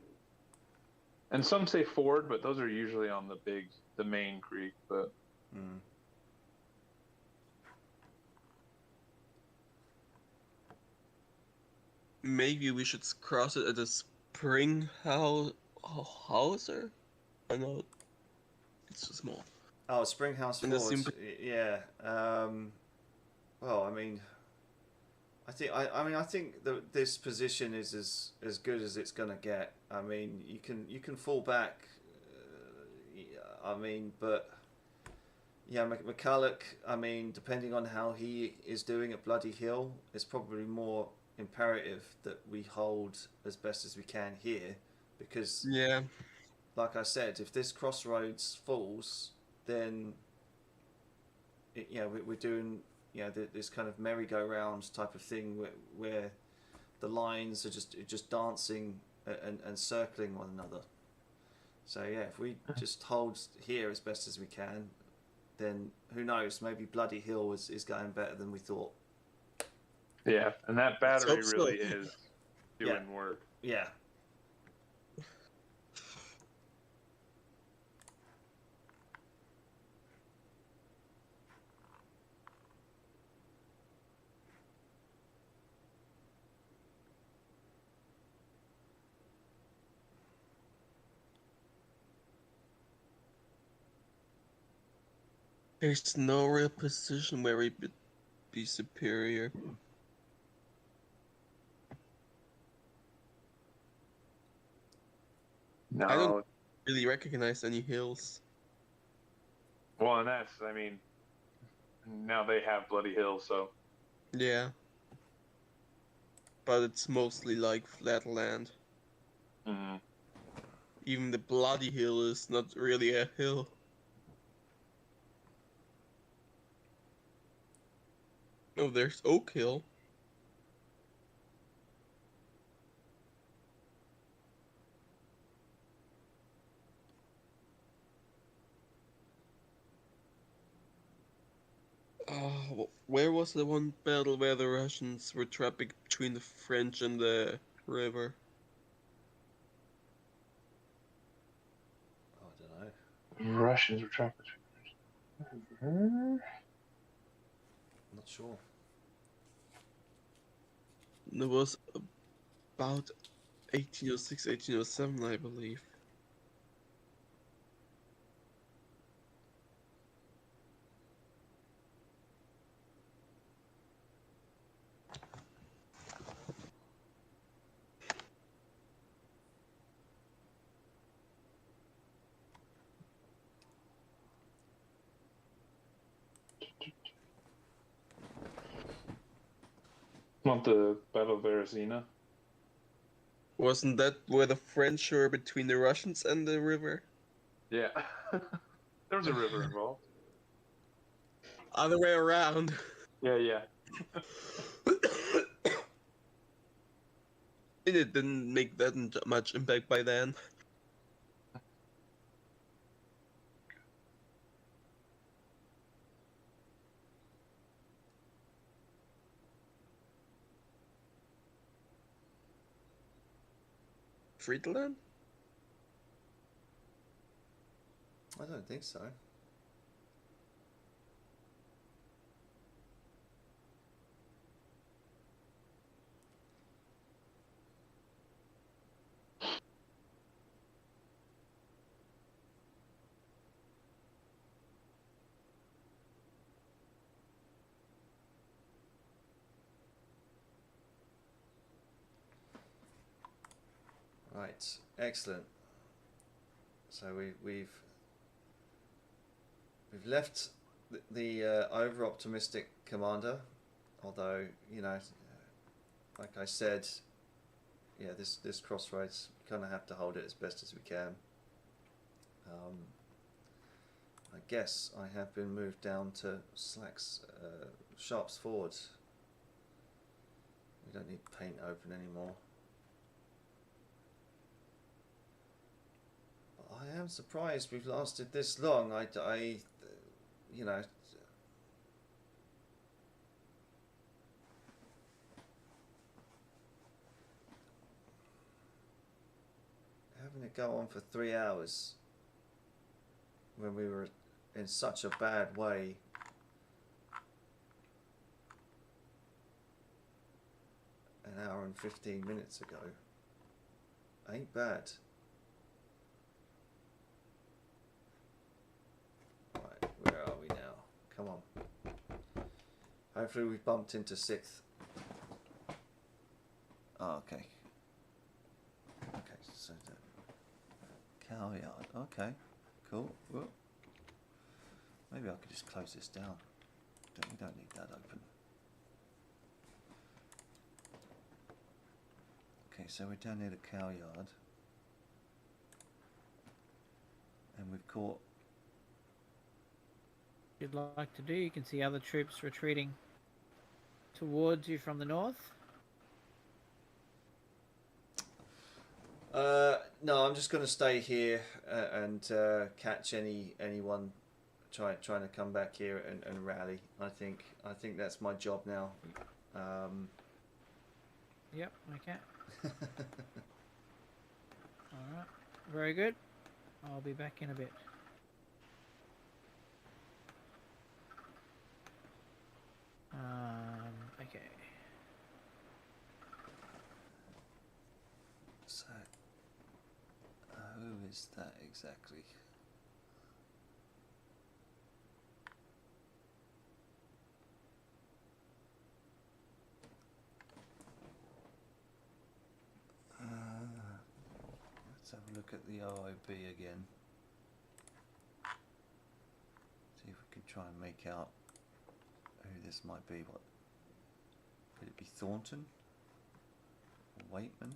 And some say ford, but those are usually on the main creek. But Maybe we should cross it at the spring houser? I know it's too small. Oh, Springhouse And the Ford. simple- Yeah. Well, I mean, I think this position is as good as it's gonna get. I mean, you can fall back. I mean, but yeah, McCulloch. I mean, depending on how he is doing at Bloody Hill, it's probably more imperative that we hold as best as we can here, because Yeah. like I said, if this crossroads falls, then we're doing this kind of merry-go-round type of thing where the lines are just dancing and circling one another. So yeah, if we just hold here as best as we can, then who knows? Maybe Bloody Hill is going better than we thought. yeah, and that battery hope so. really is doing work. Yeah. There's no real position where we would be superior. No, I don't really recognize any hills. well, and that's, I mean, now they have Bloody Hill, so Yeah. But it's mostly like flat land. Even the Bloody Hill is not really a hill. Oh, there's Oak Hill. Where was the one battle where the Russians were trapped between the French and the river? Oh, I don't know. Russians were trapped between. Not sure. It was about 1806, 1807, I believe. Not the Battle of Berezina. Wasn't that where the French were between the Russians and the river? Yeah. There was a river involved. Other way around. Yeah, yeah. It didn't make that much impact by then. Friedland? I don't think so. Right, excellent. So we've left the over optimistic commander, although like I said, yeah, this crossroads, we kind of have to hold it as best as we can. I guess I have been moved down to Sharp's Ford. We don't need paint open anymore. I am surprised we've lasted this long. I you know, having it go on for 3 hours when we were in such a bad way. An hour and 15 minutes ago. Ain't bad. Right, where are we now? Come on. Hopefully we've bumped into 6th. Oh, okay. Okay, so the cow yard. Okay, cool. Whoa. Maybe I could just close this down. We don't need that open. Okay, so we're down near the cow yard. And we've caught... If you'd like to do, you can see other troops retreating towards you from the north. No, I'm just going to stay here and catch anyone trying to come back here and rally. I think that's my job now. Yep, okay. Alright, very good. I'll be back in a bit. Okay. So, who is that exactly? Let's have a look at the OOB again. See if we can try and make out who this might be. What could it be? Thornton or Waitman?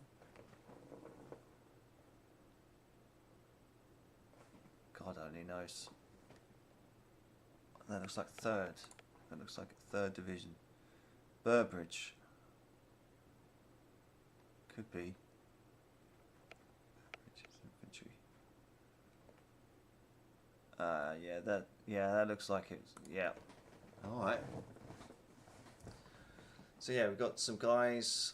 God only knows. That looks like 3rd. That looks like 3rd Division. Burbridge. Could be. Infantry. Yeah, that looks like it. Yeah. Alright. So yeah, we've got some guys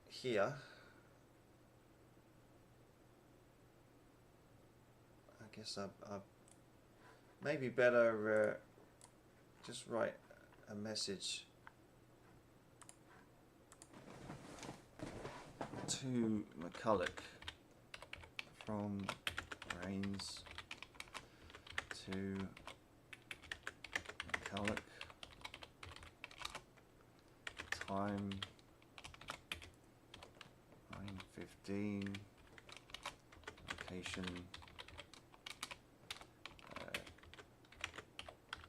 here. I guess I maybe better just write a message to McCulloch from Rains to McCulloch. Time 9:15. Location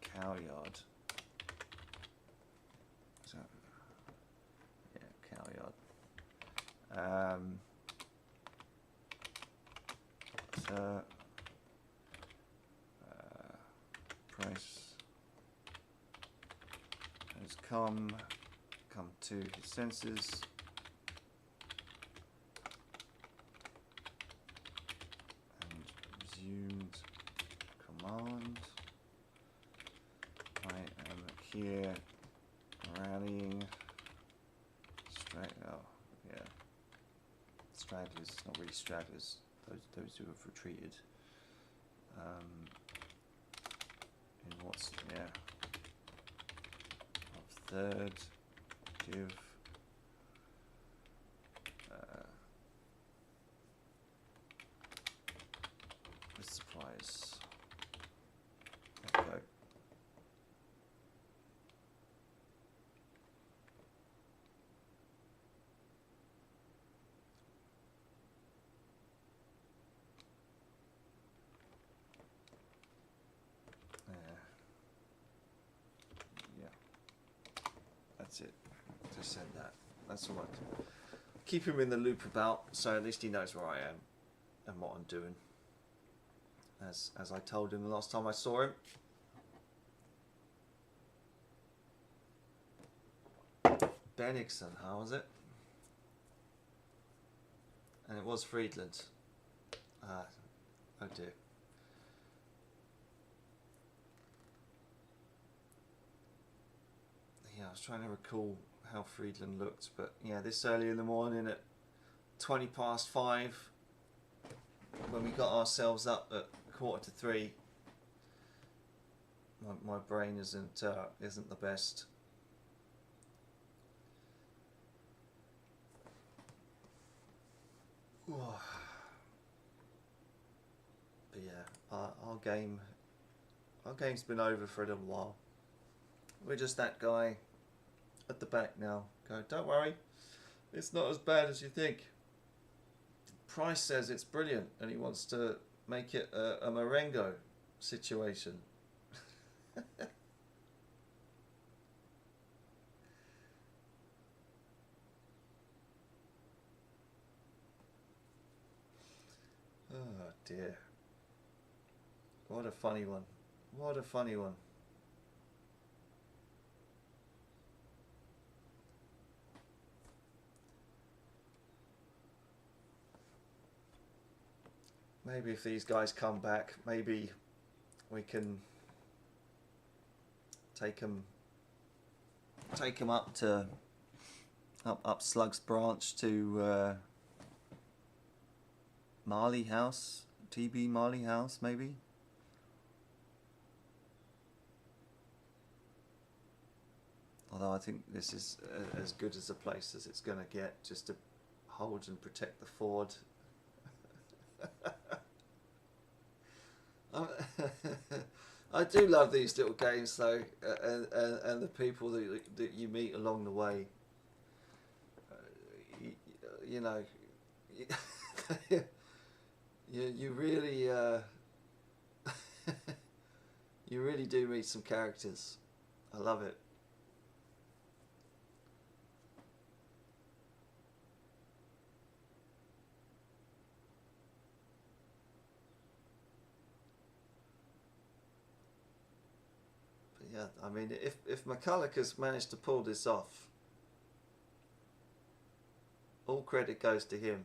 cow yard. So yeah, cow yard. So price has come to his senses. And resumed command. I am here rallying stragglers, not really stragglers, those who have retreated. In what's of third, give the supplies. There we go. That's it. Just send that. That's all I can keep him in the loop about, so at least he knows where I am and what I'm doing. As I told him the last time I saw him. Bennigsen, how was it? And it was Friedland. Oh dear. Yeah, I was trying to recall how Friedland looked, but yeah, this early in the morning at 5:20, when we got ourselves up at 2:45, my brain isn't the best. But yeah, our game's been over for a little while. We're just that guy at the back now. Go, don't worry, it's not as bad as you think. Price says it's brilliant, and he wants to make it a Marengo situation. Oh dear. What a funny one. What a funny one. Maybe if these guys come back, maybe we can take them up to up Slug's branch to Marley House, TB Marley House, maybe. Although I think this is as good as a place as it's going to get, just to hold and protect the ford. I do love these little games though, and the people that you meet along the way. You know, you really you really do meet some characters. I love it. Yeah, I mean, if McCulloch has managed to pull this off, all credit goes to him.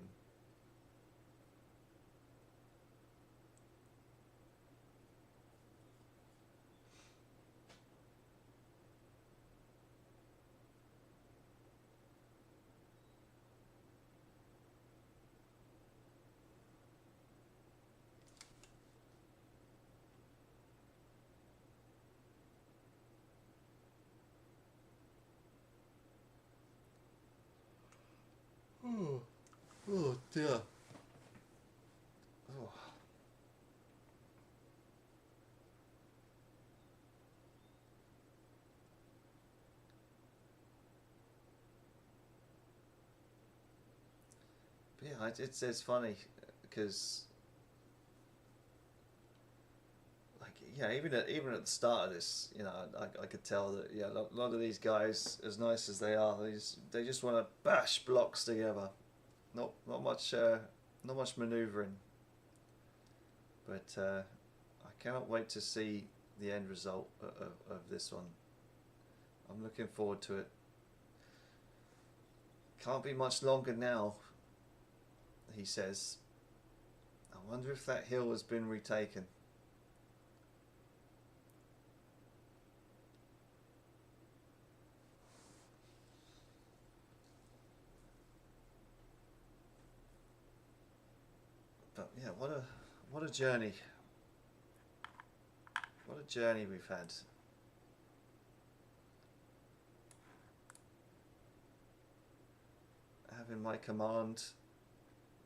Yeah. Oh. But yeah, it's funny because like yeah, even at the start of this, you know, I could tell that yeah, a lot of these guys, as nice as they are, they just want to bash blocks together. Not much maneuvering. But I cannot wait to see the end result of this one. I'm looking forward to it. Can't be much longer now, he says. I wonder if that hill has been retaken. But yeah, what a journey. What a journey we've had. Having my command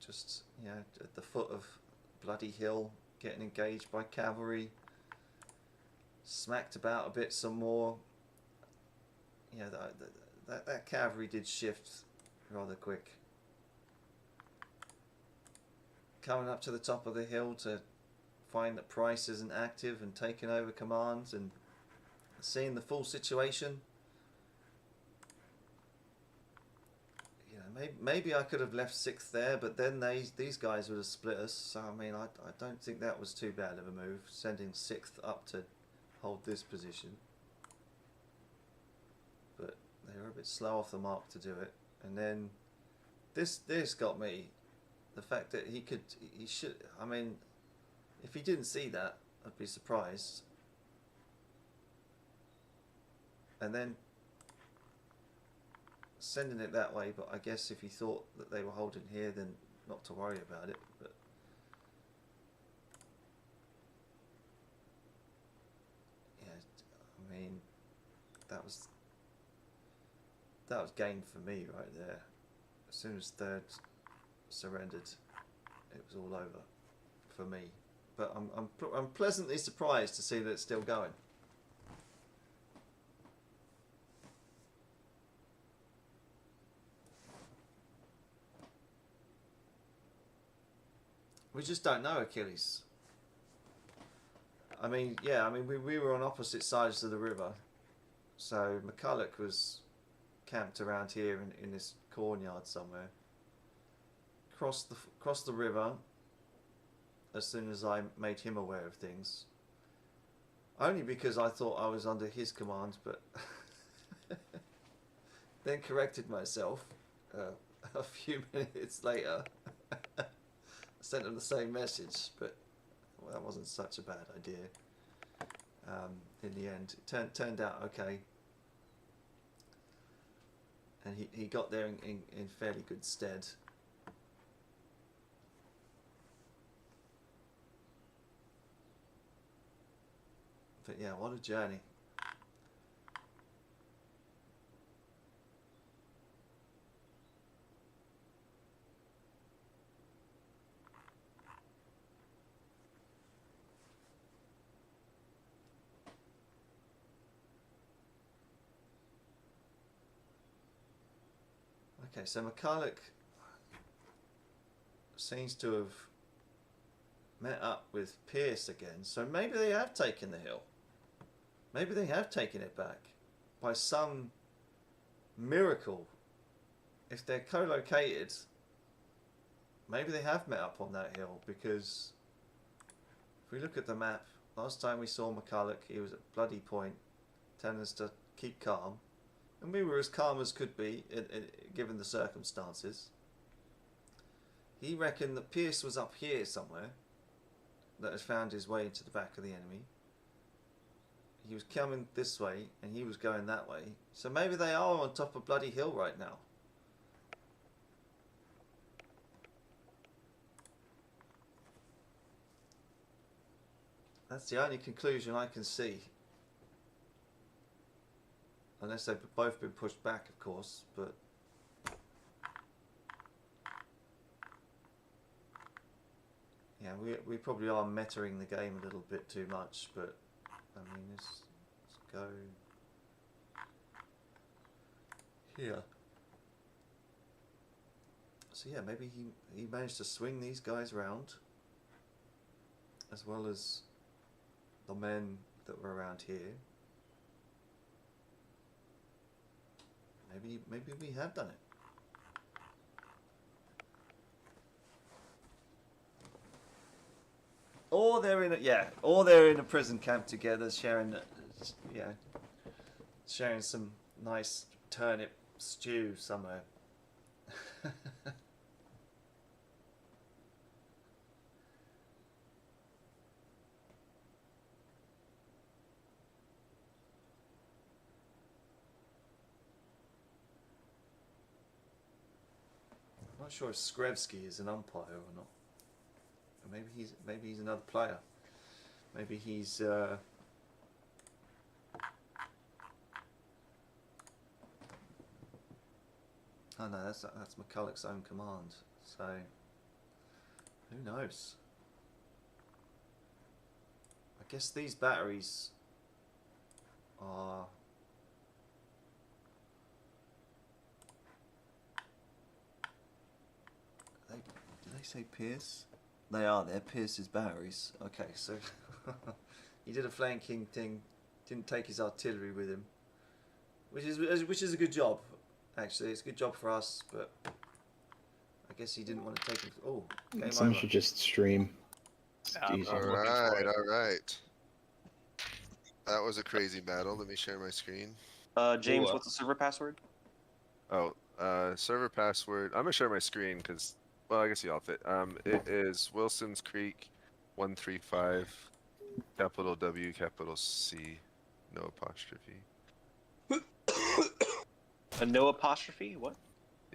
just at the foot of bloody hill, getting engaged by cavalry, smacked about a bit some more. Yeah, that cavalry did shift rather quick. Coming up to the top of the hill to find that Price isn't active and taking over commands and seeing the full situation. You know, maybe I could have left 6th there, but then these guys would have split us. So I mean, I don't think that was too bad of a move, sending 6th up to hold this position. But they were a bit slow off the mark to do it. And then this got me. The fact that he should, I mean, if he didn't see that, I'd be surprised. And then sending it that way, but I guess if he thought that they were holding here, then not to worry about it. But yeah, I mean, that was gain for me right there. As soon as 3rd surrendered, it was all over for me. But I'm pleasantly surprised to see that it's still going. We just don't know Achilles. I mean, yeah, I mean we were on opposite sides of the river, so McCulloch was camped around here in this cornyard somewhere. Crossed the river as soon as I made him aware of things. Only because I thought I was under his command, but then corrected myself a few minutes later. I sent him the same message, but well, that wasn't such a bad idea. In the end, it turned out okay. And he got there in fairly good stead. But yeah, what a journey. Okay, so McCulloch seems to have met up with Pierce again, so maybe they have taken the hill. Maybe they have taken it back by some miracle. If they're co-located, maybe they have met up on that hill, because if we look at the map, last time we saw McCulloch, he was at bloody point, telling us to keep calm. And we were as calm as could be, given the circumstances. He reckoned that Pierce was up here somewhere, that had found his way into the back of the enemy. He was coming this way, and he was going that way. So maybe they are on top of bloody hill right now. That's the only conclusion I can see. Unless they've both been pushed back, of course, but Yeah, we probably are metaing the game a little bit too much, but I mean, let's go here. So yeah, maybe he managed to swing these guys round, as well as the men that were around here. Maybe we have done it. Or they're in a prison camp together, sharing some nice turnip stew somewhere. I'm not sure if Skrevsky is an umpire or not. Or maybe he's another player. Maybe he's oh no, that's McCulloch's own command. So who knows? I guess these batteries are did they say Pierce? They are. They're Pierce's batteries. Okay, so he did a flanking thing. Didn't take his artillery with him, which is a good job. Actually, it's a good job for us. But I guess he didn't want to take him. Oh, game Someone over. should just stream. All Easy. right. That was a crazy battle. Let me share my screen. James, what's the server password? Oh, server password. I'm gonna share my screen because, well, I guess y'all fit. It is Wilson's Creek 135, capital W, capital C, no apostrophe. A no apostrophe? What?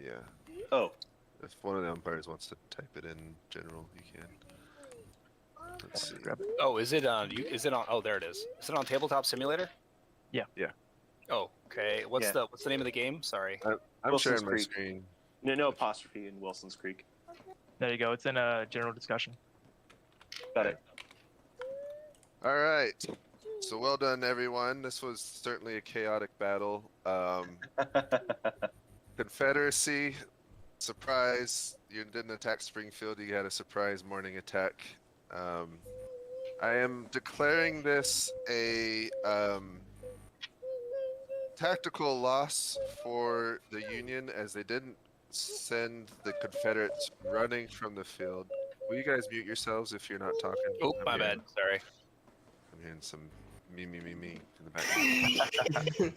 Yeah. Oh. If one of the umpires wants to type it in general, you can. Let's see. Oh, is it on? Is it on? Oh, there it is. Is it on Tabletop Simulator? Yeah. Yeah. Oh, okay. What's Yeah. the name of the game? Sorry. I'm Wilson's sharing my Creek. screen. No apostrophe in Wilson's Creek. There you go. It's in a general discussion. Got it. All right. So well done, everyone. This was certainly a chaotic battle. Confederacy, surprise. You didn't attack Springfield. You had a surprise morning attack. I am declaring this a tactical loss for the Union, as they didn't send the Confederates running from the field. Will you guys mute yourselves if you're not talking? Oh, I'm my bad. hearing- Sorry. I'm hearing some me in the background.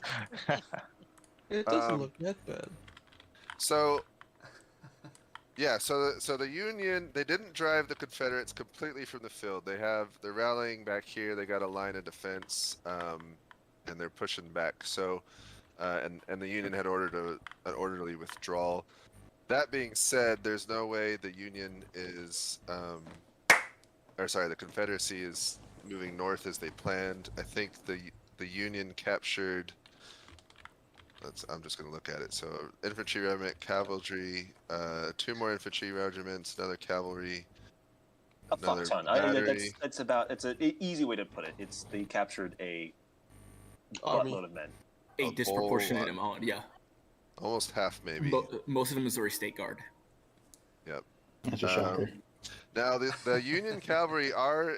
It doesn't Um, look that bad. So, yeah, so the Union, they didn't drive the Confederates completely from the field. They're rallying back here. They got a line of defense, and they're pushing back. So, and the Union had ordered an orderly withdrawal. That being said, there's no way the Union is, the Confederacy is moving north as they planned. I think the Union captured. I'm just going to look at it. So infantry regiment, cavalry, 2 more infantry regiments, another cavalry. A fuck ton. It's an easy way to put it. They captured a buttload of men. A whole disproportionate lot. amount, yeah. Almost half, maybe. Most of the Missouri State Guard. Yep. That's a shocker. Now the Union cavalry are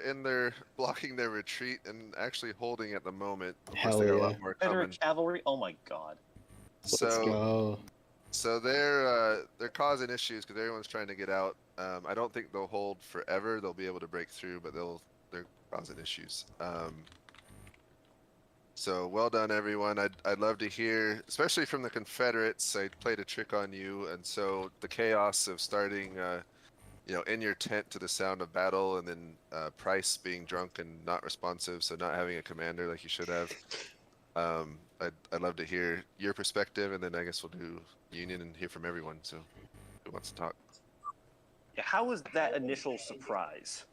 blocking their retreat and actually holding at the moment. Of course, Hell they got a yeah. lot more coming. Confederate cavalry? Oh my god. Let's So go. So they're causing issues because everyone's trying to get out. I don't think they'll hold forever. They'll be able to break through, but they're causing issues. So well done, everyone. I'd love to hear, especially from the Confederates. I played a trick on you, and so the chaos of starting, in your tent to the sound of battle, and then Price being drunk and not responsive, so not having a commander like you should have. I'd love to hear your perspective, and then I guess we'll do Union and hear from everyone. So, who wants to talk? Yeah, how was that initial surprise?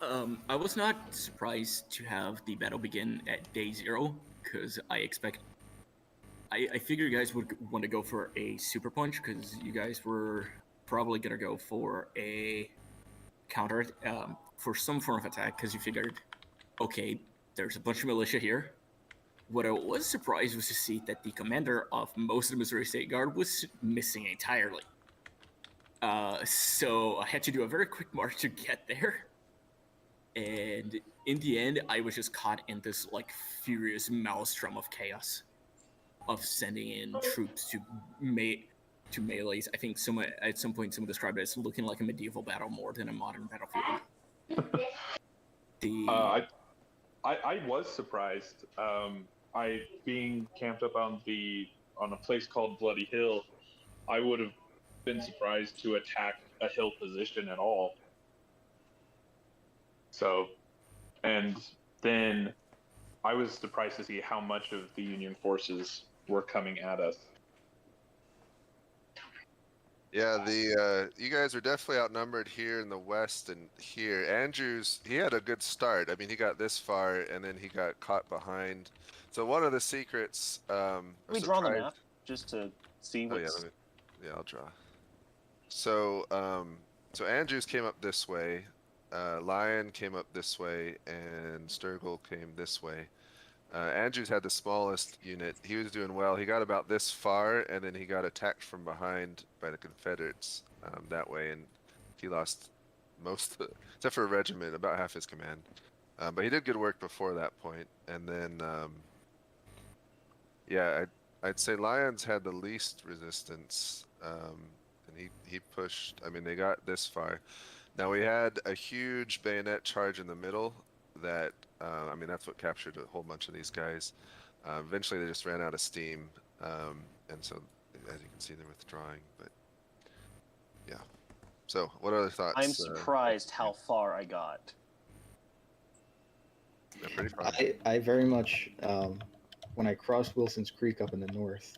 I was not surprised to have the battle begin at day 0, because I figured you guys would want to go for a super punch, because you guys were probably going to go for a counter for some form of attack because you figured, okay, there's a bunch of militia here. What I was surprised was to see that the commander of most of the Missouri State Guard was missing entirely. So I had to do a very quick march to get there. And in the end, I was just caught in this like furious maelstrom of chaos of sending in troops to melees. I think at some point someone described it as looking like a medieval battle more than a modern battlefield. I was surprised. I being camped up on a place called Bloody Hill, I would have been surprised to attack a hill position at all. So, and then I was surprised to see how much of the Union forces were coming at us. Yeah, you guys are definitely outnumbered here in the west and here. Andrews, he had a good start. I mean, he got this far and then he got caught behind. So one of the secrets. Can we draw the map just to see what's. Yeah, I'll draw. So so Andrews came up this way, Lion came up this way, and Sturgill came this way. Andrews had the smallest unit. He was doing well. He got about this far, and then he got attacked from behind by the Confederates that way, and he lost most, except for a regiment, about half his command. But he did good work before that point, and then yeah, I'd say Lions had the least resistance, and he pushed. I mean, they got this far. Now we had a huge bayonet charge in the middle that. I mean, that's what captured a whole bunch of these guys. Eventually, they just ran out of steam, and so, as you can see, they're withdrawing. But yeah. So, what other thoughts? I'm surprised how far I got. Yeah, pretty far. I very much, when I crossed Wilson's Creek up in the north,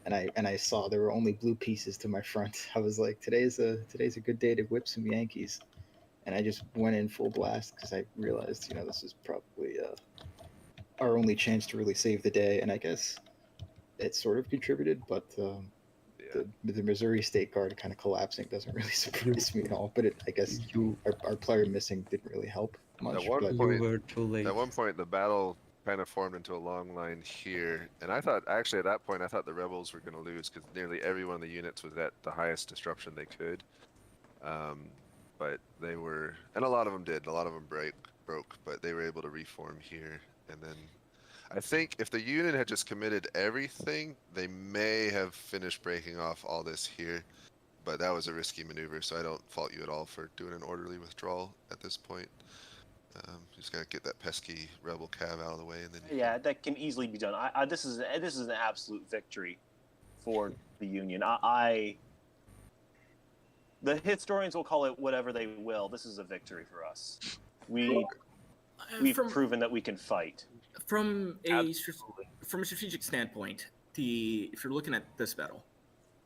and I saw there were only blue pieces to my front, I was like, today's a good day to whip some Yankees. And I just went in full blast because I realized, this is probably our only chance to really save the day. And I guess it sort of contributed, but the Missouri State Guard kind of collapsing doesn't really surprise me at all. But I guess our player missing didn't really help much. At one point, the battle kind of formed into a long line here. And I thought, actually, at that point, I thought the rebels were going to lose because nearly every one of the units was at the highest disruption they could. But they were, and a lot of them did. A lot of them broke, but they were able to reform here. And then, I think if the Union had just committed everything, they may have finished breaking off all this here. But that was a risky maneuver, so I don't fault you at all for doing an orderly withdrawal at this point. Just gotta get that pesky rebel cav out of the way, and then. Yeah, that can easily be done. This is an absolute victory for the Union. The historians will call it whatever they will. This is a victory for us. We've proven that we can fight. From a strategic standpoint, if you're looking at this battle,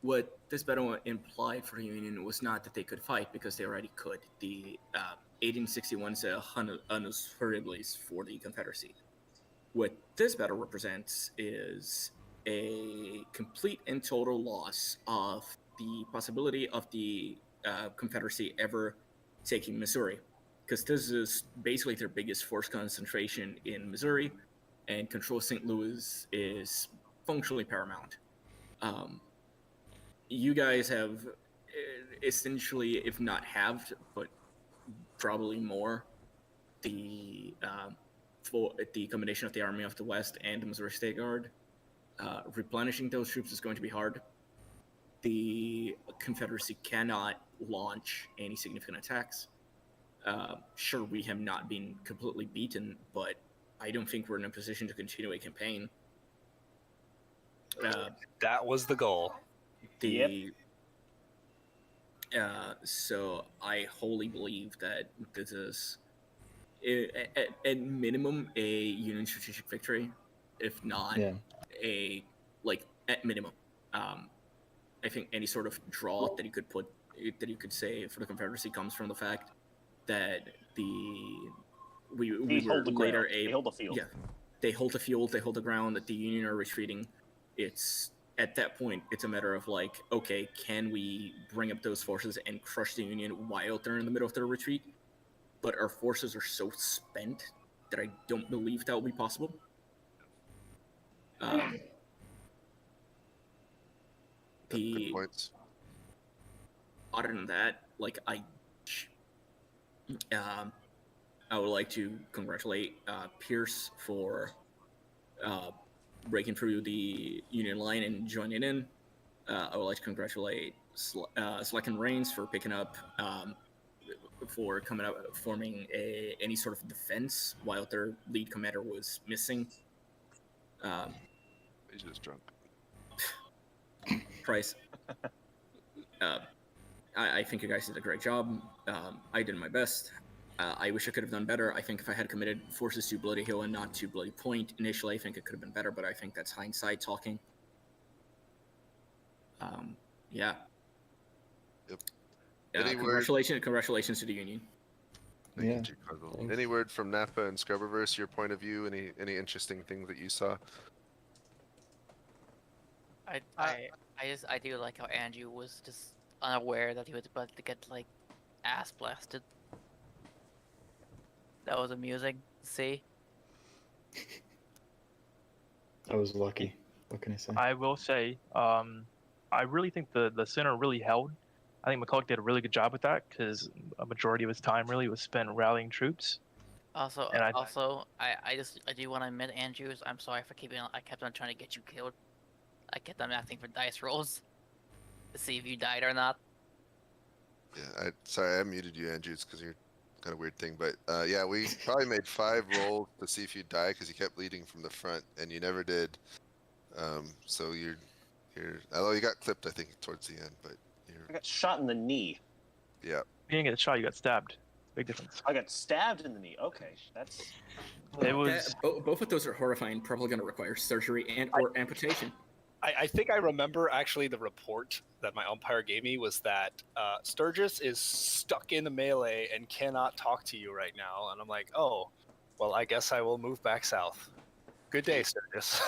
what this battle implied for the Union was not that they could fight because they already could. The 1861 is a annus horribilis for the Confederacy. What this battle represents is a complete and total loss of the possibility of the Confederacy ever taking Missouri, because this is basically their biggest force concentration in Missouri, and control of St. Louis is functionally paramount. You guys have essentially, if not halved, but probably more, the combination of the Army of the West and the Missouri State Guard. Replenishing those troops is going to be hard. The Confederacy cannot launch any significant attacks. Sure, we have not been completely beaten, but I don't think we're in a position to continue a campaign. That was the goal. So I wholly believe that this is, at minimum, a Union strategic victory, if not at minimum. I think any sort of draw that you could say for the Confederacy comes from the fact that we were later they hold the field. Yeah, they hold the field, they hold the ground. That the Union are retreating. It's at that point, it's a matter of like, okay, can we bring up those forces and crush the Union while they're in the middle of their retreat? But our forces are so spent that I don't believe that will be possible. Good points. Other than that, like I would like to congratulate Pierce for breaking through the Union line and joining in. I would like to congratulate Slack and Reigns for picking up, for coming up, forming any sort of defense while their lead commander was missing. He's just drunk. Price. I think you guys did a great job. I did my best. I wish I could have done better. I think if I had committed forces to Bloody Hill and not to Bloody Point initially, I think it could have been better, but I think that's hindsight talking. Yeah. Yep. Congratulations to the Union. Thank you, Cardinal. Any word from Napa and Scrubberverse, your point of view? Any interesting things that you saw? I do like how Andrew was just unaware that he was about to get like ass blasted. That was amusing to see. I was lucky. What can I say? I will say, I really think the center really held. I think McCulloch did a really good job with that because a majority of his time really was spent rallying troops. Also, I do want to admit, Andrews, I'm sorry for I kept on trying to get you killed. I kept on asking for dice rolls to see if you died or not. Yeah, sorry, I muted you, Andrews, because you're kind of weird thing. But yeah, we probably made 5 rolls to see if you die because you kept leading from the front, and you never did. So you're, although you got clipped, I think, towards the end, but I got shot in the knee. Yeah. You didn't get shot, you got stabbed. Big difference. I got stabbed in the knee. Okay, that's. It was. Both of those are horrifying. Probably going to require surgery or amputation. I think I remember actually the report that my umpire gave me was that Sturgis is stuck in the melee and cannot talk to you right now. And I'm like, oh, well, I guess I will move back south. Good day, Sturgis.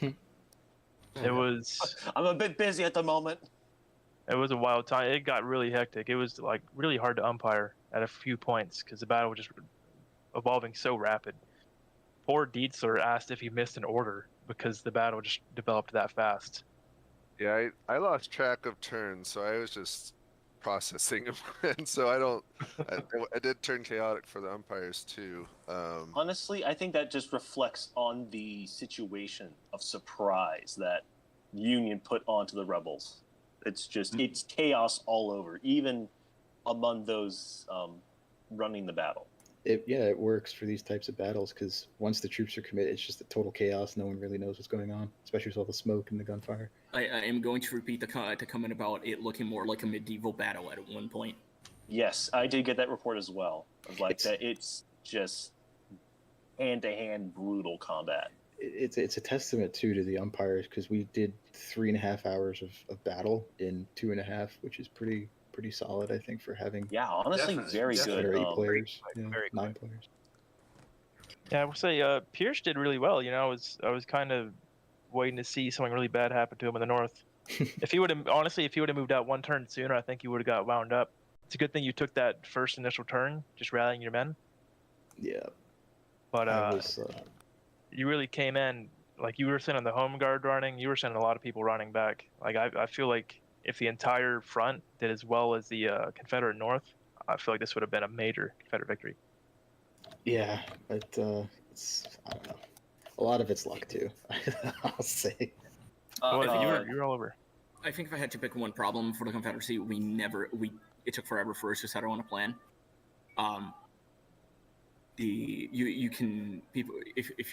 It was. I'm a bit busy at the moment. It was a wild time. It got really hectic. It was like really hard to umpire at a few points because the battle was just evolving so rapid. Poor Dietzler asked if he missed an order because the battle just developed that fast. Yeah, I lost track of turns, so I was just processing them, and so I did turn chaotic for the umpires too. Honestly, I think that just reflects on the situation of surprise that Union put onto the rebels. It's just it's chaos all over, even among those running the battle. It works for these types of battles because once the troops are committed, it's just a total chaos. No one really knows what's going on, especially with all the smoke and the gunfire. I am going to repeat the comment about it looking more like a medieval battle at one point. Yes, I did get that report as well. It's just hand-to-hand brutal combat. It's a testament too to the umpires because we did 3.5 hours of battle in 2.5, which is pretty solid, I think, for having. Yeah, honestly, very good. 7 or 8 players, very 9 players. Yeah, I would say Pierce did really well. You know, I was kind of waiting to see something really bad happen to him in the north. If he would have moved out 1 turn sooner, I think he would have got wound up. It's a good thing you took that first initial turn, just rallying your men. Yeah. But you really came in like you were sending the home guard running. You were sending a lot of people running back. Like I feel like if the entire front did as well as the Confederate North, I feel like this would have been a major Confederate victory. Yeah, but it's, I don't know. A lot of it's luck too. I'll say. You're all over. I think if I had to pick one problem for the Confederacy, it took forever for us to settle on a plan. If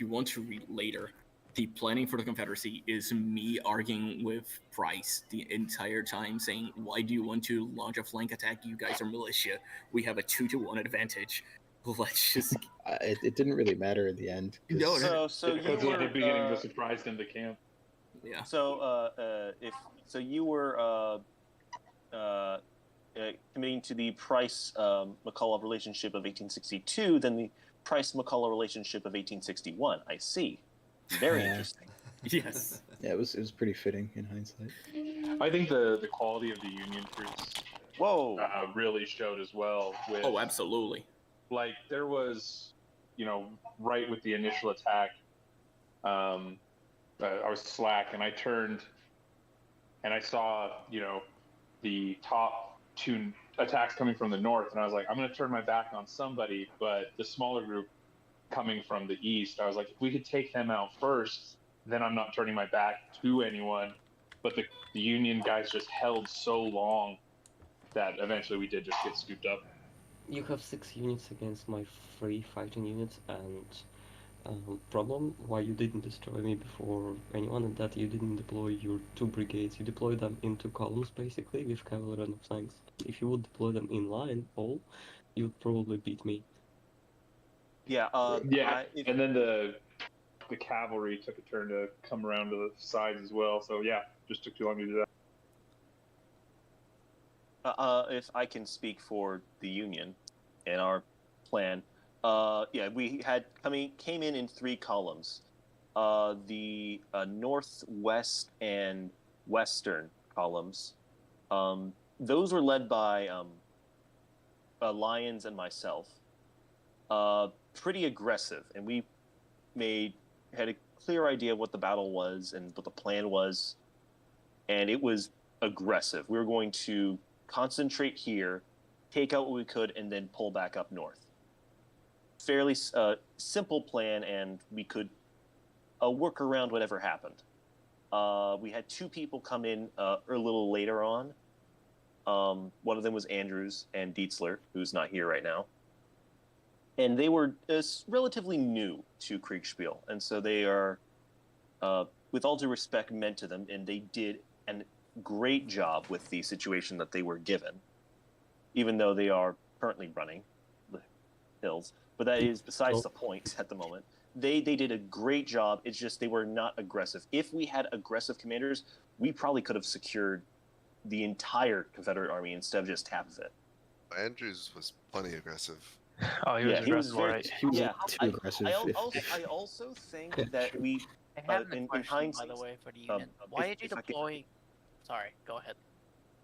you want to read later, the planning for the Confederacy is me arguing with Price the entire time, saying, "Why do you want to launch a flank attack? You guys are militia. We have a 2-to-1 advantage. Let's just." It didn't really matter in the end. So because you at the were beginning of the surprise into camp. Yeah. So you were committing to the Price-McCulloch relationship of 1862 than the Price-McCulloch relationship of 1861. I see. Very interesting. Yes. Yeah, it was pretty fitting in hindsight. I think the quality of the Union troops Whoa. really showed as well. With Oh, absolutely. like there was, right with the initial attack, I was slack and I turned and I saw, the top two attacks coming from the north, and I was like, I'm going to turn my back on somebody, but the smaller group coming from the east, I was like, if we could take them out first, then I'm not turning my back to anyone. But the Union guys just held so long that eventually we did just get scooped up. You have 6 units against my 3 fighting units, and problem why you didn't destroy me before anyone, and that you didn't deploy your 2 brigades. You deployed them into columns basically with cavalry and flanks. If you would deploy them in line all, you'd probably beat me. Yeah. And then the cavalry took a turn to come around to the sides as well. So yeah, just took too long to do that. If I can speak for the Union and our plan, we had came in 3 columns. The northwest and western columns, those were led by Lyons and myself. Pretty aggressive, and we had a clear idea of what the battle was and what the plan was, and it was aggressive. We were going to concentrate here, take out what we could, and then pull back up north. Fairly simple plan, and we could work around whatever happened. We had 2 people come in a little later on. One of them was Andrews and Dietzler, who's not here right now. And they were relatively new to Kriegsspiel, and so they are, with all due respect meant to them, and they did a great job with the situation that they were given, even though they are currently running the hills. But that is besides the point at the moment. They did a great job. It's just they were not aggressive. If we had aggressive commanders, we probably could have secured the entire Confederate army instead of just half of it. Andrews was plenty aggressive. Oh, he was aggressive, very, right? He was too aggressive. I also think that we, I have a in question, hindsight, by the way, for the Union. Why did you deploy? Sorry, go ahead.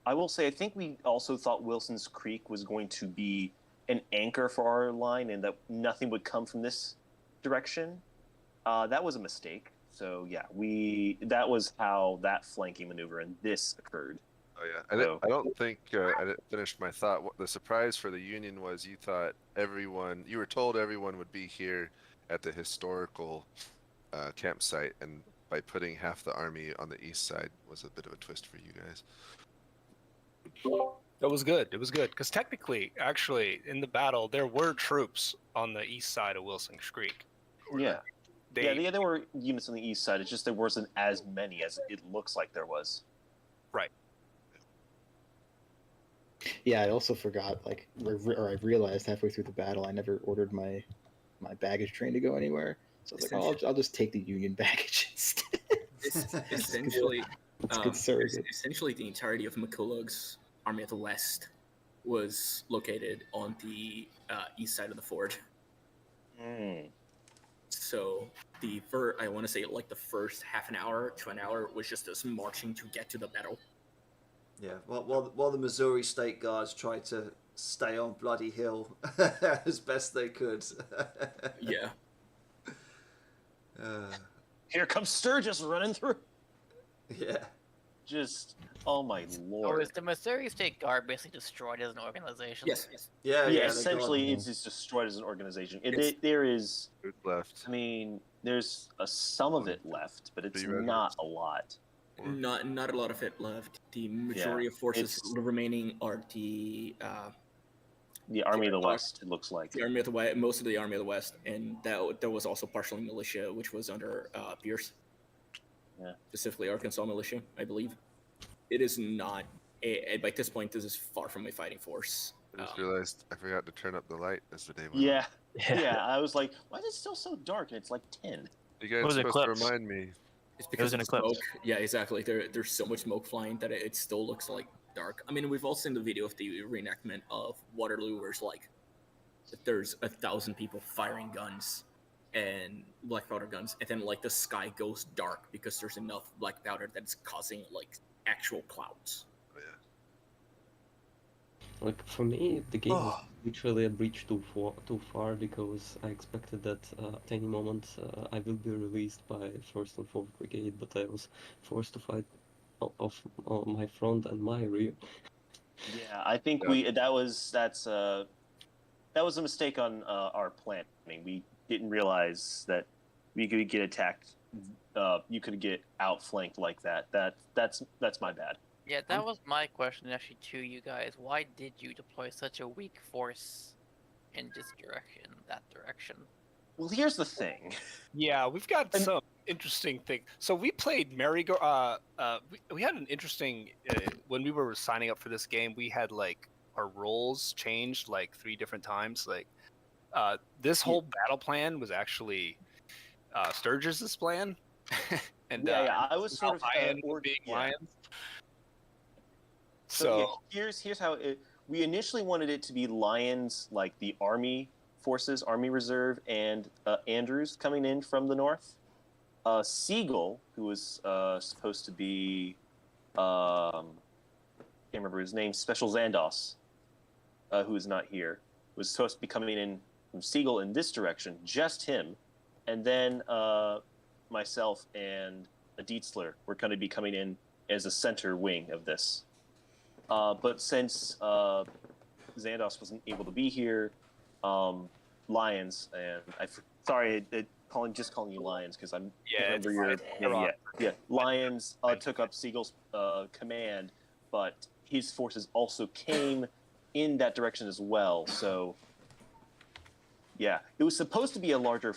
I will say, I think we also thought Wilson's Creek was going to be an anchor for our line, and that nothing would come from this direction. That was a mistake. So yeah, that was how that flanking maneuver and this occurred. Oh yeah, I don't think I didn't finish my thought. The surprise for the Union was you thought you were told everyone would be here at the historical campsite, and by putting half the army on the east side was a bit of a twist for you guys. It was good. It was good because technically, actually, in the battle, there were troops on the east side of Wilson's Creek. Yeah. There were units on the east side. It's just there wasn't as many as it looks like there was. Right. Yeah, I also forgot, or I realized halfway through the battle, I never ordered my baggage train to go anywhere. So I was like, I'll just take the Union baggage instead. Essentially, it's good surrogate. Essentially, the entirety of McCulloch's Army of the West was located on the east side of the ford. So I want to say like the first half an hour to an hour was just us marching to get to the battle. Yeah, while the Missouri State Guards tried to stay on Bloody Hill as best they could. Yeah. Here comes Sturgis running through. Yeah. Just, oh my lord. Oh, is the Missouri State Guard basically destroyed as an organization? Yes. Yeah, essentially it's just destroyed as an organization. There is left. I mean, there's some of it left, but it's not a lot. Not a lot of it left. The majority of forces remaining are the Army of the West. It looks like the Army of the West, most of the Army of the West, and there was also partially militia, which was under Pierce. Yeah. Specifically Arkansas militia, I believe. It is not. By this point, this is far from a fighting force. I just realized I forgot to turn up the light as the day went on. Yeah. I was like, why is it still so dark? And it's like 10. You guys are supposed to remind me. It's because of smoke. Yeah, exactly. There's so much smoke flying that it still looks like dark. I mean, we've all seen the video of the reenactment of Waterloo, where it's like there's 1,000 people firing guns and black powder guns, and then like the sky goes dark because there's enough black powder that's causing like actual clouds. Like for me, the game was literally a bridge too far because I expected that at any moment I will be released by 1st and 4th Brigade, but I was forced to fight off my front and my rear. Yeah, I think that was a mistake on our planning. We didn't realize that we could get attacked. You could get outflanked like that. That's my bad. Yeah, that was my question actually to you guys. Why did you deploy such a weak force in this direction, that direction? Well, here's the thing. Yeah, we've got some interesting things. So we played merry-go. We had an interesting when we were signing up for this game. We had like our roles changed like 3 different times. Like this whole battle plan was actually Sturgis's plan. And I was sort of being Lions. So here's how we initially wanted it to be Lions, like the Army forces, Army Reserve, and Andrews coming in from the north. Siegel, who was supposed to be, can't remember his name, Special Xandos, who is not here, was supposed to be coming in from Siegel in this direction, just him. And then myself and a Dietzler were going to be coming in as a center wing of this. But since Xandos wasn't able to be here, Lions, and calling you Lions because I'm remember your Lions took up Siegel's command, but his forces also came in that direction as well. So yeah, it was supposed to be a larger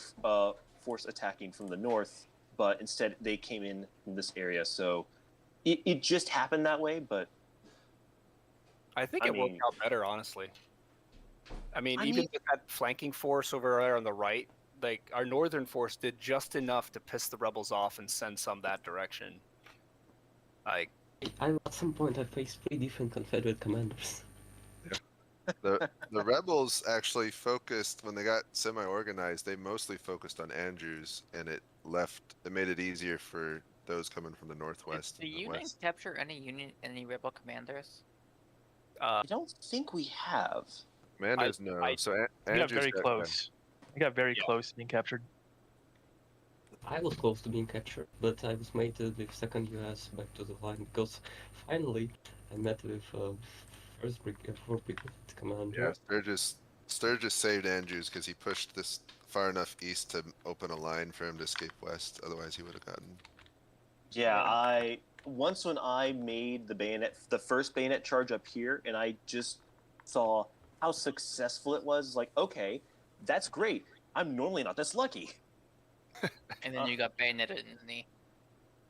force attacking from the north, but instead they came in this area. So it just happened that way, but. I think it worked out better, honestly. I mean, with that flanking force over there on the right, like our northern force did just enough to piss the rebels off and send some that direction. Like, at some point, I faced 3 different Confederate commanders. The rebels actually focused when they got semi-organized. They mostly focused on Andrews, and it made it easier for those coming from the northwest. Did the Union capture any rebel commanders? I don't think we have. Commanders, no. So we got very close. We got very close to being captured. I was close to being captured, but I was made the 2nd US back to the line because finally I met with 4th Brigade commander. Yeah, Sturgis saved Andrews because he pushed this far enough east to open a line for him to escape west. Otherwise, he would have gotten. Yeah, once when I made the first bayonet charge up here, and I just saw how successful it was, like, okay, that's great. I'm normally not this lucky. And then you got bayoneted in the knee.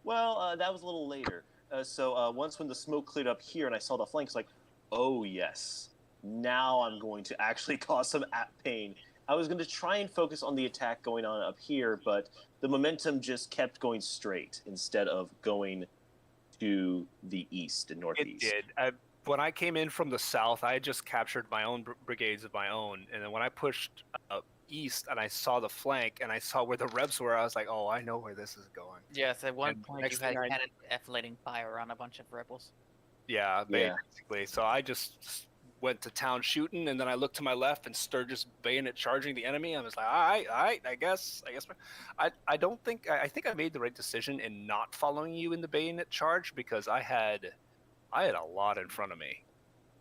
Well, that was a little later. So once when the smoke cleared up here and I saw the flanks, like, oh yes, now I'm going to actually cause some pain. I was going to try and focus on the attack going on up here, but the momentum just kept going straight instead of going to the east and northeast. It did. When I came in from the south, I had just captured my own brigades of my own, and then when I pushed east and I saw the flank and I saw where the Rebs were, I was like, "Oh, I know where this is going." Yes, at one point you had cannon enfilading fire on a bunch of rebels. Yeah, basically. So I just went to town shooting, and then I looked to my left and Sturgis bayonet charging the enemy. I was like, all right, I guess. I don't think I think I made the right decision in not following you in the bayonet charge because I had a lot in front of me.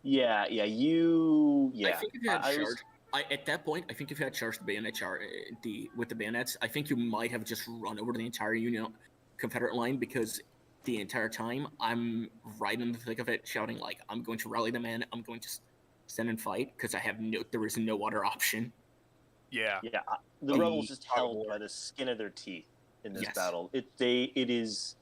Yeah. I think if you had at that point, I think if you had charged the bayonet with the bayonets, I think you might have just run over the entire Union Confederate line because the entire time I'm right in the thick of it, shouting like, "I'm going to rally the men. I'm going to stand and fight," because there is no other option. Yeah. The rebels just held by the skin of their teeth in this battle. It is.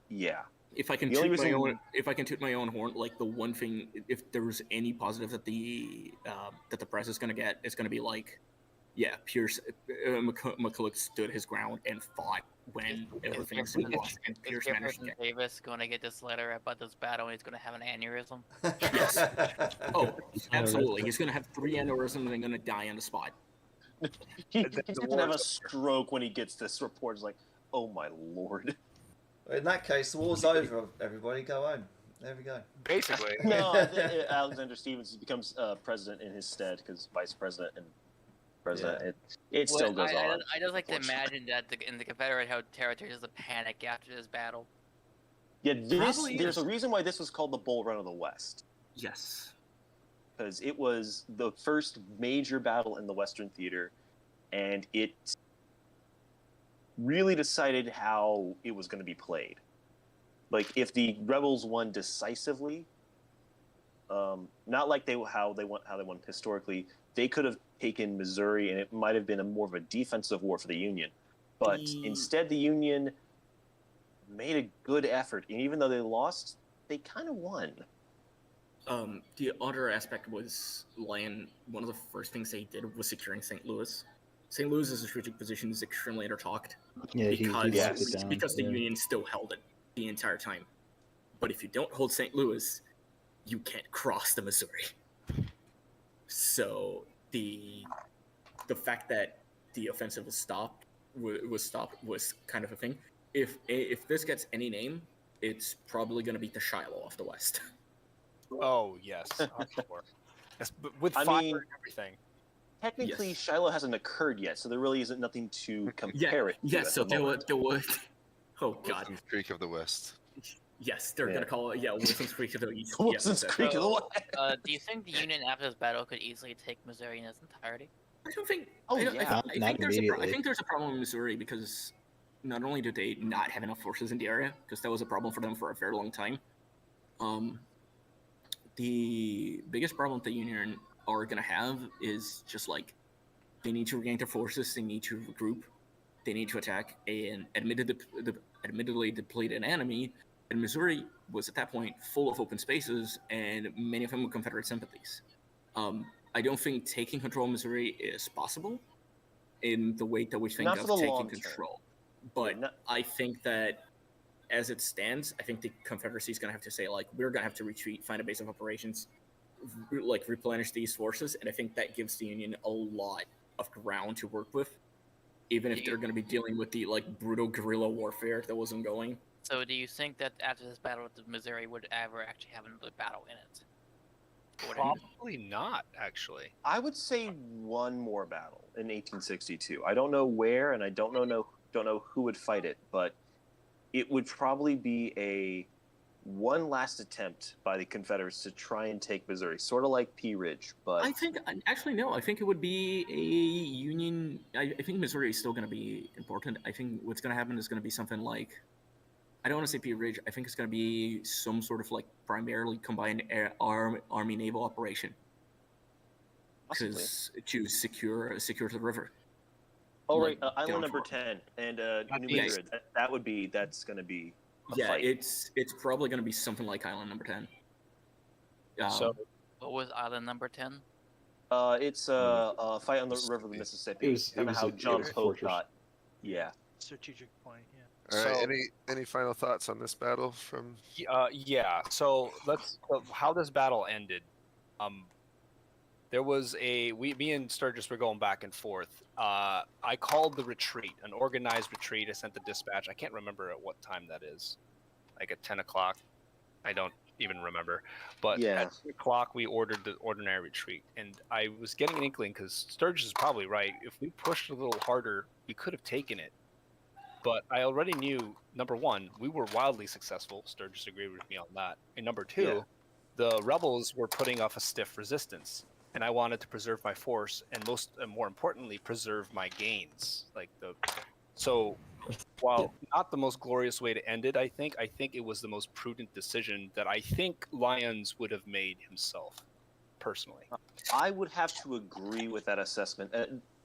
Yeah. If I can toot my own horn, like the one thing, if there was any positive that the press is going to get, it's going to be like, yeah, Pierce, McCulloch stood his ground and fought when everything seemed lost, and Pierce managed to get. Davis going to get this letter about this battle, and he's going to have an aneurysm. Yes. Oh, absolutely. He's going to have 3 aneurysms and going to die on the spot. He's then the going to war have a is over. stroke when he gets this report. He's like, oh my lord. In that case, the war's over. Everybody, go home. There we go. Basically. No, I think Alexander Stevens becomes president in his stead because vice president and president. It still goes on. I just like to unfortunately. imagine that in the Confederate how territory is a panic after this battle. Yeah, Probably there's is. a reason why this was called the Bull Run of the West. Yes. Because it was the first major battle in the Western Theater, and it really decided how it was going to be played. Like, if the rebels won decisively, not like how they won historically, they could have taken Missouri, and it might have been more of a defensive war for the Union. But instead, the Union made a good effort, and even though they lost, they kind of won. The other aspect was Lyon. One of the first things they did was securing St. Louis. St. Louis's strategic position is extremely undertalked. Yeah, he locked it down. Because the yeah. Union still held it the entire time. But if you don't hold St. Louis, you can't cross the Missouri. So the fact that the offensive was stopped was kind of a thing. If this gets any name, it's probably going to be the Shiloh of the West. Oh yes, I'm sure. Yes, but with I fire mean, and everything. Technically, Yes. Shiloh hasn't occurred yet, so there really isn't nothing to compare it to. Yes, at so the moment. there was. Oh God. Wilson's Creek of the West. Yes, they're Yeah. gonna call it Wilson's Creek of the East. Wilson's yes, Creek of the So, West. do you think the Union after this battle could easily take Missouri in its entirety? I don't think. Oh, I, don't- yeah. I Not think there's immediately. I think there's a problem in Missouri because not only did they not have enough forces in the area, because that was a problem for them for a very long time. The biggest problem the Union are gonna have is just like they need to regain their forces, they need to regroup, they need to attack an admittedly depleted enemy. And Missouri was at that point full of open spaces, and many of them with Confederate sympathies. I don't think taking control of Missouri is possible in the way that we think Not of for the taking long term. control. But Yeah, not- I think that as it stands, I think the Confederacy is going to have to say, like, we're going to have to retreat, find a base of operations, like, replenish these forces. And I think that gives the Union a lot of ground to work with, even if they're going to be dealing with the, like, brutal guerrilla warfare that was ongoing. So, do you think that after this battle, the Missouri would ever actually have another battle in it? Or would it- Probably not, actually. I would say one more battle in 1862. I don't know where, and I don't know who would fight it, but it would probably be one last attempt by the Confederates to try and take Missouri, sort of like Pea Ridge. But I think, actually, no. I think it would be a Union. I think Missouri is still going to be important. I think what's going to happen is going to be something like, I don't want to say Pea Ridge. I think it's going to be some sort of like primarily combined Army naval operation, possibly. because to secure the river. Oh like, right, Island down Number for- 10 and New Yes. Madrid. That's going to be a Yeah, fight. it's probably going to be something like Island Number 10. So What was island number 10? It's a fight on the river of the Mississippi. It was Kind of how a John Pope fortress. got. Yeah. Strategic point, yeah. All right. So- Any final thoughts on this battle from? yeah. So how this battle ended. There was me and Sturgis were going back and forth. I called the retreat, an organized retreat. I sent the dispatch. I can't remember at what time that is. Like at 10 o'clock. I don't even remember. But Yeah. at 10 o'clock, we ordered the ordinary retreat. And I was getting an inkling, because Sturgis is probably right. If we pushed a little harder, we could have taken it. But I already knew, number one, we were wildly successful. Sturgis agreed with me on that. And number two, Yeah. the rebels were putting off a stiff resistance. And I wanted to preserve my force, and more importantly, preserve my gains. So while not the most glorious way to end it, I think it was the most prudent decision that I think Lyons would have made himself, personally. I would have to agree with that assessment.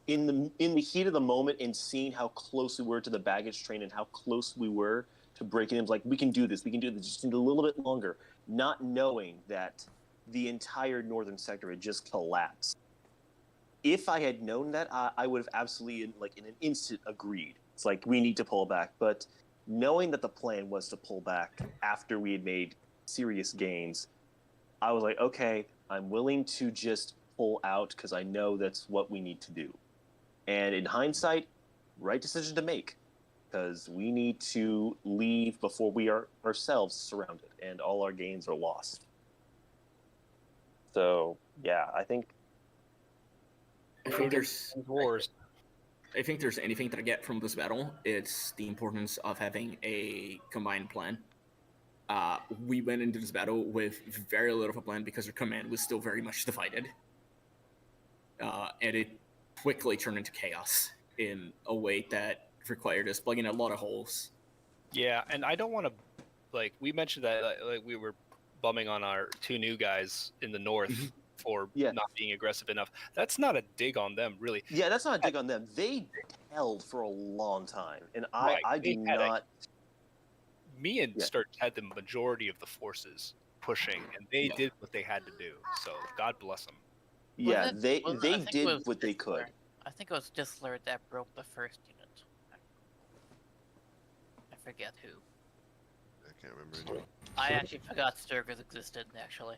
In the heat of the moment, and seeing how close we were to the baggage train and how close we were to breaking them, like, we can do this, just need a little bit longer, not knowing that the entire northern sector had just collapsed. If I had known that, I would have absolutely, like, in an instant agreed. It's like, we need to pull back. But knowing that the plan was to pull back after we had made serious gains, I was like, okay, I'm willing to just pull out because I know that's what we need to do. And in hindsight, right decision to make, because we need to leave before we are ourselves surrounded and all our gains are lost. So yeah, I think there's wars. I think there's anything that I get from this battle, it's the importance of having a combined plan. We went into this battle with very little of a plan because our command was still very much divided. And it quickly turned into chaos in a way that required us plugging a lot of holes. Yeah, and I don't want to, like, we mentioned that like we were bumming on our 2 new guys in the north for not being aggressive enough. That's not a dig on them, really. Yeah, that's not a dig on them. They held for a long time, and I do not. Me and Sturge had the majority of the forces pushing, and they did what they had to do. So God bless them. Yeah, they did what they could. I think it was Disler that broke the first unit. I forget who. I can't remember anymore. I actually forgot Sturgis existed, actually.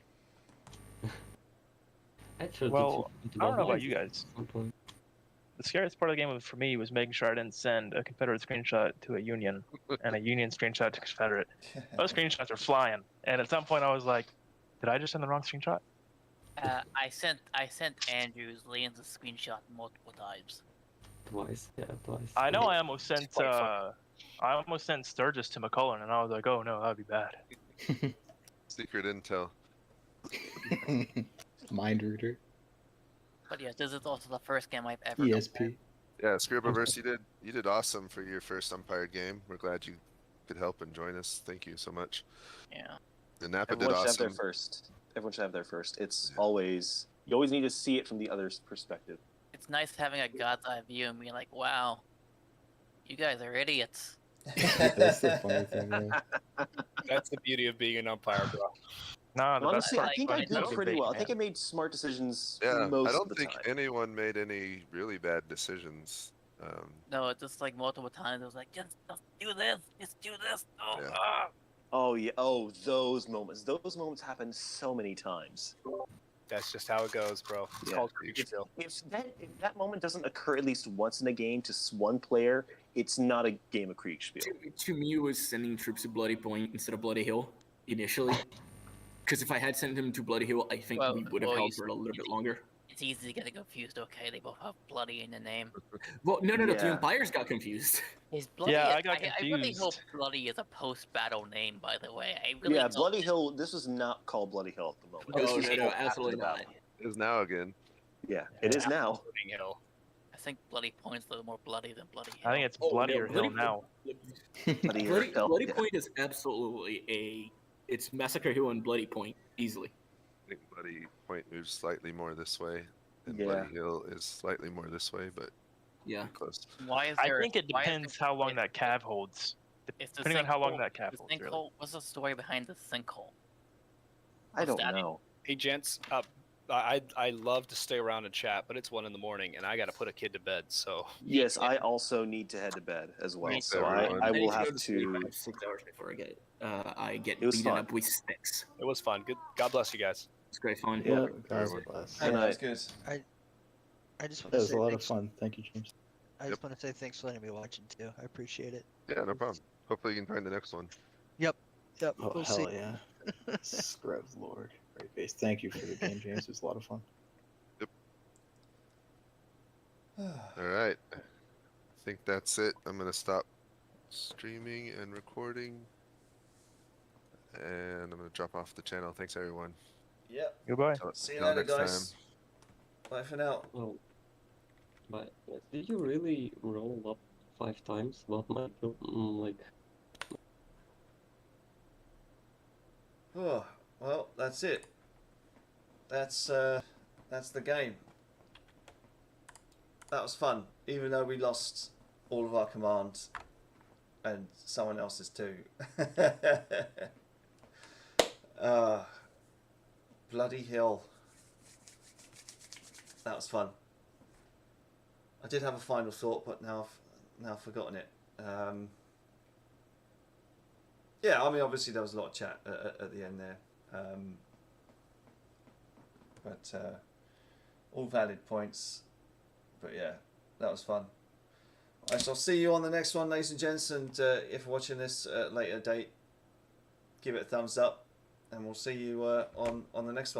Well, I don't know about you guys. The scariest part of the game for me was making sure I didn't send a Confederate screenshot to a Union and a Union screenshot to Confederate. Those screenshots are flying, and at some point I was like, "Did I just send the wrong screenshot?" I sent Andrews Lian's a screenshot multiple times. Twice. I know I almost sent Sturgis to McCullen, and I was like, "Oh no, that'd be bad." Secret intel. Mind reader. But yeah, this is also the first game I've ever. ESP. Yeah, Scribbleverse, you did awesome for your first umpire game. We're glad you could help and join us. Thank you so much. Yeah. And Napa Everyone did should awesome. have their first. Everyone should have their first. It's always you always need to see it from the other's perspective. It's nice having a God's eye view and being like, "Wow, you guys are idiots." That's the funny thing. Yeah. That's the beauty of being an umpire, bro. No, the Honestly, best I think I part did pretty well. I think I made smart decisions Yeah, most I of don't the think time. anyone made any really bad decisions. No, it's just like multiple times. It was like, just do this, just do this. Oh, Yeah. Oh yeah. Oh, those moments. Those moments happen so many times. That's just how it goes, bro. It's called Kriegsspiel. If that moment doesn't occur at least once in a game to one player, it's not a game of Kriegsspiel. To me, it was sending troops to Bloody Point instead of Bloody Hill initially. Because if I had sent him to Bloody Hill, I think we would have held for a little bit longer. It's easy to get confused. Okay, they both have bloody in the name. Well, no, the umpires got confused. Is bloody? Yeah, I got I really confused. hope bloody is a post-battle name. By the way, I really Yeah, hope Bloody Hill. This was not called Bloody Hill at the moment. This was No, after absolutely the not. battle. It is now again. Yeah, it is now. Hill. I think Bloody Point's a little more bloody than Bloody Hill. I think it's Bloodier Hill now. Bloody Point is absolutely it's Massacre Hill and Bloody Point easily. I think Bloody Point moves slightly more this way, and Yeah. Bloody Hill is slightly more this way, but Yeah. close. Why is I there? think it why is depends there- how long that cav holds. if the Depending on how long sinkhole- that cav the holds, really. sinkhole. What's the story behind the sinkhole? I don't know. Hey, gents, I love to stay around and chat, but it's 1 a.m. and I got to put a kid to bed. So Yes, I also need to head to bed as well. Thanks, So everyone. I need will to go have sleep to. about 6 hours before I get It was beaten fun. up with sticks. it was fun. Good. God bless you guys. It's great fun. Yeah. God Everyone. bless. Good Yeah, night. that's good. I just want That to was say a lot of thanks. fun. Thank you, James. I just want to say thanks for letting me watch it too. I appreciate it. Yeah, no problem. Hopefully you can find the next one. Yep, Oh, we'll hell see. yeah. Scrubs, Lord. Great base. Thank you for the game, James. It was a lot of fun. All right. I think that's it. I'm going to stop streaming and recording. And I'm going to drop off the channel. Thanks, everyone. Yep. Goodbye. See you Till later, next guys. Bye for now. Well, but did you really roll up 5 times? What might like? Oh, well, that's it. That's the game. That was fun, even though we lost all of our command and someone else's too. Bloody Hill. That was fun. I did have a final thought, but now I've forgotten it. Yeah, I mean, obviously there was a lot of chat at the end there, but all valid points. But yeah, That was fun. I shall see you on the next one, ladies and gents, and if you're watching this at a later date, give it a thumbs up, and we'll see you on the next one.